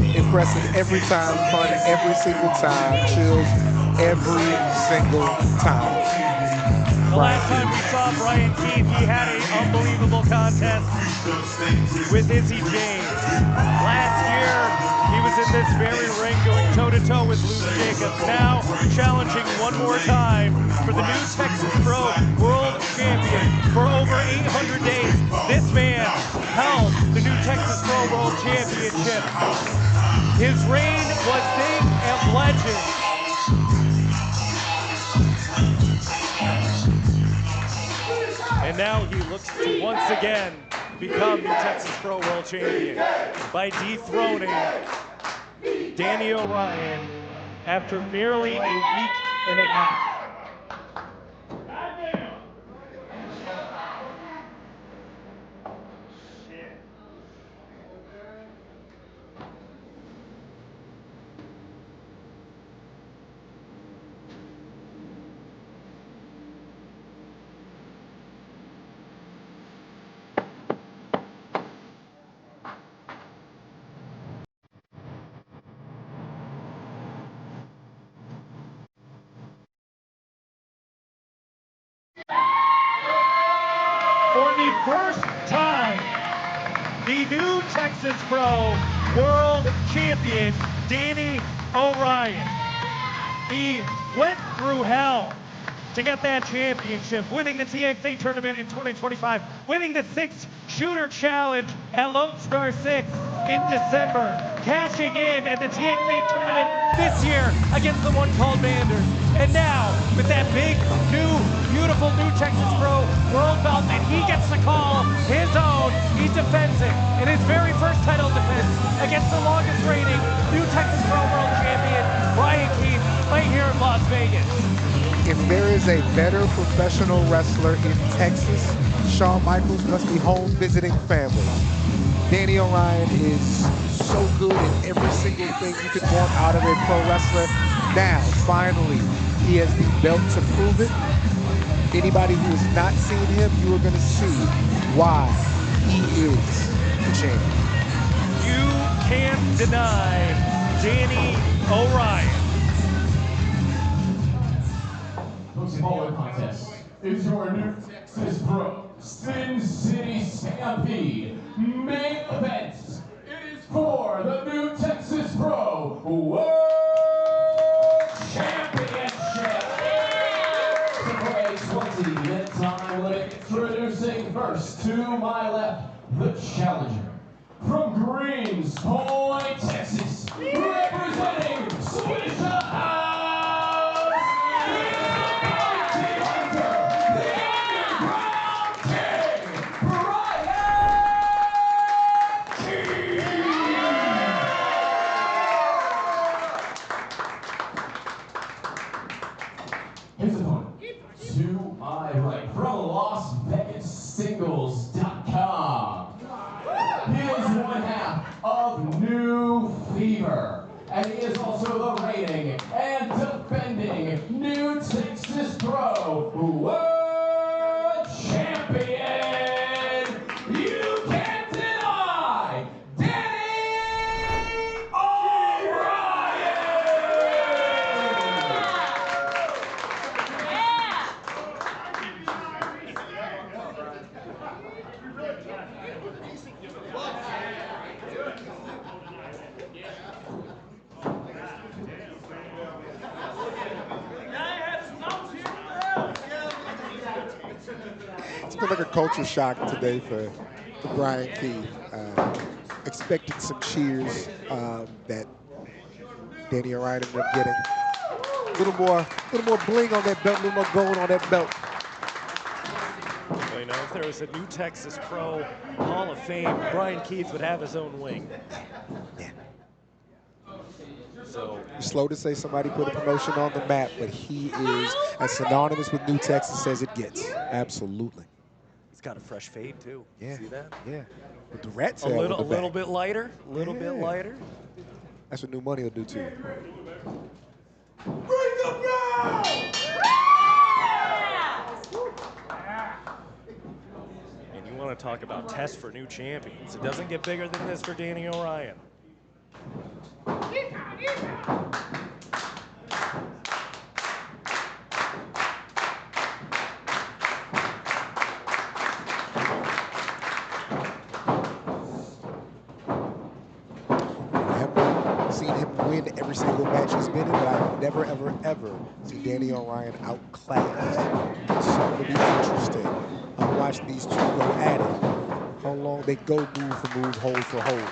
S2: Impressive every time, fun every single time, chills every single time.
S1: The last time we saw Bryan Keith, he had an unbelievable contest with Izzy James. Last year, he was in this very ring going toe-to-toe with Luke Jacobs. Now, challenging one more time for the new Texas Pro World Champion. For over 800 days, this man held the new Texas Pro World Championship. His reign was big and legend. And now he looks to once again become the Texas Pro World Champion by dethroning Danny Orion after merely a week and a half. For the first time, the new Texas Pro World Champion, Danny Orion. He went through hell to get that championship, winning the TXA tournament in 2025, winning the 6 Shooter Challenge at Lone Star 6 in December, cashing in at the TXA tournament this year against the one called Manders. And now, with that big, new, beautiful new Texas Pro World belt that he gets to call his own, he defends it in his very first title defense against the longest reigning new Texas Pro World Champion, Bryan Keith, right here in Las Vegas.
S2: If there is a better professional wrestler in Texas, Shawn Michaels must be home visiting family. Danny Orion is so good in every single thing you could want out of a pro wrestler. Now, finally, he has the belt to prove it. Anybody who has not seen him, you are going to see why he is the champion.
S1: You can't deny Danny Orion.
S4: The following contest is your new Texas Pro Sin City Stampede main event. It is for the new Texas Pro World Championship. So for a 20-minute time limit, introducing first to my left, the challenger from Greens Point, Texas, representing Swisha House. His opponent, to my right, from LasVegasSingles.com. He is one half of New Fever, and he is also the reigning and defending New Texas Pro World Champion. You can't deny Danny Orion!
S2: It's been like a culture shock today for Bryan Keith. Expected some cheers that Danny Orion ended up getting. A little more bling on that belt, a little more gold on that belt.
S1: Well, you know, if there was a New Texas Pro Hall of Fame, Bryan Keith would have his own wing.
S2: Yeah.
S1: So
S2: Slow to say somebody put a promotion on the map, but he is as synonymous with New Texas as it gets. Absolutely.
S1: he's got a fresh fade too.
S2: Yeah.
S1: See that?
S2: Yeah. With the rat
S1: A
S2: tail
S1: little,
S2: in the back.
S1: bit lighter. A little bit
S2: Yeah.
S1: lighter.
S2: That's what new money will do to you.
S4: Bring the bell!
S1: And you want to talk about test for new champions. It doesn't get bigger than this for Danny Orion.
S2: I haven't seen him win every single match he's been in, but I've never, ever, ever seen Danny Orion outclassed. So it'll be interesting. I'm watching these two go at it. How long they go move for move, hold for hold.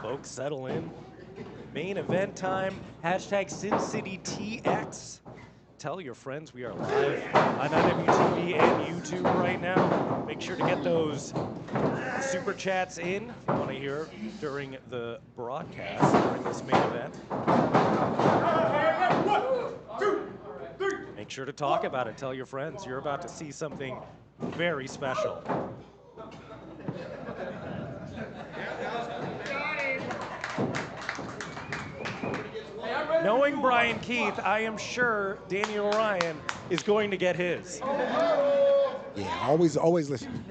S1: Folks, settle in. Main event time. Hashtag Sin City TX. Tell your friends we are live on IWTV and YouTube right now. Make sure to get those super chats in if you want to hear during the broadcast during this main event. Make sure to talk about it. Tell your friends you're about to see something very special. Knowing Bryan Keith, I am sure Danny Orion is going to get his.
S2: Yeah, always listen.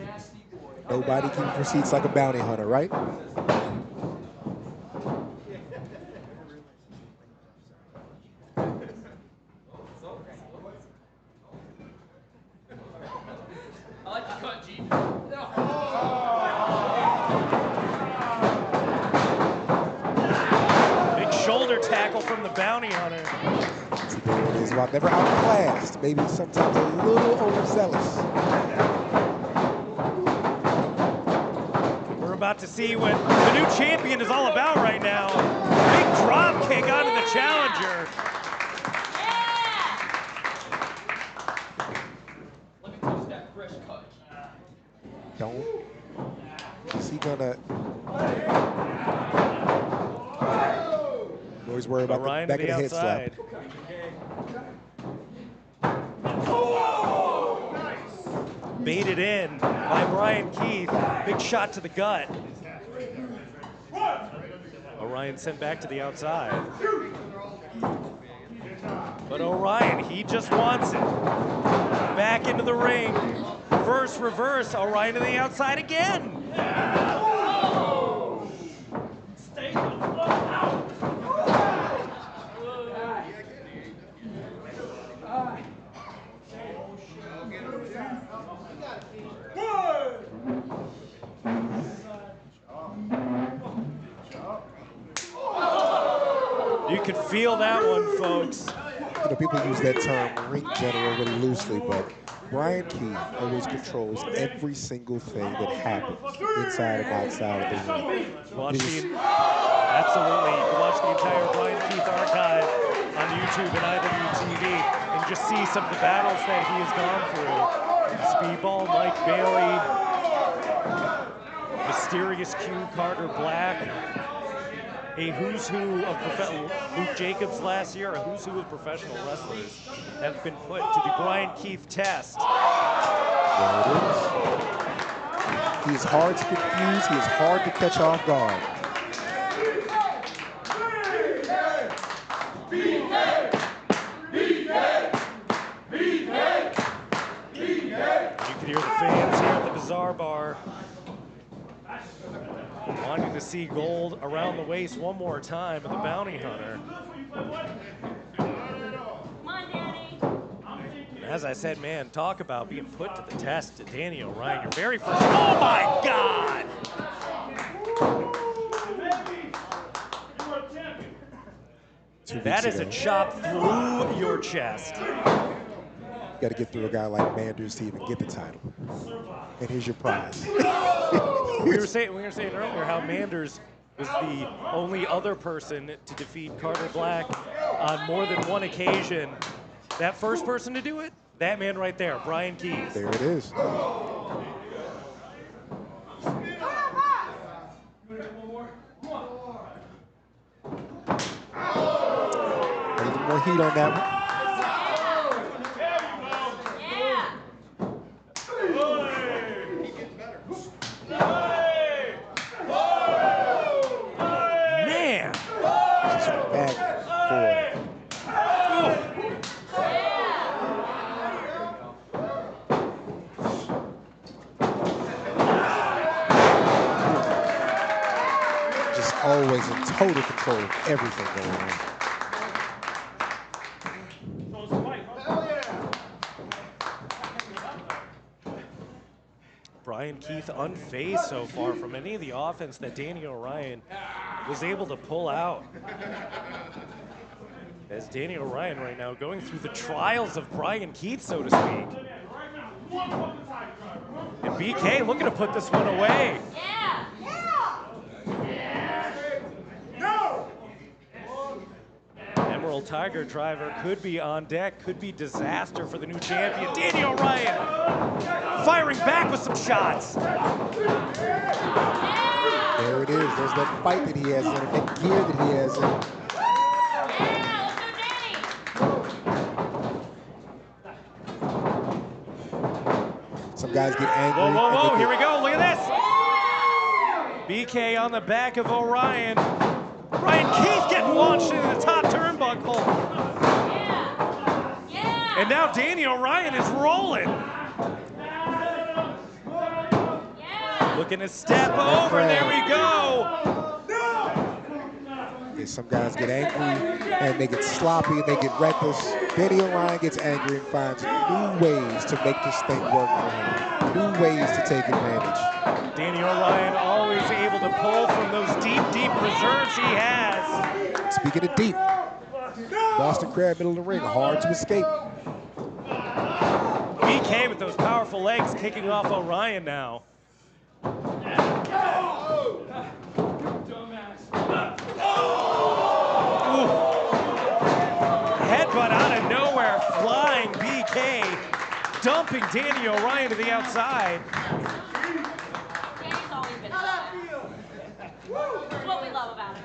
S2: Nobody keeps receipts like a bounty hunter, right?
S1: Big shoulder tackle from the bounty hunter.
S2: See, there it is. Well, never outclassed. Maybe sometimes a little overzealous.
S1: We're about to see what the new champion is all about right now. Big drop kick onto the challenger.
S2: Don't. Is he gonna? Always worry about
S1: Orion
S2: the back
S1: to
S2: of
S1: the
S2: the head slap.
S1: outside. Baited in by Bryan Keith. Big shot to the gut. Orion sent back to the outside. But Orion, he just wants it. Back into the ring. Reverse. Orion to the outside again. Stay the fuck out. You can feel that one, folks.
S2: You know, people use that term ring general really loosely, but Bryan Keith always controls every single thing that happens inside and outside of the ring.
S1: Absolutely. You can watch the entire Bryan Keith archive on YouTube and IWTV and just see some of the battles that he has gone through. Speedball, Mike Bailey, Mysterious Q, Carter Black. a who's who of Luke Jacobs last year, a who's who of professional wrestlers have been put to the Bryan Keith test.
S2: There it is. He is hard to confuse. He is hard to catch off guard.
S1: You can hear the fans here at the Bazaar Bar wanting to see gold around the waist one more time of the bounty hunter. As I said, man, talk about being put to the test. Danny Orion, your very first. Oh my God! That is a chop through your chest.
S2: You got to get through a guy like Manders to even get the title. And here's your prize.
S1: we were saying earlier how Manders was the only other person to defeat Carter Black on more than one occasion. That first person to do it, that man right there, Bryan Keith.
S2: There it is. A little more heat on that one.
S1: Man!
S2: Just back forward. Just always in total control of everything going on.
S1: Bryan Keith unfazed so far from any of the offense that Danny Orion was able to pull out. As Danny Orion right now going through the trials of Bryan Keith, so to speak. And BK looking to put this one away. Emerald Tiger Driver could be on deck, could be disaster for the new champion. Danny Orion firing back with some shots.
S2: There it is. There's that fight that he has in it, that gear that he has in it. Some guys get angry.
S1: Whoa, whoa, whoa, here we go, look at this. BK on the back of Orion. Bryan Keith getting launched into the top turnbuckle. And now Danny Orion is rolling. Looking to step over, there we go.
S2: Yeah, some guys get angry and they get sloppy and they get reckless. Danny Orion gets angry and finds new ways to make this thing work for him. New ways to take advantage.
S1: Danny Orion always able to pull from those deep, deep reserves he has.
S2: Speaking of deep, Boston Crab, middle of the ring, hard to escape.
S1: BK with those powerful legs kicking off Orion now. Headbutt out of nowhere, flying BK, dumping Danny Orion to the outside.
S10: Danny's always been that. That's what we love about him.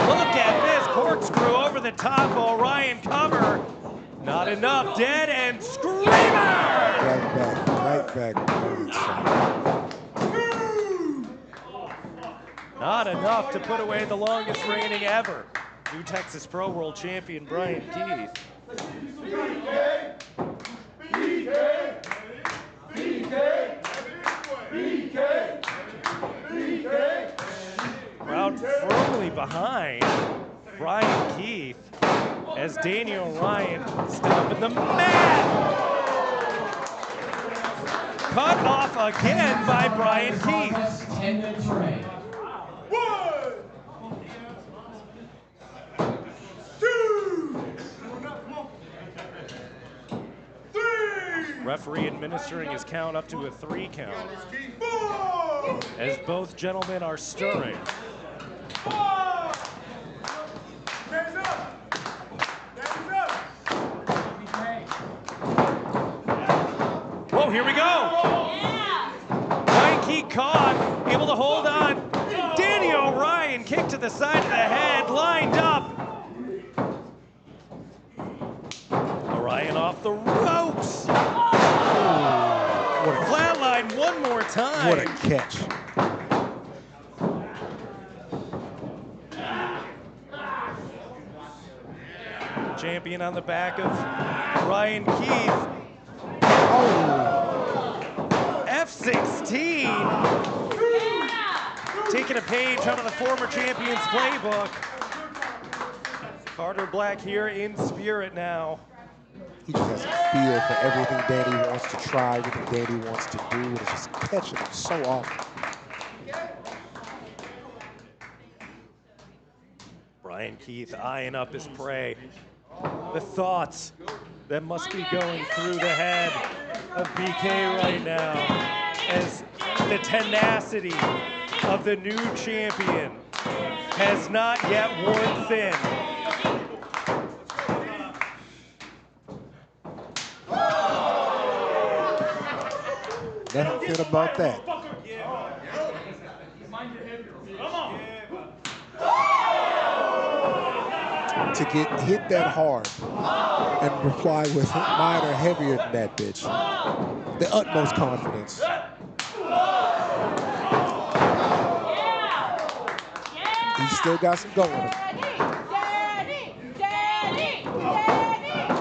S1: Look at this corkscrew over the top, Orion cover. Not enough, dead and screamer!
S2: Right back.
S1: Not enough to put away the longest reigning ever. New Texas Pro World Champion Bryan Keith. Crowd firmly behind Bryan Keith as Danny Orion stood up in the mat. Cut off again by Bryan Keith.
S4: 10-minute reign.
S6: 1, 2, 3.
S1: Referee administering his count up to a 3 count.
S6: 4.
S1: As both gentlemen are stirring.
S6: 5. Hands up. Hands up.
S1: Whoa, here we go. Ryan Keith caught, able to hold on. Danny Orion kick to the side of the head, lined up. Orion off the ropes. Flatline one more time.
S2: What a catch.
S1: Champion on the back of Ryan Keith. F16. Taking a page out of the former champion's playbook. Carter Black here in spirit now.
S2: He just has a feel for everything Danny wants to try, everything Danny wants to do, and it's just catching him so often.
S1: Ryan Keith eyeing up his prey. The thoughts that must be going through the head of BK right now as the tenacity of the new champion has not yet worn thin.
S2: Nothing thin about that. To get hit that hard and reply with mine are heavier than that, bitch. The utmost confidence. He's still got some going in him.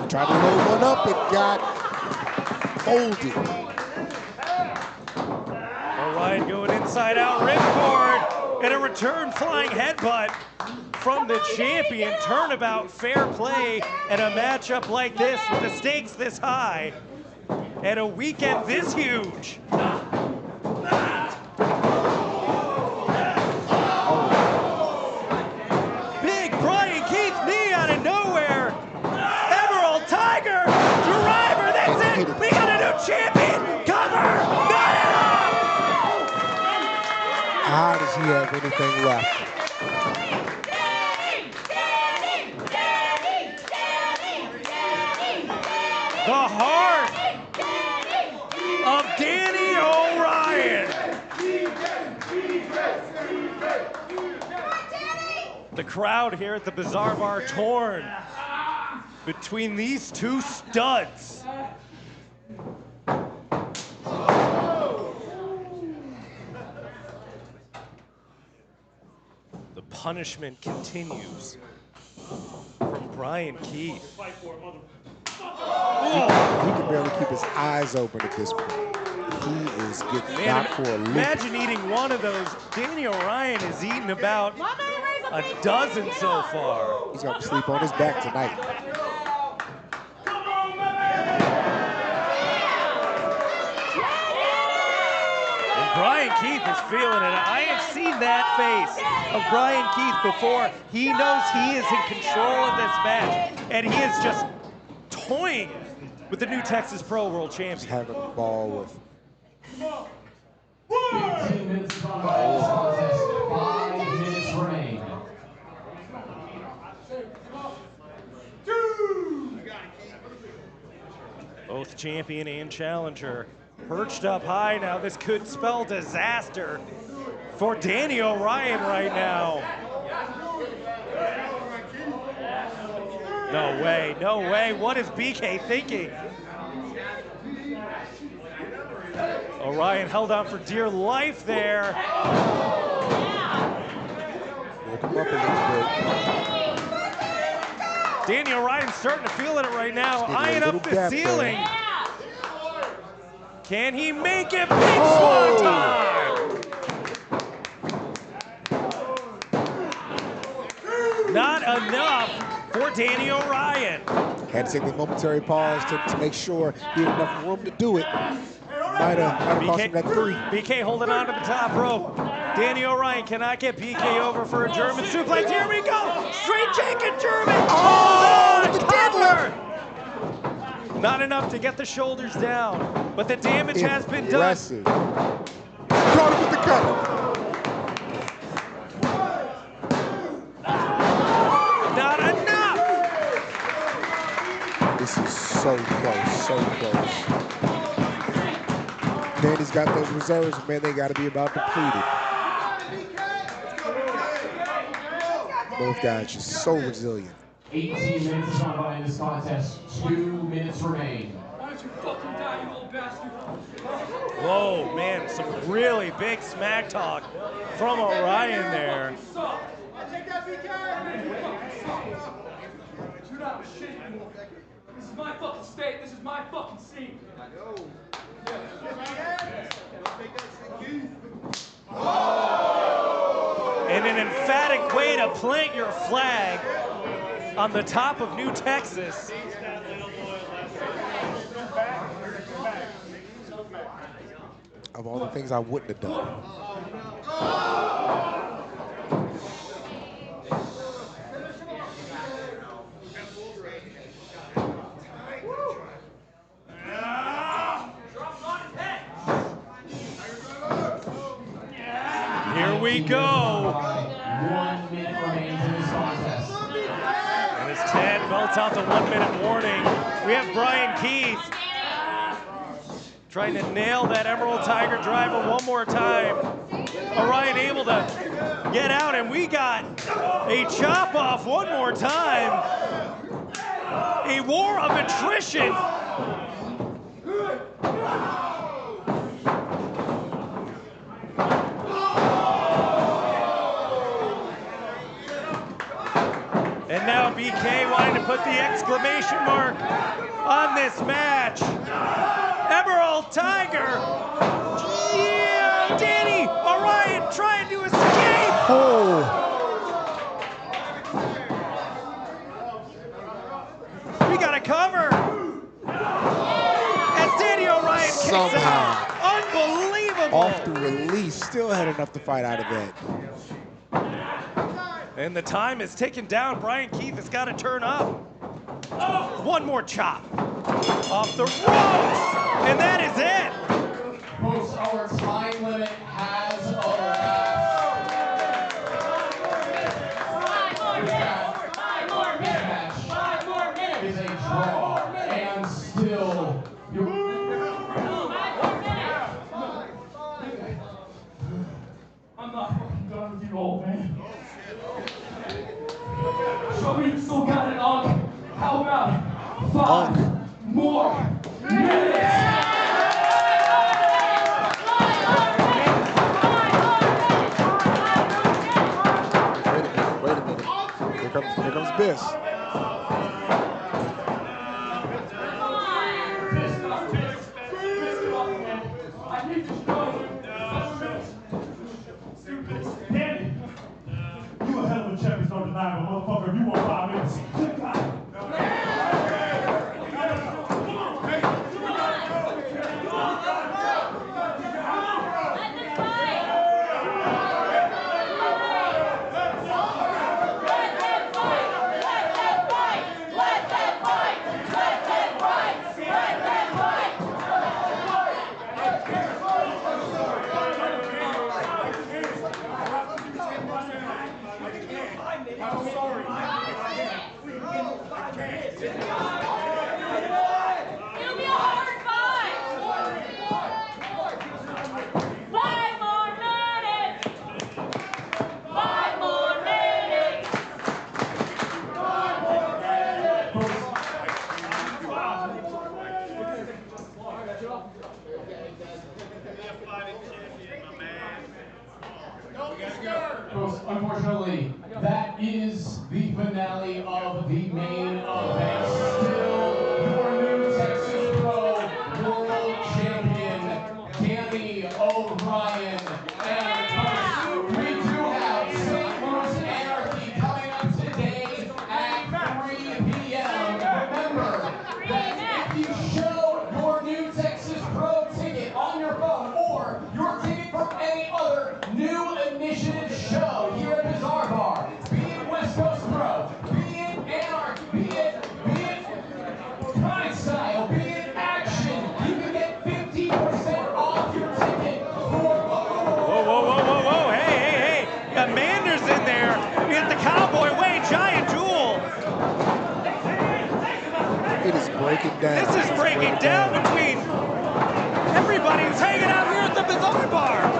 S2: He tried to load one up and got folded.
S1: Orion going inside out, ripcord, and a return flying headbutt from the champion. Turnabout, fair play, and a matchup like this with the stakes this high and a weekend this huge. Big Bryan Keith knee out of nowhere. Emerald Tiger driver, that's it. We got a new champion. Cover, not enough.
S2: How does he have anything left?
S1: The heart of Danny Orion. The crowd here at the Bazaar Bar torn between these two studs. The punishment continues from Bryan Keith.
S2: He can barely keep his eyes open at this point. He is getting knocked for a loop.
S1: Imagine eating one of those. Danny Orion has eaten about a dozen so far.
S2: He's going to sleep on his back tonight.
S1: And Bryan Keith is feeling it. I have seen that face of Bryan Keith before. He knows he is in control of this match, and he is just toying with the new Texas Pro World Champion.
S2: He's having a ball with.
S4: 15 minutes of contest, 5 minutes reign.
S1: Both champion and challenger perched up high now. This could spell disaster for Danny Orion right now. No way, no way. What is BK thinking? Orion held on for dear life there.
S2: Woke him up a little bit.
S1: Danny Orion's starting to feel it right now, eyeing up the ceiling. Can he make it? Big swan time! Not enough for Danny Orion.
S2: Had to take the momentary pause to make sure he had enough room to do it. Might have cost him that 3.
S1: BK holding on to the top rope. Danny Orion cannot get BK over for a German suplex. Here we go. Straight Jenkins German.
S2: Oh, the deadlift.
S1: Not enough to get the shoulders down, but the damage has been done.
S2: Impressive. Caught him with the cutter.
S1: Not enough.
S2: This is so close, so close. Danny's got those reserves, man, they got to be about depleted. Both guys just so resilient.
S4: 18 minutes has gone by in this contest. 2 minutes remain.
S11: Why don't you fucking die, you old bastard?
S1: Whoa, man, some really big smack talk from Orion there.
S11: Take that BK! You're not shit anymore. This is my fucking state. This is my fucking scene.
S1: And an emphatic way to plant your flag on the top of New Texas.
S2: Of all the things I wouldn't have done.
S1: Here we go.
S4: 1 minute remains in this contest.
S1: And as Ted belts out the 1 minute warning, we have Bryan Keith trying to nail that Emerald Tiger driver one more time. Orion able to get out, and we got a chop off one more time. A war of attrition. And now BK wanting to put the exclamation mark on this match. Emerald Tiger. Yeah, Danny, Orion trying to escape.
S2: Oh.
S1: We got a cover. As Danny Orion kicks
S2: Somehow.
S1: out. Unbelievable.
S2: Off the release, still had enough to fight out of that.
S1: And the time is ticking down. Bryan Keith has got to turn up. One more chop. Off the ropes. And that is it.
S4: Folks, our time limit has elapsed.
S10: Five more minutes.
S4: Is a draw, and still
S11: I'm not fucking done with you, old man. Show me you still got it, Unk. How about 5 more minutes?
S2: Wait a minute. Here comes Biss.
S11: I need to show you. Danny, you a hell of a champion, no deny, but motherfucker, if you want 5 minutes, click out.
S10: It'll be a hard fight. 5 more minutes. 5 more minutes.
S4: Folks, unfortunately, that is the finale of the main event. Still, your new Texas Pro World Champion, Danny Orion. And folks, we do have St. Louis Anarchy coming up today at 3 p.m. Remember that if you show your new Texas Pro ticket on your phone or your ticket from any other new initiative show here at Bizarre Bar, be it West Coast Pro, be it Anarchy, be it Pride Style, be it Action, you can get 50% off your ticket for
S1: Whoa. Hey. You got Manders in there. You got the Cowboy Way Giant Duel.
S2: It is breaking down.
S1: This is breaking down between everybody. everybody who's hanging out here at the Bizarre Bar.